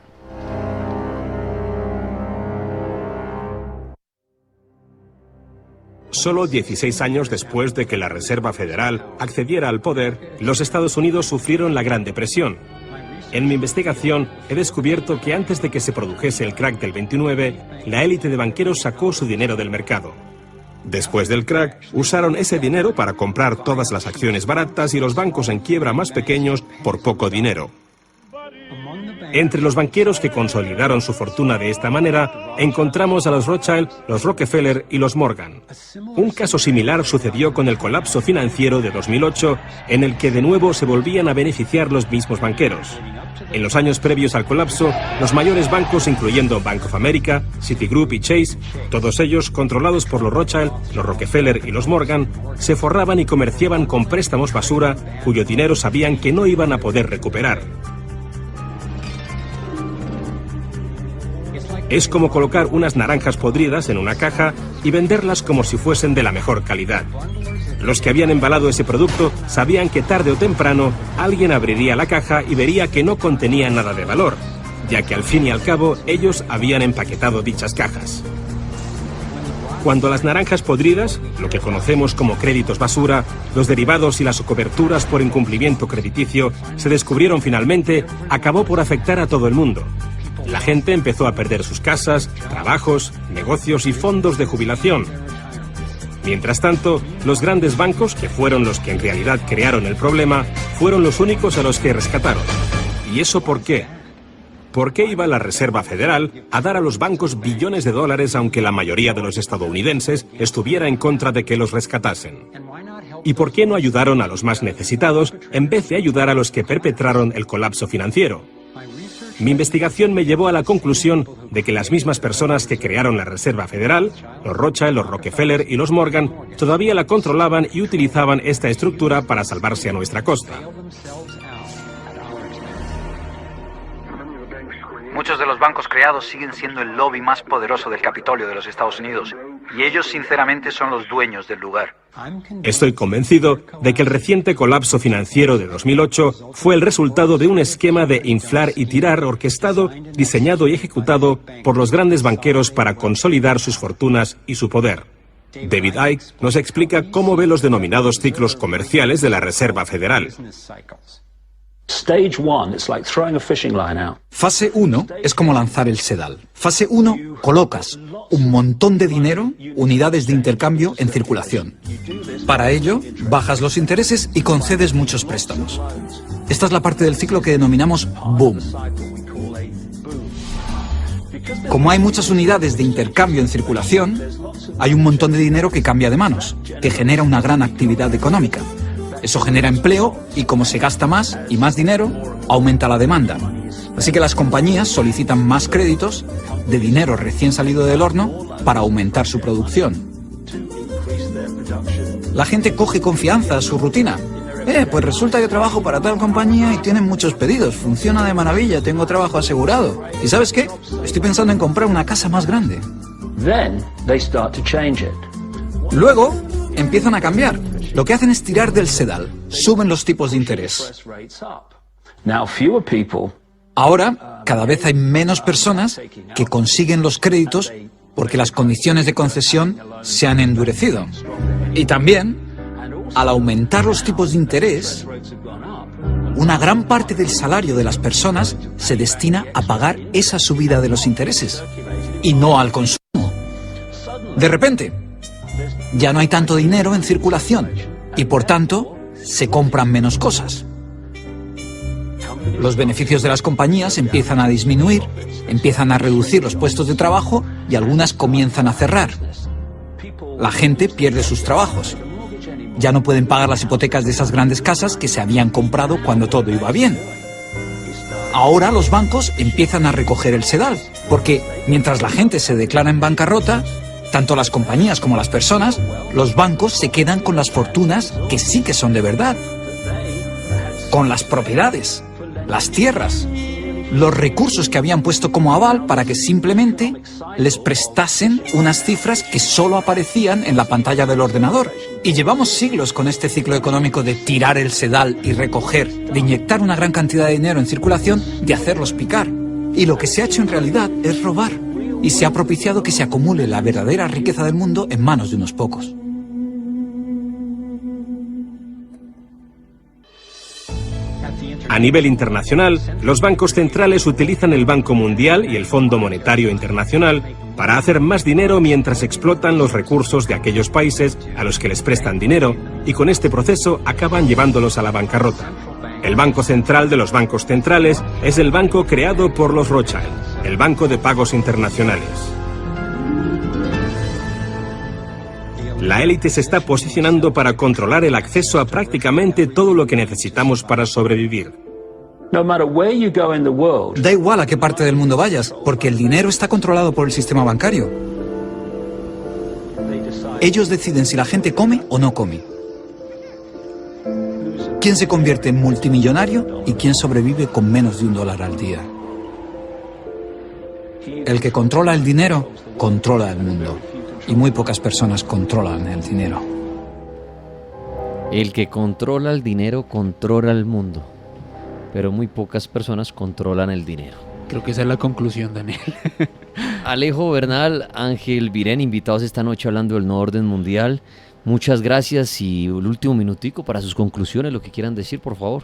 Solo 16 años después de que la Reserva Federal accediera al poder, los Estados Unidos sufrieron la Gran Depresión. En mi investigación he descubierto que antes de que se produjese el crack del 29, la élite de banqueros sacó su dinero del mercado. Después del crack, usaron ese dinero para comprar todas las acciones baratas y los bancos en quiebra más pequeños por poco dinero. Entre los banqueros que consolidaron su fortuna de esta manera, encontramos a los Rothschild, los Rockefeller y los Morgan. Un caso similar sucedió con el colapso financiero de 2008, en el que de nuevo se volvían a beneficiar los mismos banqueros. En los años previos al colapso, los mayores bancos, incluyendo Bank of America, Citigroup y Chase, todos ellos controlados por los Rothschild, los Rockefeller y los Morgan, se forraban y comerciaban con préstamos basura, cuyo dinero sabían que no iban a poder recuperar. Es como colocar unas naranjas podridas en una caja y venderlas como si fuesen de la mejor calidad. Los que habían embalado ese producto sabían que tarde o temprano alguien abriría la caja y vería que no contenía nada de valor, ya que al fin y al cabo ellos habían empaquetado dichas cajas. Cuando las naranjas podridas, lo que conocemos como créditos basura, los derivados y las coberturas por incumplimiento crediticio se descubrieron finalmente, acabó por afectar a todo el mundo. La gente empezó a perder sus casas, trabajos, negocios y fondos de jubilación. Mientras tanto, los grandes bancos, que fueron los que en realidad crearon el problema, fueron los únicos a los que rescataron. ¿Y eso por qué? ¿Por qué iba la Reserva Federal a dar a los bancos billones de dólares aunque la mayoría de los estadounidenses estuviera en contra de que los rescatasen? ¿Y por qué no ayudaron a los más necesitados en vez de ayudar a los que perpetraron el colapso financiero? Mi investigación me llevó a la conclusión de que las mismas personas que crearon la Reserva Federal, los Rothschild, los Rockefeller y los Morgan, todavía la controlaban y utilizaban esta estructura para salvarse a nuestra costa. Muchos de los bancos creados siguen siendo el lobby más poderoso del Capitolio de los Estados Unidos, y ellos sinceramente son los dueños del lugar. Estoy convencido de que el reciente colapso financiero de 2008 fue el resultado de un esquema de inflar y tirar orquestado, diseñado y ejecutado por los grandes banqueros para consolidar sus fortunas y su poder. David Icke nos explica cómo ve los denominados ciclos comerciales de la Reserva Federal. Fase 1 es como lanzar el sedal. Fase 1, colocas un montón de dinero, unidades de intercambio en circulación. Para ello, bajas los intereses y concedes muchos préstamos. Esta es la parte del ciclo que denominamos boom. Como hay muchas unidades de intercambio en circulación, hay un montón de dinero que cambia de manos, que genera una gran actividad económica. Eso genera empleo y como se gasta más y más dinero, aumenta la demanda. Así que las compañías solicitan más créditos de dinero recién salido del horno para aumentar su producción. La gente coge confianza a su rutina. Pues resulta que trabajo para tal compañía y tienen muchos pedidos. Funciona de maravilla, tengo trabajo asegurado. ¿Y sabes qué? Estoy pensando en comprar una casa más grande. Luego empiezan a cambiar. Lo que hacen es tirar del sedal. Suben los tipos de interés. Ahora, cada vez hay menos personas que consiguen los créditos porque las condiciones de concesión se han endurecido. Y también, al aumentar los tipos de interés, una gran parte del salario de las personas se destina a pagar esa subida de los intereses y no al consumo. De repente, ya no hay tanto dinero en circulación y por tanto se compran menos cosas. Los beneficios de las compañías empiezan a disminuir, empiezan a reducir los puestos de trabajo y algunas comienzan a cerrar. La gente pierde sus trabajos. Ya no pueden pagar las hipotecas de esas grandes casas que se habían comprado cuando todo iba bien. ahora los bancos empiezan a recoger el sedal, porque mientras la gente se declara en bancarrota, tanto las compañías como las personas, los bancos se quedan con las fortunas que sí que son de verdad, con las propiedades, las tierras, los recursos que habían puesto como aval para que simplemente les prestasen unas cifras que solo aparecían en la pantalla del ordenador. Y llevamos siglos con este ciclo económico de tirar el sedal y recoger, de inyectar una gran cantidad de dinero en circulación, de hacerlos picar. Y lo que se ha hecho en realidad es robar. Y se ha propiciado que se acumule la verdadera riqueza del mundo en manos de unos pocos. A nivel internacional, los bancos centrales utilizan el Banco Mundial y el Fondo Monetario Internacional para hacer más dinero mientras explotan los recursos de aquellos países a los que les prestan dinero y con este proceso acaban llevándolos a la bancarrota. El Banco Central de los bancos centrales es el banco creado por los Rothschild, el Banco de Pagos Internacionales. La élite se está posicionando para controlar el acceso a prácticamente todo lo que necesitamos para sobrevivir. Da igual a qué parte del mundo vayas, porque el dinero está controlado por el sistema bancario. Ellos deciden si la gente come o no come. Quién se convierte en multimillonario y quién sobrevive con menos de $1 al día. El que controla el dinero, controla el mundo. Y muy pocas personas controlan el dinero. El que controla el dinero controla el mundo, pero muy pocas personas controlan el dinero. Creo que esa es la conclusión, Daniel. Alejo Bernal, Ángel Virén, invitados esta noche hablando del nuevo orden mundial. Muchas gracias y el último minutico para sus conclusiones, lo que quieran decir, por favor.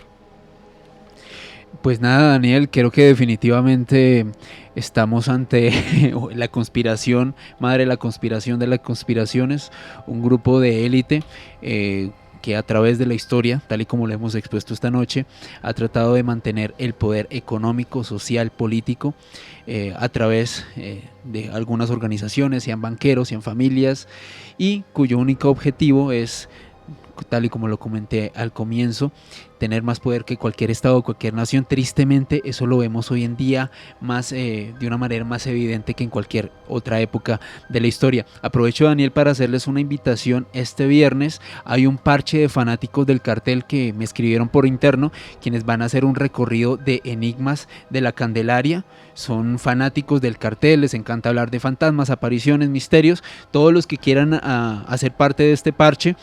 Pues nada, Daniel, creo que definitivamente estamos ante la conspiración, madre de la conspiración de las conspiraciones, un grupo de élite que a través de la historia, tal y como lo hemos expuesto esta noche, ha tratado de mantener el poder económico, social, político, a través de algunas organizaciones, sean banqueros, sean familias, y cuyo único objetivo es, tal y como lo comenté al comienzo, tener más poder que cualquier estado o cualquier nación. Tristemente eso lo vemos hoy en día más de una manera más evidente que en cualquier otra época de la historia. Aprovecho, Daniel, para hacerles una invitación. Este viernes hay un parche de fanáticos del cartel que me escribieron por interno, quienes van a hacer un recorrido de enigmas de la Candelaria. Son fanáticos del cartel, les encanta hablar de fantasmas, apariciones, misterios. Todos los que quieran hacer parte de este parche,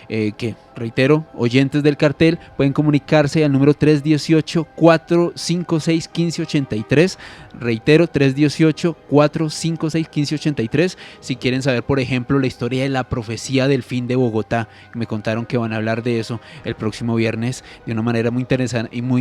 que reitero, oyentes del cartel, pueden comunicarse al número 318-456-1583. Reitero, 318-456-1583. Si quieren saber, por ejemplo, la historia de la profecía del fin de Bogotá, me contaron que van a hablar de eso el próximo viernes de una manera muy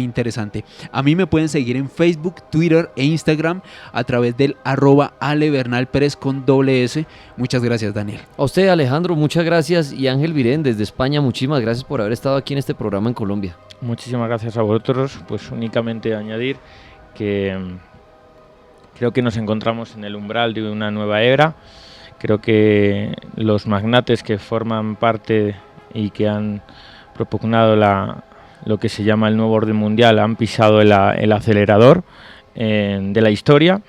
interesante. A mí me pueden seguir en Facebook, Twitter e Instagram a través del @AleBernalPérez con $S. Muchas gracias, Daniel. A usted, Alejandro, muchas gracias, y Ángel Virén desde España, muchísimas gracias por haber estado aquí en este programa en Colombia. Muchísimas gracias a vosotros. Pues únicamente añadir que creo que nos encontramos en el umbral de una nueva era. Creo que los magnates que forman parte y que han propugnado lo que se llama el nuevo orden mundial han pisado el acelerador de la historia,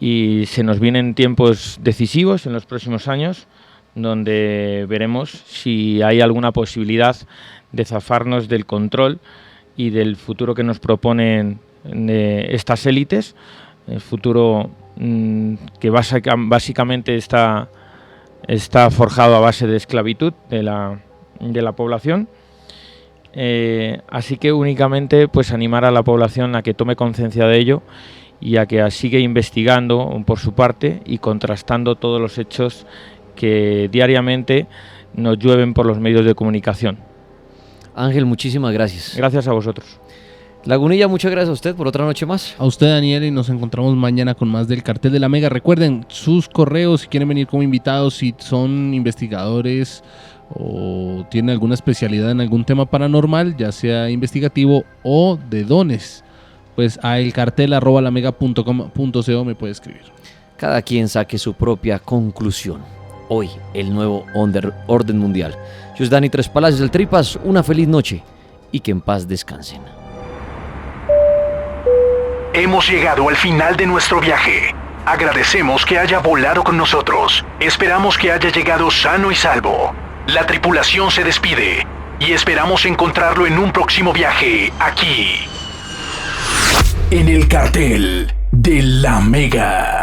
y se nos vienen tiempos decisivos en los próximos años, donde veremos si hay alguna posibilidad de zafarnos del control y del futuro que nos proponen estas élites, el futuro que básicamente está forjado a base de esclavitud de la población. Así que únicamente pues animar a la población a que tome conciencia de ello y a que siga investigando por su parte y contrastando todos los hechos que diariamente nos llueven por los medios de comunicación. Ángel, muchísimas gracias. Gracias a vosotros. Lagunilla, muchas gracias a usted por otra noche más. A usted, Daniel, y nos encontramos mañana con más del Cartel de la Mega. Recuerden sus correos si quieren venir como invitados, si son investigadores o tienen alguna especialidad en algún tema paranormal, ya sea investigativo o de dones, pues a elcartel@lamega.com.co me puede escribir. Cada quien saque su propia conclusión. Hoy, el nuevo orden mundial. Yo soy Dani Tres Palacios, el Tripas. Una feliz noche y que en paz descansen. Hemos llegado al final de nuestro viaje. Agradecemos que haya volado con nosotros. Esperamos que haya llegado sano y salvo. La tripulación se despide y esperamos encontrarlo en un próximo viaje aquí, en el cartel de la Mega.